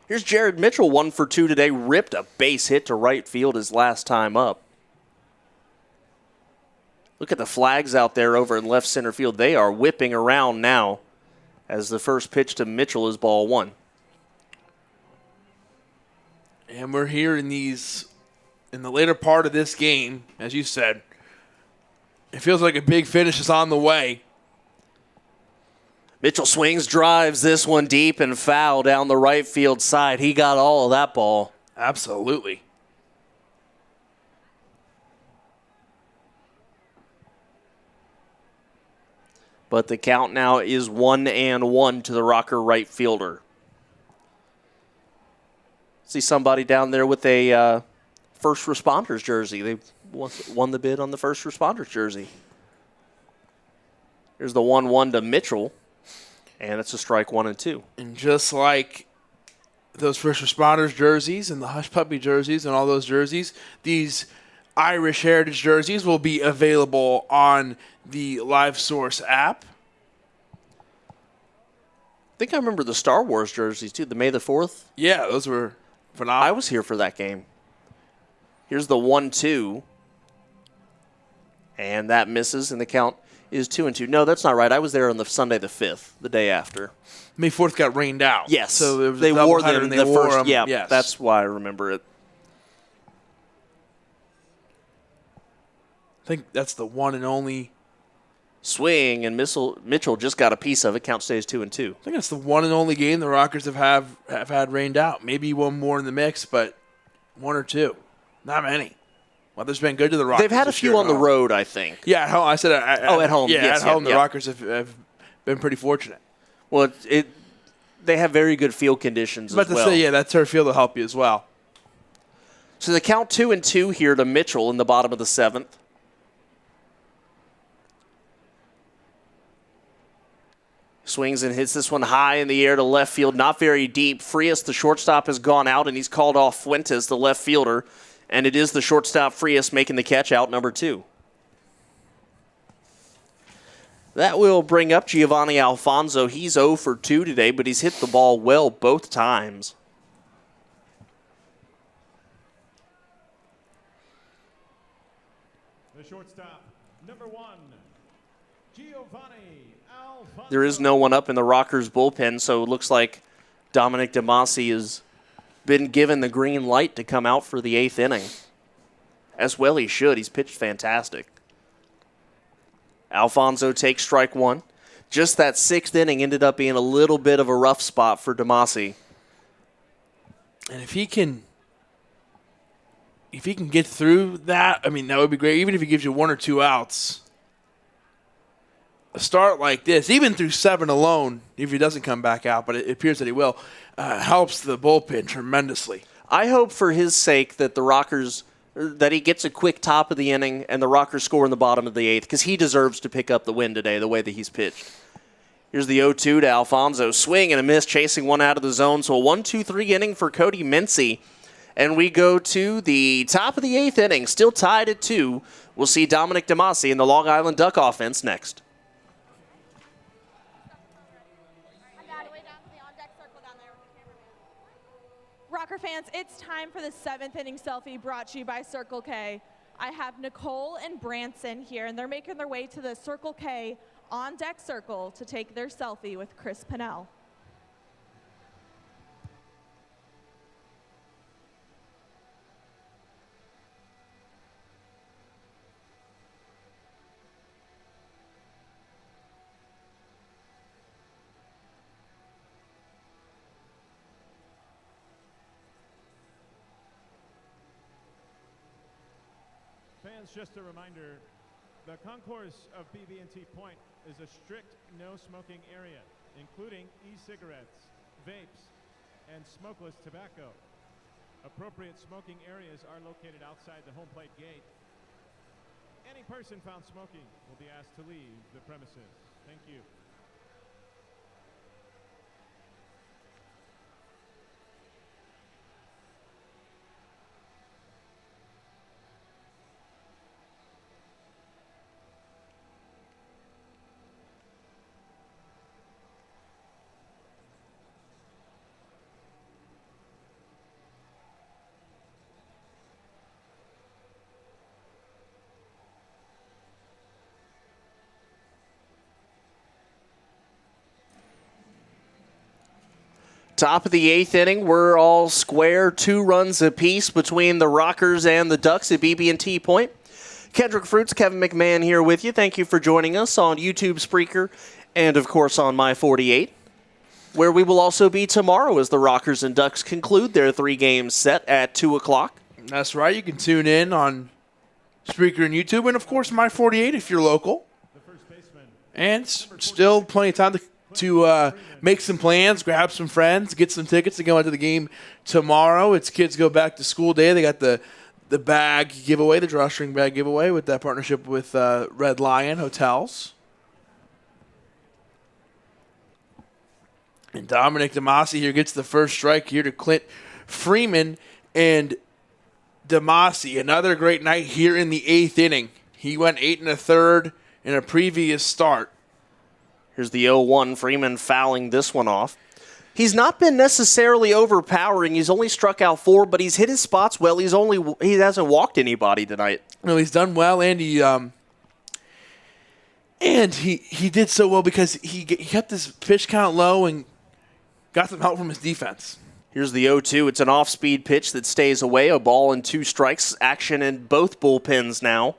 Here's Jared Mitchell, 1 for 2 today, ripped a base hit to right field his last time up. Look at the flags out there over in left center field. They are whipping around now as the first pitch to Mitchell is ball 1. And we're here in the later part of this game, as you said. It feels like a big finish is on the way. Mitchell swings, drives this one deep and foul down the right field side. He got all of that ball. Absolutely. But the count now is 1-1 to the Rocker right fielder. See somebody down there with a first responders jersey. They won the bid on the first responders jersey. Here's the 1-1 to Mitchell. And it's a strike 1 and 2. And just like those first responders jerseys and the Hush Puppy jerseys and all those jerseys, these Irish Heritage jerseys will be available on the Live Source app. I think I remember the Star Wars jerseys, too. The May the 4th. Yeah, those were phenomenal. I was here for that game. Here's the 1-2. And that misses, and the count is 2-2. No, that's not right. I was there on the Sunday the 5th, the day after. May 4th got rained out. Yes. So there was they a wore doubleheader them and the they wore first. them. Yeah, yes. That's why I remember it. I think that's the one and only. Swing, and Mitchell just got a piece of it. Count stays 2-2. I think that's the one and only game the Rockers have had rained out. Maybe one more in the mix, but one or two. Not many. Weather's been good to the Rockers. They've had a few on the road, I think. Yeah, at home. I said at home. Yeah, yes, at home, yeah. the Rockers have been pretty fortunate. Well, they have very good field conditions as well. But to say, yeah, that turf field will help you as well. So the count 2-2 here to Mitchell in the bottom of the 7th. Swings and hits this one high in the air to left field, not very deep. Frias, the shortstop, has gone out, and he's called off Fuentes, the left fielder. And it is the shortstop, Frias, making the catch out number 2. That will bring up Giovanni Alfonso. He's 0 for 2 today, but he's hit the ball well both times. The shortstop, number 1, Giovanni Alfonso. There is no one up in the Rockers bullpen, so it looks like Dominic DeMasi has been given the green light to come out for the 8th inning. As well he should. He's pitched fantastic. Alfonso takes strike 1. Just that 6th inning ended up being a little bit of a rough spot for DeMasi. And if he can get through that, I mean, that would be great. Even if he gives you 1 or 2 outs. A start like this, even through 7 alone, if he doesn't come back out, but it appears that he will, helps the bullpen tremendously. I hope for his sake that the Rockers, that he gets a quick top of the inning and the Rockers score in the bottom of the 8th, because he deserves to pick up the win today the way that he's pitched. Here's the 0-2 to Alfonso. Swing and a miss, chasing one out of the zone. So a 1-2-3 inning for Cody Mincy. And we go to the top of the 8th inning, still tied at 2. We'll see Dominic DeMasi in the Long Island Duck offense next. Rocker fans, it's time for the 7th inning selfie brought to you by Circle K. I have Nicole and Branson here, and they're making their way to the Circle K on deck circle to take their selfie with Chris Pennell. Fans, just a reminder, the concourse of BB&T Point is a strict no-smoking area, including e-cigarettes, vapes, and smokeless tobacco. Appropriate smoking areas are located outside the home plate gate. Any person found smoking will be asked to leave the premises. Thank you. Top of the 8th inning, we're all square, 2 runs apiece between the Rockers and the Ducks at BB&T Point. Kendrick Fruits, Kevin McMahon here with you. Thank you for joining us on YouTube, Spreaker, and of course on My 48, where we will also be tomorrow as the Rockers and Ducks conclude their 3-game set at 2 o'clock. That's right. You can tune in on Spreaker and YouTube, and of course My 48 if you're local. And still plenty of time to make some plans, grab some friends, get some tickets to go into the game tomorrow. It's kids go back to school day. They got the bag giveaway, the drawstring bag giveaway with that partnership with Red Lion Hotels. And Dominic DeMasi here gets the first strike here to Clint Freeman. And DeMasi, another great night here in the 8th inning. He went 8 1/3 in a previous start. Here's the 0-1, Freeman fouling this one off. He's not been necessarily overpowering. He's only struck out 4, but he's hit his spots well. He hasn't walked anybody tonight. No, he's done well, and he did so well because he kept his pitch count low and got some help from his defense. Here's the 0-2. It's an off-speed pitch that stays away. A ball and 2 strikes. Action in both bullpens now.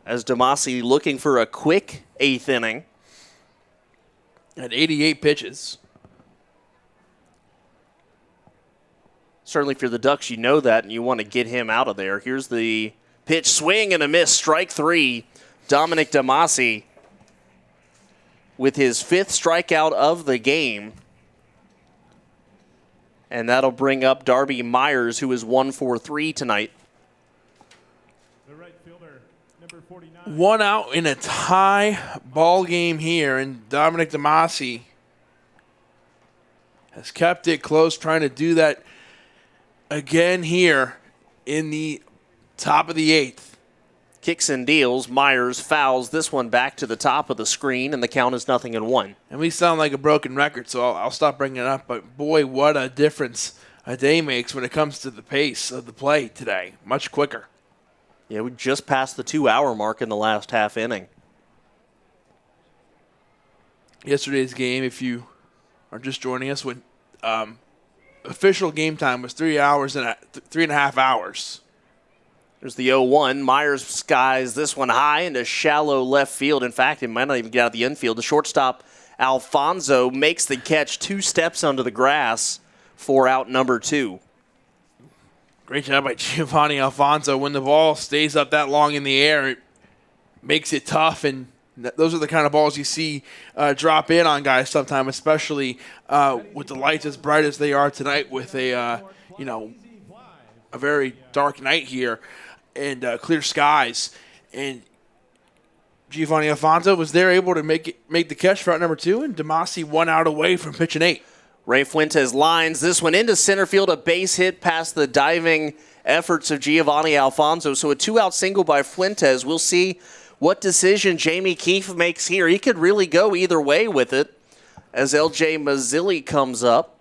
As DeMasi looking for a quick 8th inning. At 88 pitches. Certainly if you're the Ducks, you know that, and you want to get him out of there. Here's the pitch, swing and a miss, strike 3. Dominic DeMasi with his 5th strikeout of the game. And that'll bring up Darby Myers, who is 1 for 3 tonight. The right fielder, number 49. 1 out in a tie ball game here, and Dominic DeMasi has kept it close, trying to do that again here in the top of the 8th. Kicks and deals. Myers fouls this one back to the top of the screen, and the count is 0-1. And we sound like a broken record, so I'll stop bringing it up. But, boy, what a difference a day makes when it comes to the pace of the play today. Much quicker. Yeah, we just passed the 2-hour mark in the last half inning. Yesterday's game, if you are just joining us, when official game time was 3.5 hours. There's the 0-1. Myers skies this one high into shallow left field. In fact, it might not even get out of the infield. The shortstop, Alfonso, makes the catch 2 steps under the grass for out number 2. Great job by Giovanni Alfonso. When the ball stays up that long in the air, it makes it tough, and those are the kind of balls you see drop in on guys sometimes, especially with the lights as bright as they are tonight with a very dark night here and clear skies. And Giovanni Alfonso was there able to make the catch for out number 2, and DeMasi 1 out away from pitching 8. Ray Fuentes lines this one into center field, a base hit past the diving efforts of Giovanni Alfonso. So a 2-out single by Fuentes. We'll see what decision Jamie Keefe makes here. He could really go either way with it as LJ Mazzilli comes up.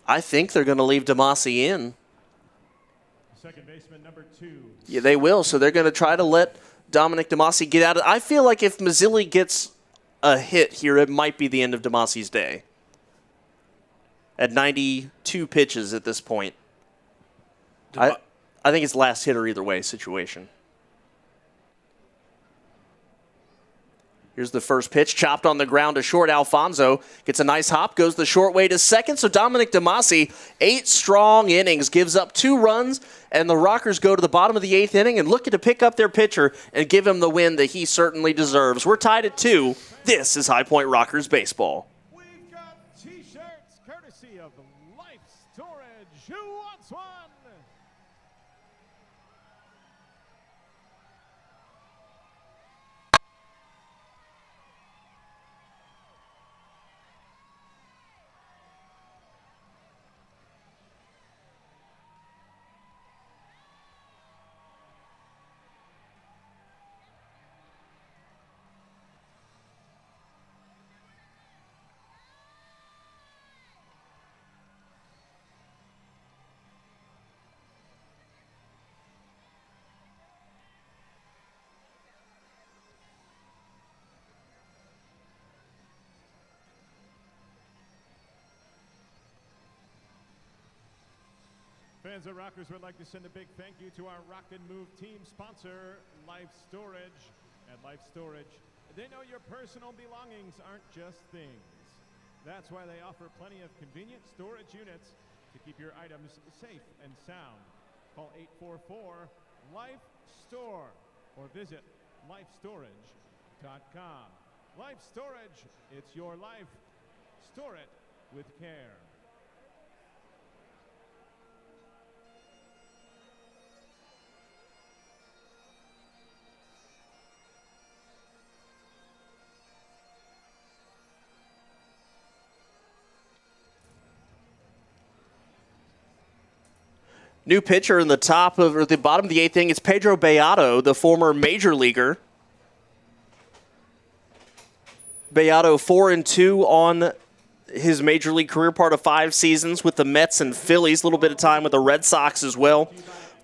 I think they're going to leave DeMasi in. Second baseman, number 2. Yeah, they will. So they're going to try to let Dominic DeMasi get out of it. I feel like if Mazzilli gets a hit here, it might be the end of DeMasi's day. At 92 pitches at this point. I think it's last hitter either way situation. Here's the first pitch, chopped on the ground to short. Alfonso gets a nice hop, goes the short way to second. So Dominic DeMasi, 8 strong innings, gives up 2 runs, and the Rockers go to the bottom of the 8th inning and looking to pick up their pitcher and give him the win that he certainly deserves. We're tied at 2. This is High Point Rockers baseball. We've got T-shirts courtesy of Life Storage. Who wants one? Fans of Rockers would like to send a big thank you to our Rock and Move team sponsor, Life Storage. At Life Storage, they know your personal belongings aren't just things. That's why they offer plenty of convenient storage units to keep your items safe and sound. Call 844-LIFE-STORE or visit lifestorage.com. Life Storage, it's your life. Store it with care. New pitcher in the bottom of the eighth inning. It's Pedro Beato, the former major leaguer. Beato 4-2 on his major league career, part of 5 seasons with the Mets and Phillies. A little bit of time with the Red Sox as well.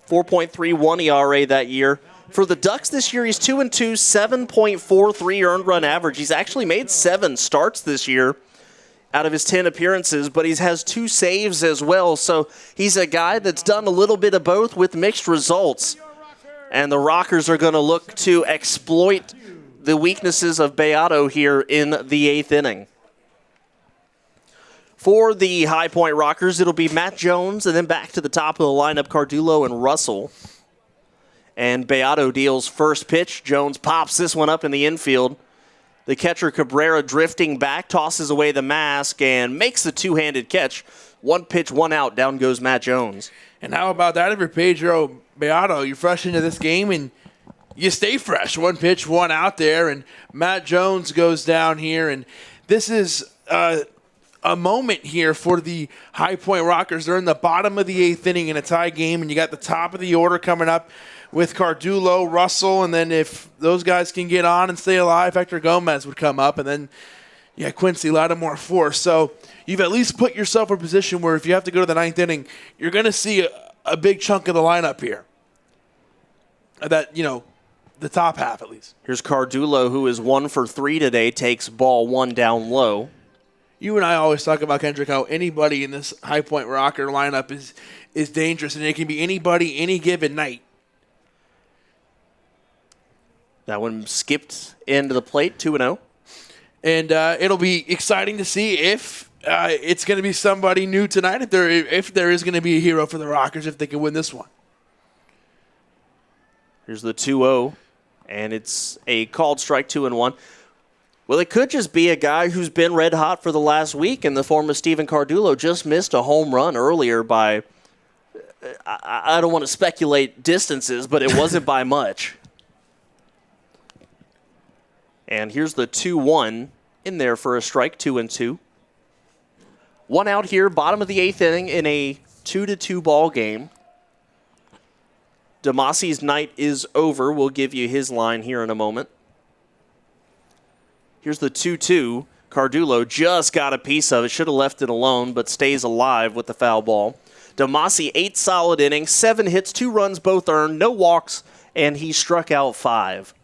4.31 ERA that year. For the Ducks this year, he's 2-2, 7.43 earned run average. He's actually made 7 starts this year out of his 10 appearances, but he has 2 saves as well. So he's a guy that's done a little bit of both with mixed results. And the Rockers are going to look to exploit the weaknesses of Beato here in the 8th inning. For the High Point Rockers, it'll be Matt Jones, and then back to the top of the lineup, Cardullo and Russell. And Beato deals first pitch. Jones pops this one up in the infield. The catcher Cabrera drifting back, tosses away the mask, and makes the two-handed catch. 1 pitch, 1 out. Down goes Matt Jones. And how about that if you're Pedro Beato? You're fresh into this game, and you stay fresh. 1 pitch, 1 out there, and Matt Jones goes down here. And this is a moment here for the High Point Rockers. They're in the bottom of the 8th inning in a tie game, and you got the top of the order coming up with Cardullo, Russell, and then if those guys can get on and stay alive, Hector Gomez would come up, and then, Quincy Lattimore 4. So you've at least put yourself in a position where if you have to go to the 9th inning, you're going to see a big chunk of the lineup here. That, the top half at least. Here's Cardullo, who is 1 for 3 today, takes ball 1 down low. You and I always talk about, Kendrick, how anybody in this High Point Rocker lineup is dangerous, and it can be anybody any given night. That one skipped into the plate, 2-0. And it'll be exciting to see if it's going to be somebody new tonight, if there is going to be a hero for the Rockers, if they can win this one. Here's the 2-0, and it's a called strike, 2-1. Well, it could just be a guy who's been red hot for the last week in the form of Steven Cardullo. Just missed a home run earlier by, I don't want to speculate distances, but it wasn't by much. And here's the 2-1 in there for a strike, 2-2. 1 out here, bottom of the 8th inning in a 2-2 ball game. Damasi's night is over. We'll give you his line here in a moment. Here's the 2-2. Cardullo just got a piece of it. Should have left it alone, but stays alive with the foul ball. Damasi, 8 solid innings, 7 hits, 2 runs, both earned, no walks, and he struck out 5.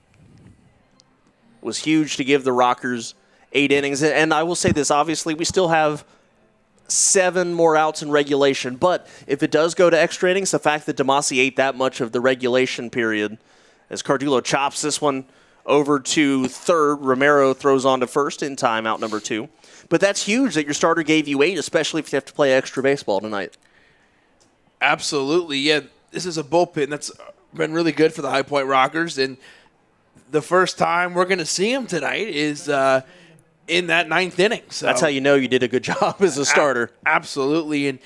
Was huge to give the Rockers 8 innings. And I will say this, obviously, we still have 7 more outs in regulation. But if it does go to extra innings, the fact that Damasi ate that much of the regulation period, as Cardullo chops this one over to third, Romero throws on to first in time, out number 2. But that's huge that your starter gave you 8, especially if you have to play extra baseball tonight. Absolutely, yeah. This is a bullpen that's been really good for the High Point Rockers, and the first time we're going to see him tonight is in that 9th inning. So that's how you know you did a good job as a starter. Absolutely, and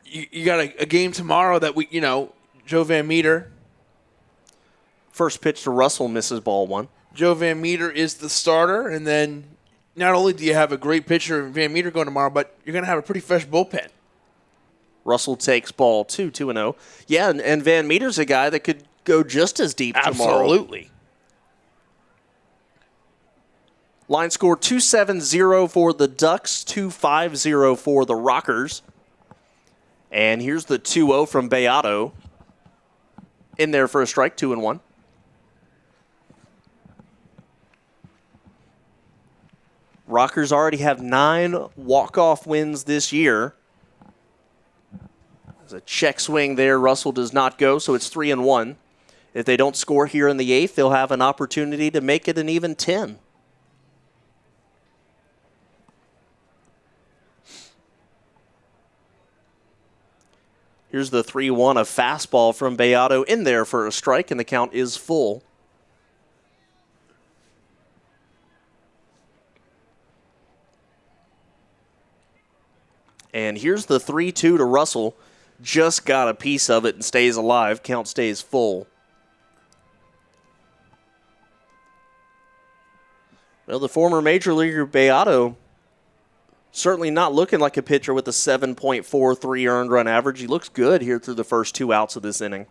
you got a game tomorrow that Joe Van Meter. First pitch to Russell, misses ball 1. Joe Van Meter is the starter, and then not only do you have a great pitcher in Van Meter going tomorrow, but you're going to have a pretty fresh bullpen. Russell takes ball 2, 2-0. Yeah, and Van Meter's a guy that could go just as deep tomorrow. Absolutely. Line score 2-7-0 for the Ducks, 2-5-0 for the Rockers. And here's the 2-0 from Beato. In there for a strike, 2-1. Rockers already have 9 walk-off wins this year. There's a check swing there. Russell does not go, so it's 3-1. If they don't score here in the 8th, they'll have an opportunity to make it an even 10. Here's the 3-1, a fastball from Beato in there for a strike, and the count is full. And here's the 3-2 to Russell. Just got a piece of it and stays alive. Count stays full. Well, the former Major Leaguer Beato certainly not looking like a pitcher with a 7.43 earned run average. He looks good here through the first 2 outs of this inning.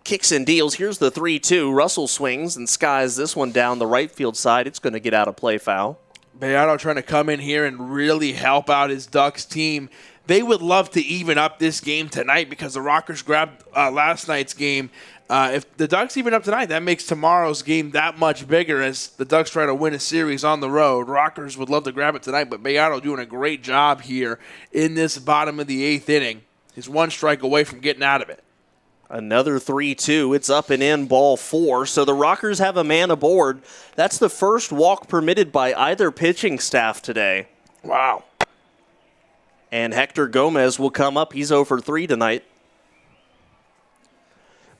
Kicks and deals. Here's the 3-2. Russell swings and skies this one down the right field side. It's going to get out of play foul. Beato trying to come in here and really help out his Ducks team. They would love to even up this game tonight because the Rockers grabbed last night's game. If the Ducks even up tonight, that makes tomorrow's game that much bigger as the Ducks try to win a series on the road. Rockers would love to grab it tonight, but Beato doing a great job here in this bottom of the 8th inning. He's 1 strike away from getting out of it. Another 3-2. It's up and in, ball 4. So the Rockers have a man aboard. That's the first walk permitted by either pitching staff today. Wow. And Hector Gomez will come up. He's 0 for 3 tonight.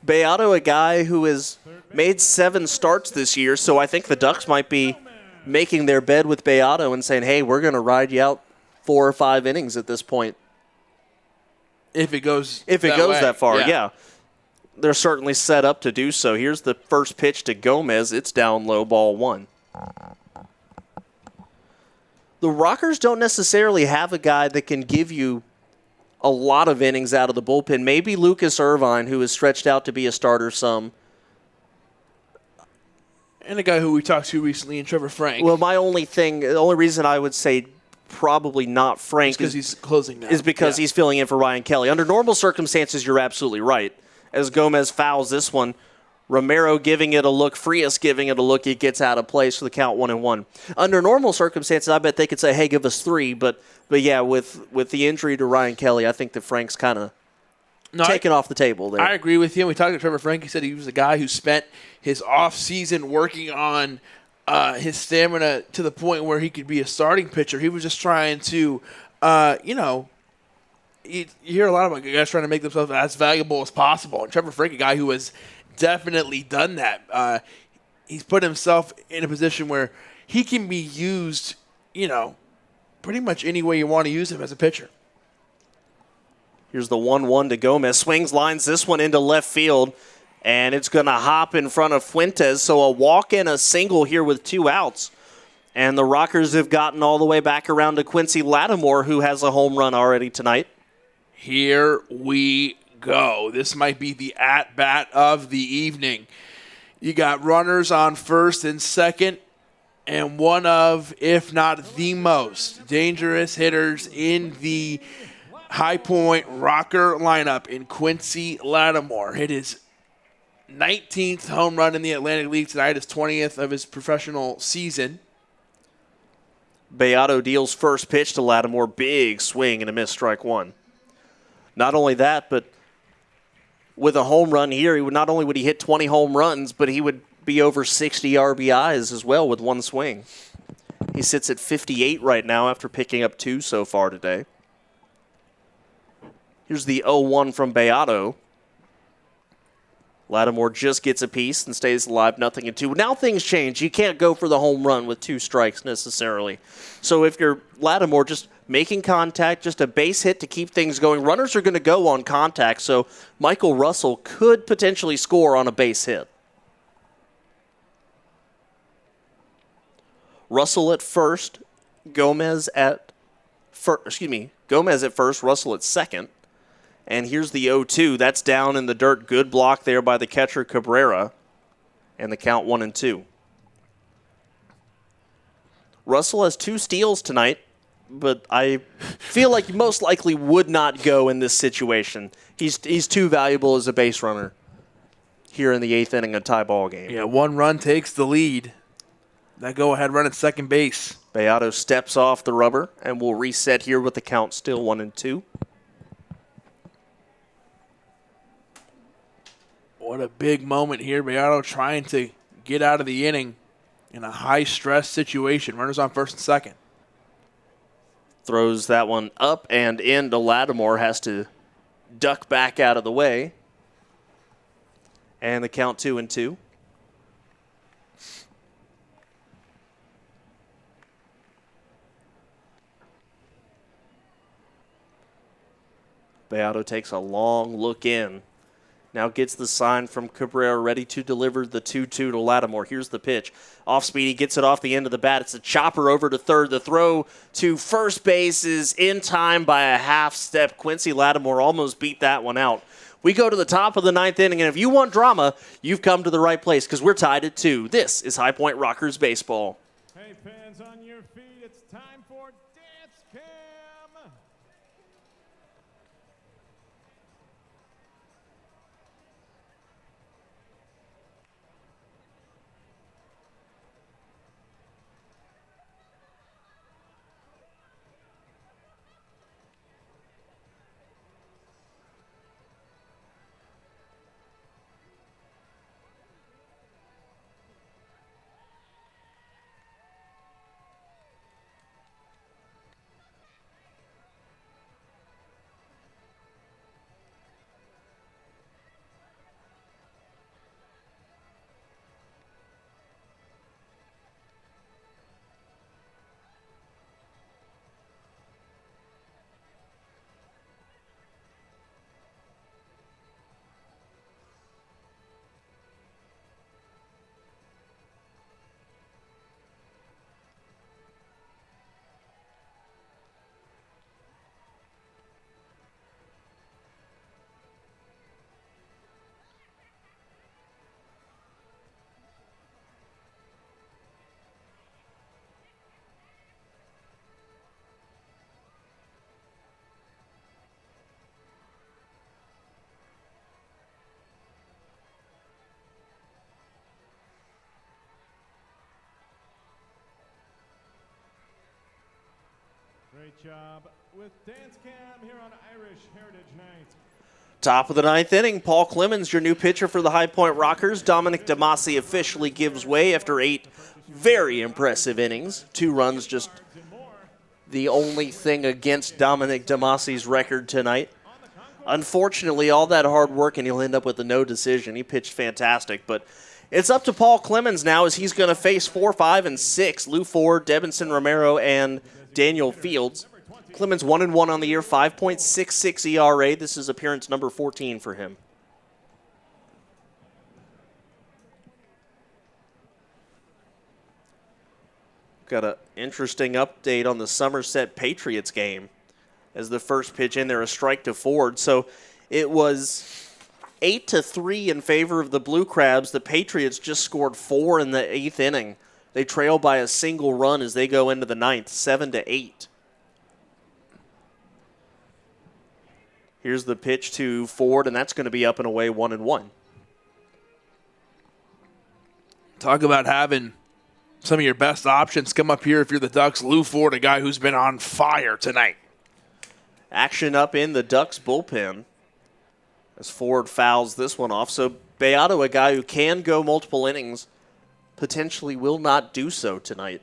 Beato, a guy who has made 7 starts this year, so I think the Ducks might be making their bed with Beato and saying, hey, we're going to ride you out 4 or 5 innings at this point. If it goes that far, yeah. They're certainly set up to do so. Here's the first pitch to Gomez. It's down low, ball 1. The Rockers don't necessarily have a guy that can give you a lot of innings out of the bullpen. Maybe Lucas Irvine, who is stretched out to be a starter some. And a guy who we talked to recently, in Trevor Frank. Well, the only reason I would say probably not Frank because he's closing now. Is because he's filling in for Ryan Kelly. Under normal circumstances, you're absolutely right. As Gomez fouls this one, Romero giving it a look, Frias giving it a look, it gets out of place for the count 1-1. Under normal circumstances, I bet they could say, hey, give us 3, but yeah, with the injury to Ryan Kelly, I think that Frank's kind of taken off the table there. I agree with you. We talked to Trevor Frank. He said he was a guy who spent his off-season working on his stamina to the point where he could be a starting pitcher. He was just trying to, you hear a lot about guys trying to make themselves as valuable as possible. And Trevor Frank, a guy who has definitely done that. He's put himself in a position where he can be used, pretty much any way you want to use him as a pitcher. Here's the 1-1 to Gomez. Swings, lines this one into left field, and it's going to hop in front of Fuentes. So a walk and a single here with 2 outs. And the Rockers have gotten all the way back around to Quincy Lattimore, who has a home run already tonight. Here we go. This might be the at-bat of the evening. You got runners on first and second, and one of, if not the most dangerous hitters in the High Point Rocker lineup in Quincy Lattimore. Hit his 19th home run in the Atlantic League tonight, his 20th of his professional season. Beato deals first pitch to Lattimore. Big swing and a miss, strike 1. Not only that, but with a home run here, not only would he hit 20 home runs, but he would be over 60 RBIs as well with 1 swing. He sits at 58 right now after picking up 2 so far today. Here's the 0-1 from Beato. Lattimore just gets a piece and stays alive, 0-2. Now things change. You can't go for the home run with 2 strikes necessarily. So if you're Lattimore, just making contact, just a base hit to keep things going. Runners are going to go on contact, so Michael Russell could potentially score on a base hit. Russell at first, Gomez at first, Russell at second. And here's the 0-2. That's down in the dirt. Good block there by the catcher Cabrera. And the count 1-2. Russell has 2 steals tonight, but I feel like he most likely would not go in this situation. He's too valuable as a base runner here in the 8th inning, a tie ball game. Yeah, 1 run takes the lead. That go-ahead run at second base. Beato steps off the rubber, and we'll reset here with the count still 1-2. What a big moment here. Beato trying to get out of the inning in a high-stress situation. Runners on first and second. Throws that one up and into Lattimore. Has to duck back out of the way. And the count 2-2. Beato takes a long look in. Now gets the sign from Cabrera, ready to deliver the 2-2 to Lattimore. Here's the pitch. Off speed, he gets it off the end of the bat. It's a chopper over to third. The throw to first base is in time by a half step. Quincy Lattimore almost beat that one out. We go to the top of the ninth inning, and if you want drama, you've come to the right place because we're tied at 2. This is High Point Rockers baseball. Hey, fans on your feet, it's time for Dance Cam. Great job with Dance Cam here on Irish Heritage Night. Top of the ninth inning, Paul Clemens, your new pitcher for the High Point Rockers. Dominic DeMasi officially gives way after 8 very impressive innings. 2 runs, just the only thing against Dominic DeMasi's record tonight. Unfortunately, all that hard work, and he'll end up with a no decision. He pitched fantastic, but it's up to Paul Clemens now as he's going to face 4, 5, and 6. Lou Ford, Debinson Romero, and Daniel Fields. Clemens 1-1 on the year, 5.66 ERA. This is appearance number 14 for him. Got an interesting update on the Somerset Patriots game. As the first pitch in there, a strike to Ford. So it was 8-3 in favor of the Blue Crabs. The Patriots just scored 4 in the 8th inning. They trail by a single run as they go into the 9th, 7-8. Here's the pitch to Ford, and that's going to be up and away 1-1. Talk about having some of your best options come up here if you're the Ducks. Lou Ford, a guy who's been on fire tonight. Action up in the Ducks bullpen as Ford fouls this one off. So Beato, a guy who can go multiple innings, potentially will not do so tonight.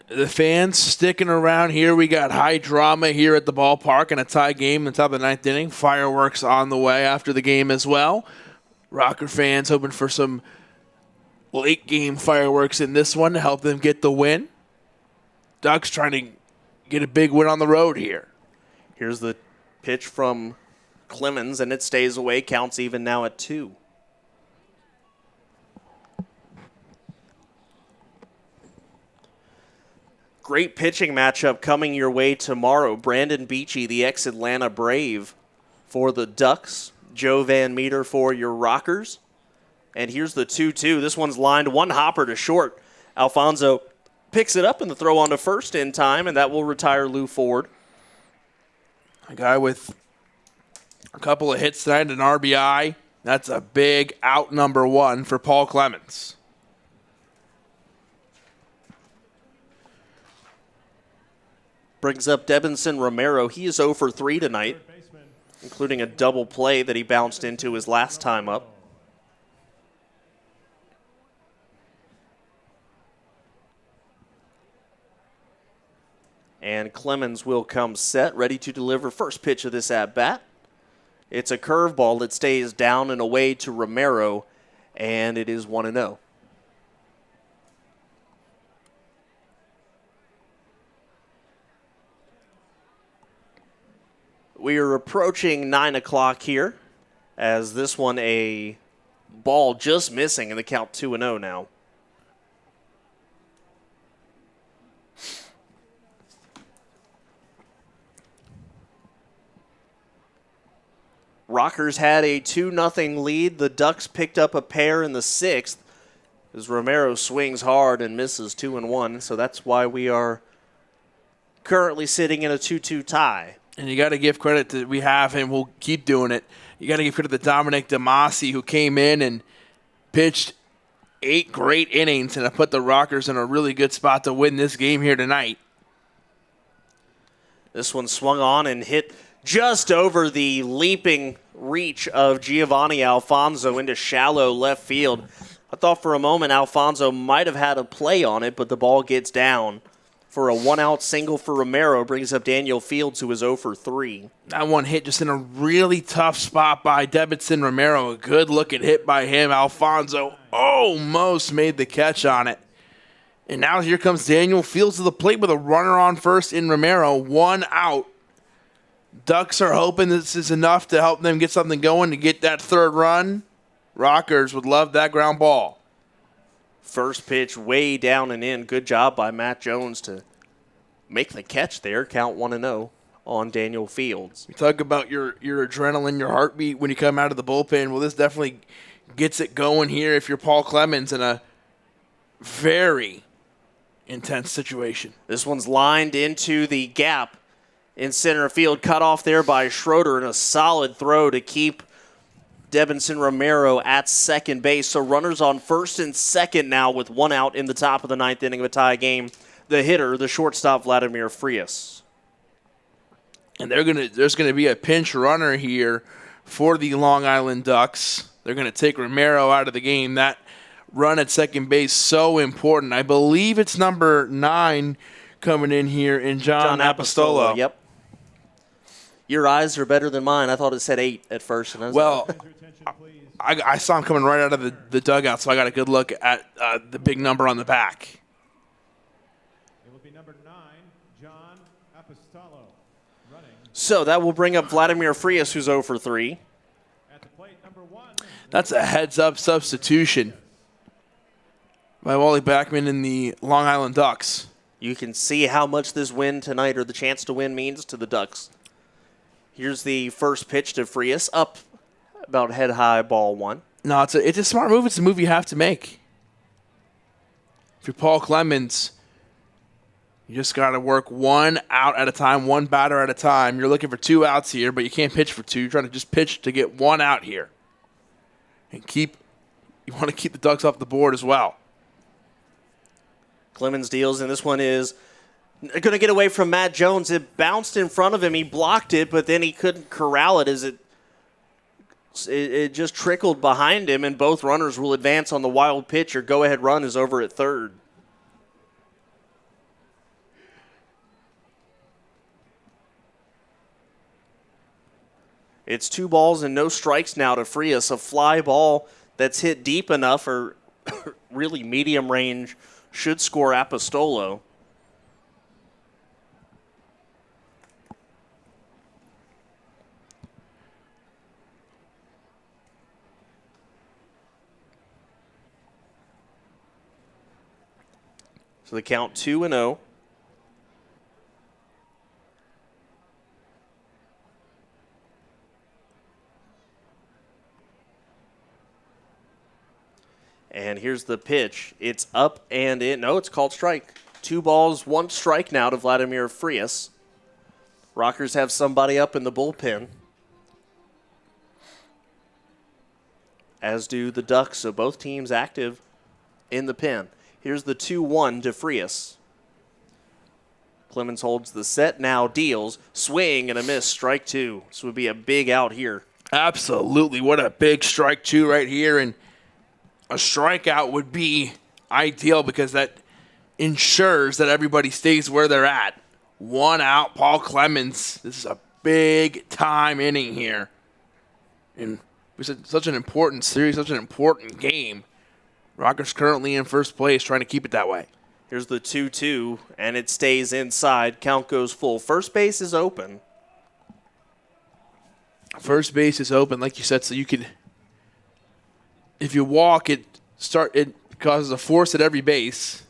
The fans sticking around here. We got high drama here at the ballpark and a tie game in the top of the 9th inning. Fireworks on the way after the game as well. Rocker fans hoping for some late game fireworks in this one to help them get the win. Ducks trying to get a big win on the road here. Here's the pitch from Clemens, and it stays away. Counts even now at 2. Great pitching matchup coming your way tomorrow. Brandon Beachy, the ex-Atlanta Brave, for the Ducks. Joe Van Meter for your Rockers. And here's the 2-2. This one's lined one hopper to short. Alfonso picks it up and the throw on to first in time, and that will retire Lou Ford. A guy with a couple of hits tonight, an RBI. That's a big out number 1 for Paul Clemens. brings up Debinson Romero. He is 0 for 3 tonight, including a double play that he bounced into his last time up. And Clemens will come set, ready to deliver first pitch of this at-bat. It's a curveball that stays down and away to Romero, and it is 1-0. We are approaching 9 o'clock here, as this one a ball just missing, and the count 2-0 now. Rockers had a 2-0 lead. The Ducks picked up a pair in the 6th as Romero swings hard and misses 2-1. So that's why we are currently sitting in a 2-2 tie. And you got to give credit to, we have, and we'll keep doing it. You got to give credit to Dominic DeMasi, who came in and pitched 8 great innings and put the Rockers in a really good spot to win this game here tonight. This one swung on and hit just over the leaping reach of Giovanni Alfonso into shallow left field. I thought for a moment Alfonso might have had a play on it, but the ball gets down for a 1-out single for Romero, brings up Daniel Fields, who was 0 for 3. That one hit just in a really tough spot by Debinson Romero. A good-looking hit by him. Alfonso almost made the catch on it. And now here comes Daniel Fields to the plate with a runner on first in Romero. 1 out. Ducks are hoping this is enough to help them get something going to get that third run. Rockers would love that ground ball. First pitch way down and in. Good job by Matt Jones to make the catch there. Count 1-0 on Daniel Fields. You talk about your adrenaline, your heartbeat when you come out of the bullpen. Well, this definitely gets it going here if you're Paul Clemens in a very intense situation. This one's lined into the gap in center field, cut off there by Schroeder, and a solid throw to keep Debinson Romero at second base. So runners on first and second now with 1 out in the top of the 9th inning of a tie game. The hitter, the shortstop, Vladimir Frias. And there's going to be a pinch runner here for the Long Island Ducks. They're going to take Romero out of the game. That run at second base so important. I believe it's number 9 coming in here in John Apostolo. Yep. Your eyes are better than mine. I thought it said 8 at first. And I saw him coming right out of the dugout, so I got a good look at the big number on the back. It will be number 9, John Apostolo, running. So that will bring up Vladimir Frias, who's 0 for 3. At the plate, number 1. That's a heads-up substitution by Wally Backman and the Long Island Ducks. You can see how much this win tonight, or the chance to win, means to the Ducks. Here's the first pitch to Frias, up about head high, ball 1. No, it's a smart move. It's a move you have to make. If you're Paul Clemens, you just got to work 1 out at a time, 1 batter at a time. You're looking for 2 outs here, but you can't pitch for 2. You're trying to just pitch to get 1 out here. And you want to keep the Ducks off the board as well. Clemens deals, and this one is going to get away from Matt Jones. It bounced in front of him. He blocked it, but then he couldn't corral it as it just trickled behind him, and both runners will advance on the wild pitch. Your go-ahead run is over at third. It's 2 balls and no strikes now to Frias. A fly ball that's hit deep enough, or really medium range, should score Apostolo. So the count 2-0. And here's the pitch. It's up and in. No, it's called strike. 2 balls, 1 strike now to Vladimir Frias. Rockers have somebody up in the bullpen, as do the Ducks, so both teams active in the pen. Here's the 2-1 to Frias. Clemens holds the set, now deals. Swing and a miss, strike 2. This would be a big out here. Absolutely. What a big strike 2 right here. And a strikeout would be ideal because that ensures that everybody stays where they're at. 1 out, Paul Clemens. This is a big-time inning here. And we said such an important series, such an important game. Rockers currently in first place, trying to keep it that way. Here's the 2-2, and it stays inside. Count goes full. First base is open. First base is open, like you said, so you could, if you walk, it causes a force at every base.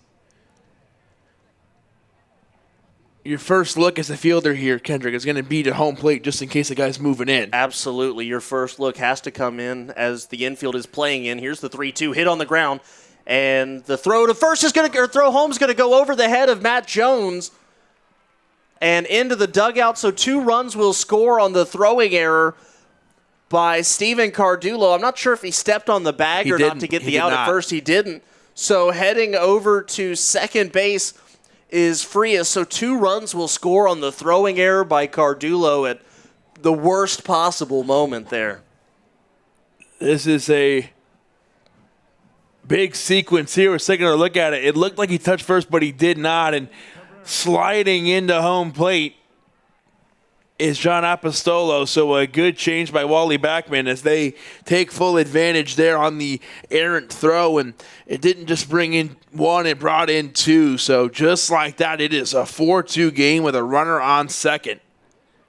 Your first look as a fielder here, Kendrick, is going to be to home plate just in case the guy's moving in. Absolutely. Your first look has to come in as the infield is playing in. Here's the 3-2 hit on the ground. And the throw to first is going to, or throw home is going to go over the head of Matt Jones and into the dugout. So 2 runs will score on the throwing error by Steven Cardulo. I'm not sure if he stepped on the bag or not to get the out at first. He didn't. So heading over to second base is Frias. So 2 runs will score on the throwing error by Cardulo at the worst possible moment there. This is a big sequence here. We're taking a look at it. It looked like he touched first, but he did not. And sliding into home plate is John Apostolo. So a good change by Wally Backman as they take full advantage there on the errant throw. And it didn't just bring in 1, it brought in 2. So just like that, it is a 4-2 game with a runner on second.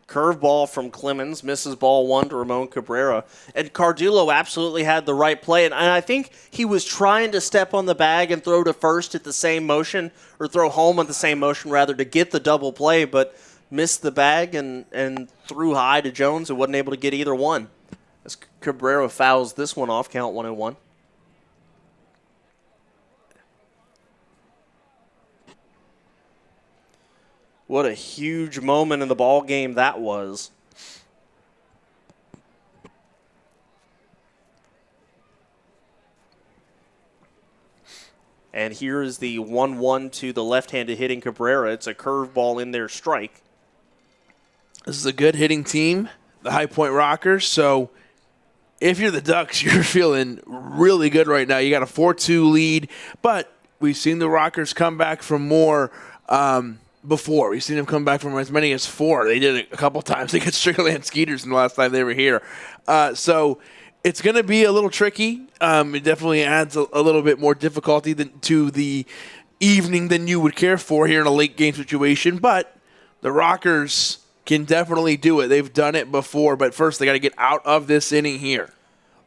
Curveball from Clemens, misses ball 1 to Ramon Cabrera. And Cardulo absolutely had the right play. And I think he was trying to step on the bag and throw to first at the same motion, or throw home at the same motion, rather, to get the double play, but missed the bag and threw high to Jones and wasn't able to get either one. As Cabrera fouls this one off, count 1-1. What a huge moment in the ball game that was. And here is the 1-1 to the left-handed hitting Cabrera. It's a curveball in there, strike. This is a good hitting team, the High Point Rockers. So if you're the Ducks, you're feeling really good right now. You got a 4-2 lead, but we've seen the Rockers come back from more before. We've seen them come back from as many as 4. They did it a couple times. They got Strickland Skeeters in the last time they were here. So it's going to be a little tricky. It definitely adds a little bit more difficulty to the evening than you would care for here in a late game situation. But the Rockers can definitely do it. They've done it before. But first, they got to get out of this inning here.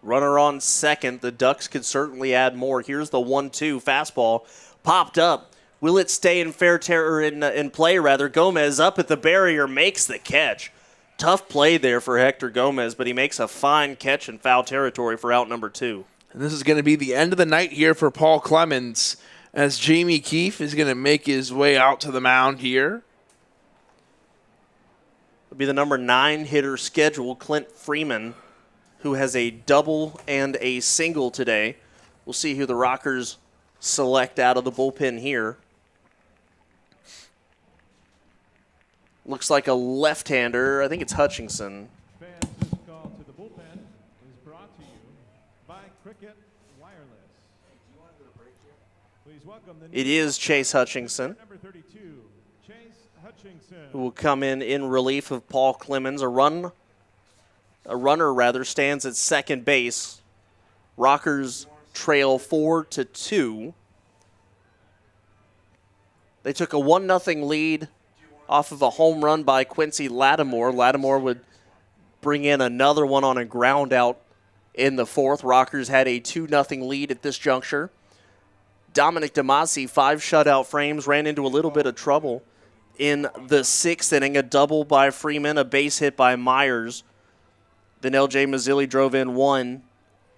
Runner on second. The Ducks could certainly add more. Here's the 1-2 fastball. Popped up. Will it stay in in play, rather? Gomez up at the barrier, makes the catch. Tough play there for Hector Gomez, but he makes a fine catch in foul territory for out number 2. And this is going to be the end of the night here for Paul Clemens as Jamie Keefe is going to make his way out to the mound here. It'll be the number 9 hitter scheduled, Clint Freeman, who has a double and a single today. We'll see who the Rockers select out of the bullpen here. Looks like a left-hander. I think it's Hutchinson. Fans, this call to the bullpen is brought to you by Cricket Wireless. Please welcome the It is Chase Hutchinson, number 32, Chase Hutchinson. who will come in relief of Paul Clemens. A runner stands at second base. Rockers trail 4-2. They took a 1-0 lead off of a home run by Quincy Lattimore. Lattimore would bring in another one on a ground out in the 4th. Rockers had a 2-0 lead at this juncture. Dominic DeMasi, 5 shutout frames, ran into a little bit of trouble in the 6th inning. A double by Freeman, a base hit by Myers. Then L.J. Mazzilli drove in 1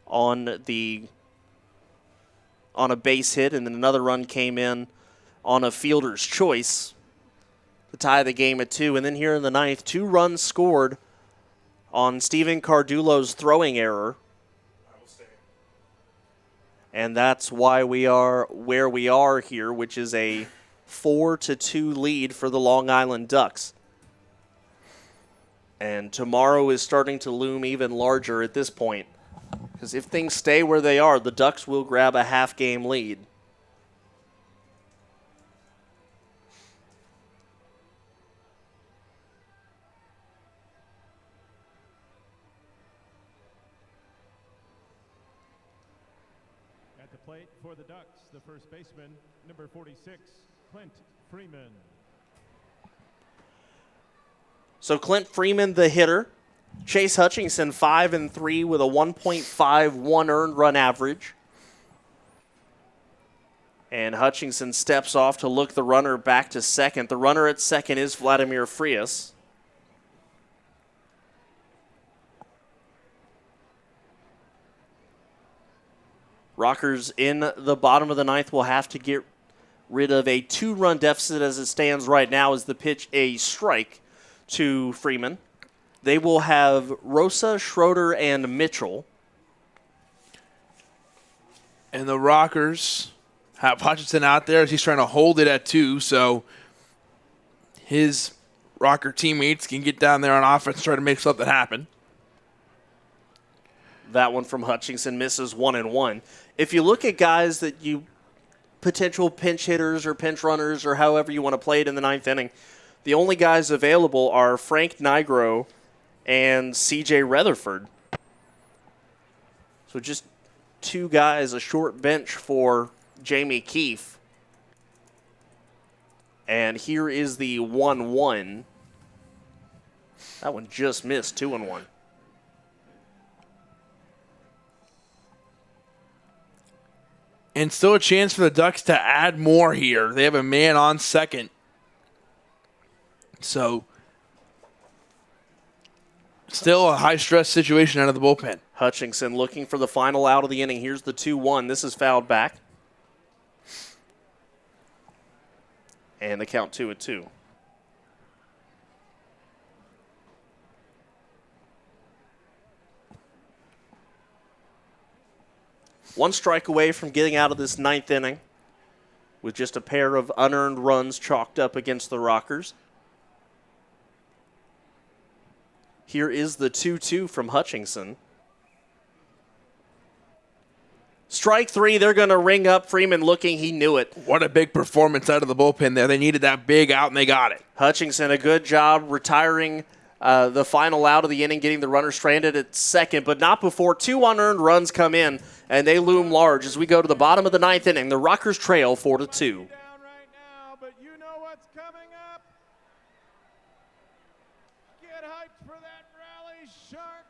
on a base hit, and then another run came in on a fielder's choice to tie the game at 2. And then here in the 9th, 2 runs scored on Steven Cardulo's throwing error. And that's why we are where we are here, which is a 4-2 lead for the Long Island Ducks. And tomorrow is starting to loom even larger at this point. Because if things stay where they are, the Ducks will grab a half-game lead. At the plate for the Ducks, the first baseman, number 46, Clint Freeman. So Clint Freeman, the hitter. Chase Hutchinson, 5-3 with a 1.51 earned run average. And Hutchinson steps off to look the runner back to second. The runner at second is Vladimir Frias. Rockers in the bottom of the ninth will have to get rid of a 2-run deficit as it stands right now as the pitch a strike to Freeman. They will have Rosa, Schroeder, and Mitchell. And the Rockers have Hutchinson out there as he's trying to hold it at 2, so his Rocker teammates can get down there on offense and try to make something happen. That one from Hutchinson misses 1-1. If you look at guys that you potential pinch hitters or pinch runners or however you want to play it in the ninth inning, the only guys available are Frank Nigro and C.J. Rutherford. So just 2 guys, a short bench for Jamie Keefe. And here is the 1-1. That one just missed, 2-1. And still a chance for the Ducks to add more here. They have a man on second. So, still a high-stress situation out of the bullpen. Hutchinson looking for the final out of the inning. Here's the 2-1. This is fouled back. And the count 2-2. One strike away from getting out of this ninth inning with just a pair of unearned runs chalked up against the Rockers. Here is the 2-2 from Hutchinson. Strike 3, they're going to ring up. Freeman looking, he knew it. What a big performance out of the bullpen there. They needed that big out, and they got it. Hutchinson, a good job retiring the final out of the inning, getting the runner stranded at second, but not before 2 unearned runs come in, and they loom large as we go to the bottom of the ninth inning. The Rockers trail 4-2. Down right now, but you know what's coming up. Get hyped for that rally, Shark.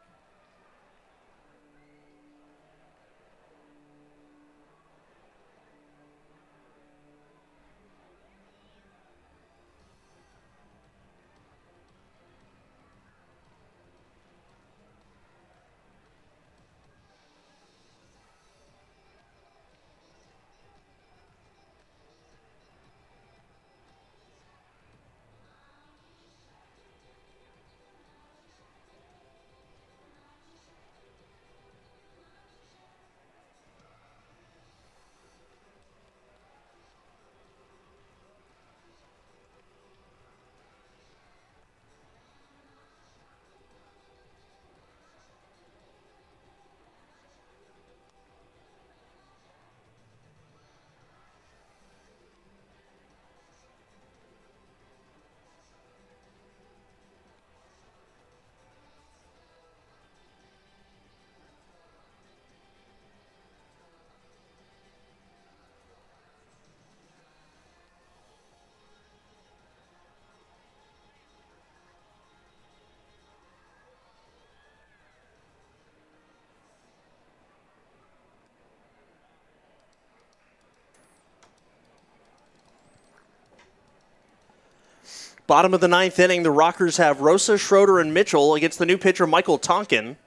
Bottom of the ninth inning, the Rockers have Rosa, Schroeder, and Mitchell against the new pitcher, Michael Tonkin.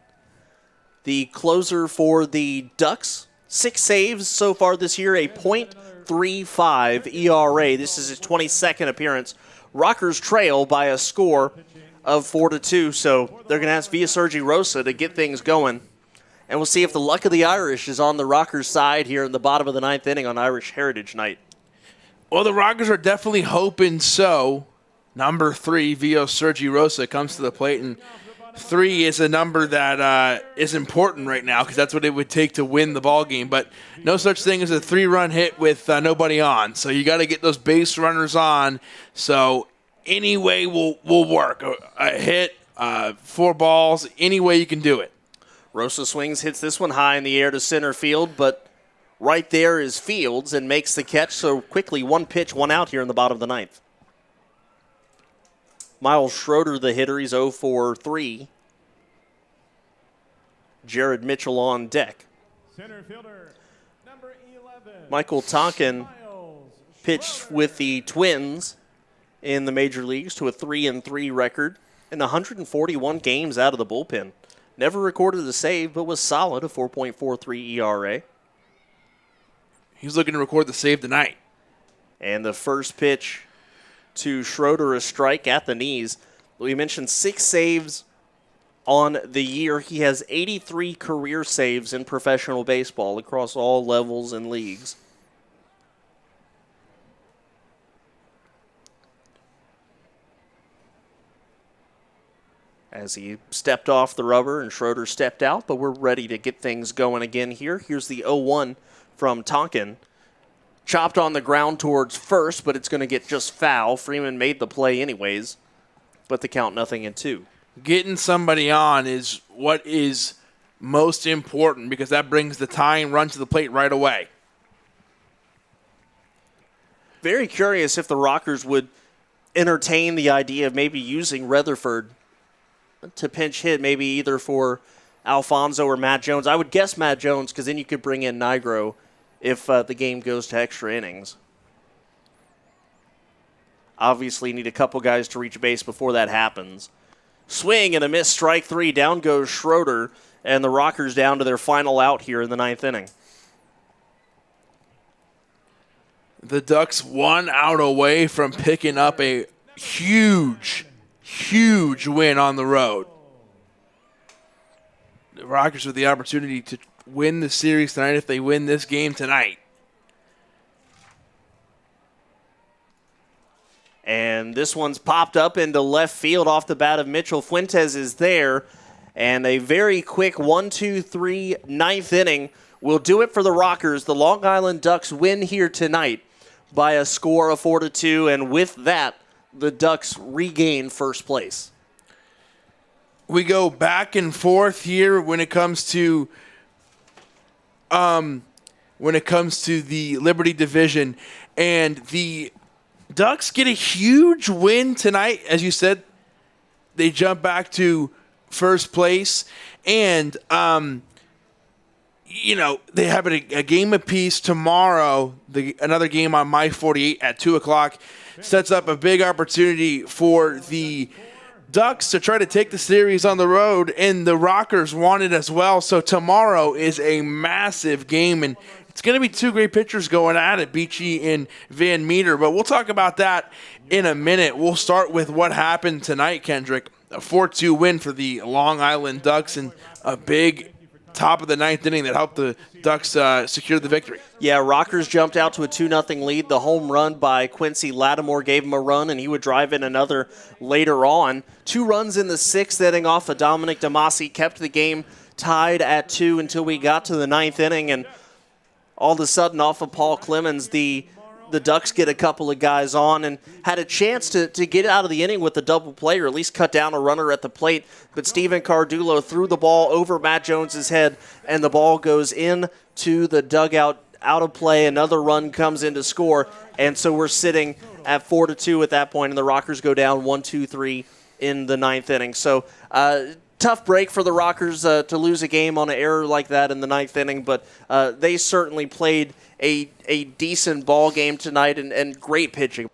The closer for the Ducks, 6 saves so far this year, a .35 ERA. This is his 22nd appearance. Rockers trail by a score of 4-2, so they're going to ask Sergi Rosa to get things going. And we'll see if the luck of the Irish is on the Rockers' side here in the bottom of the ninth inning on Irish Heritage Night. Well, the Rockers are definitely hoping so. Number 3, Vio Sergi Rosa, comes to the plate, and 3 is a number that is important right now because that's what it would take to win the ball game. But no such thing as a 3-run hit with nobody on. So you got to get those base runners on. So any way will work. A hit, 4 balls, any way you can do it. Rosa swings, hits this one high in the air to center field, but right there is Fields and makes the catch. So quickly, 1 pitch, 1 out here in the bottom of the 9th. Miles Schroeder, the hitter, he's 0 for 3. Jared Mitchell on deck. Center fielder, number 11. Michael Tonkin pitched with the Twins in the major leagues to a 3-3 record in 141 games out of the bullpen. Never recorded a save, but was solid, a 4.43 ERA. He's looking to record the save tonight. And the first pitch to Schroeder, a strike at the knees. We mentioned 6 saves on the year. He has 83 career saves in professional baseball across all levels and leagues. As he stepped off the rubber and Schroeder stepped out, but we're ready to get things going again here. Here's the 0-1 from Tonkin. Chopped on the ground towards first, but it's going to get just foul. Freeman made the play anyways, but the count 0-2. Getting somebody on is what is most important because that brings the tying run to the plate right away. Very curious if the Rockers would entertain the idea of maybe using Rutherford to pinch hit, maybe either for Alfonso or Matt Jones. I would guess Matt Jones because then you could bring in Nigro if the game goes to extra innings. Obviously need a couple guys to reach base before that happens. Swing and a miss, strike 3. Down goes Schroeder, and the Rockers down to their final out here in the 9th inning. The Ducks 1 out away from picking up a huge win on the road. The Rockers with the opportunity to win the series tonight if they win this game tonight. And this one's popped up into left field off the bat of Mitchell. Fuentes is there. And a very quick 1-2-3 9th inning will do it for the Rockers. The Long Island Ducks win here tonight by a score of 4-2. And with that, the Ducks regain first place. We go back and forth here when it comes to the Liberty division, and the Ducks get a huge win tonight. As you said, they jump back to first place, and they have a game apiece tomorrow. Another game on My 48 at 2:00 sets up a big opportunity for the Ducks to try to take the series on the road, and the Rockers want it as well. So tomorrow is a massive game, and it's going to be 2 great pitchers going at it, Beachy and Van Meter. But we'll talk about that in a minute. We'll start with what happened tonight, Kendrick. A 4-2 win for the Long Island Ducks, and a big top of the 9th inning that helped the Ducks secure the victory. Yeah, Rockers jumped out to a 2-0 lead. The home run by Quincy Lattimore gave him a run, and he would drive in another later on. 2 runs in the 6th inning off of Dominic DeMasi kept the game tied at 2 until we got to the 9th inning, and all of a sudden off of Paul Clemens, the Ducks get a couple of guys on and had a chance to get out of the inning with a double play or at least cut down a runner at the plate. But Steven Cardulo threw the ball over Matt Jones's head, and the ball goes into the dugout, out of play. Another run comes in to score, and so we're sitting at 4-2 at that point, and the Rockers go down 1-2-3 in the 9th inning. So tough break for the Rockers to lose a game on an error like that in the 9th inning, but they certainly played a decent ball game tonight and great pitching.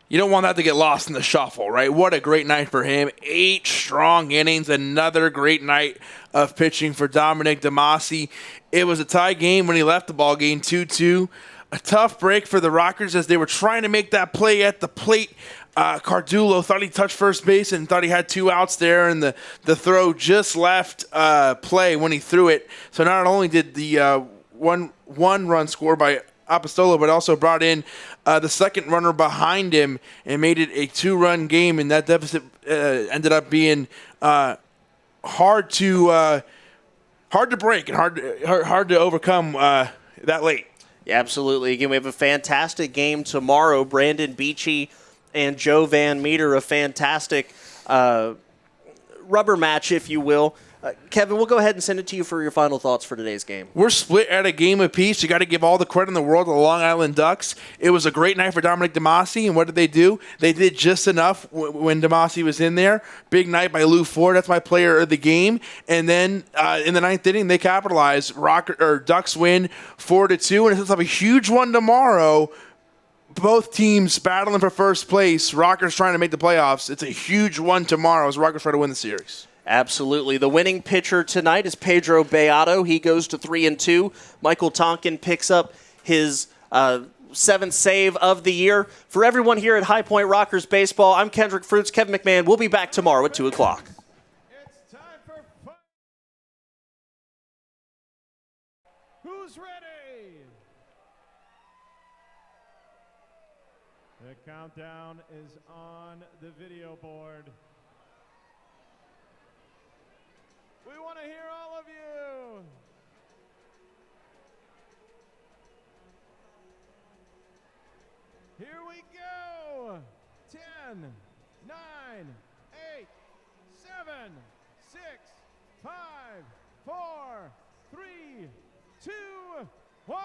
You don't want that to get lost in the shuffle, right? What a great night for him. 8 strong innings, another great night of pitching for Dominic DeMasi. It was a tie game when he left the ball game 2-2. A tough break for the Rockers as they were trying to make that play at the plate. Cardulo thought he touched first base and thought he had 2 outs there, and the throw just left play when he threw it. So not only did the one run score by Apostolo, but also brought in the second runner behind him and made it a 2-run game, and that deficit ended up being hard to break and hard to overcome that late. Yeah, absolutely. Again, we have a fantastic game tomorrow. Brandon Beachy and Joe Van Meter, a fantastic rubber match, if you will. Kevin, we'll go ahead and send it to you for your final thoughts for today's game. We're split at a game apiece. You got to give all the credit in the world to the Long Island Ducks. It was a great night for Dominic DeMasi, and what did they do? They did just enough when DeMasi was in there. Big night by Lou Ford. That's my player of the game. And then in the ninth inning, they capitalized. Ducks win 4-2, and it sets up a huge one tomorrow. Both teams battling for first place. Rockers trying to make the playoffs. It's a huge one tomorrow as Rockers try to win the series. Absolutely. The winning pitcher tonight is Pedro Beato. He goes to 3-2. Michael Tonkin picks up his 7th save of the year. For everyone here at High Point Rockers Baseball, I'm Kendrick Fruits. Kevin McMahon. We'll be back tomorrow at 2 o'clock. It's time for fun. Who's ready? The countdown is on the video board. We want to hear all of you. Here we go. 10, 9, 8, 7, 6, 5, 4, 3, 2, 1.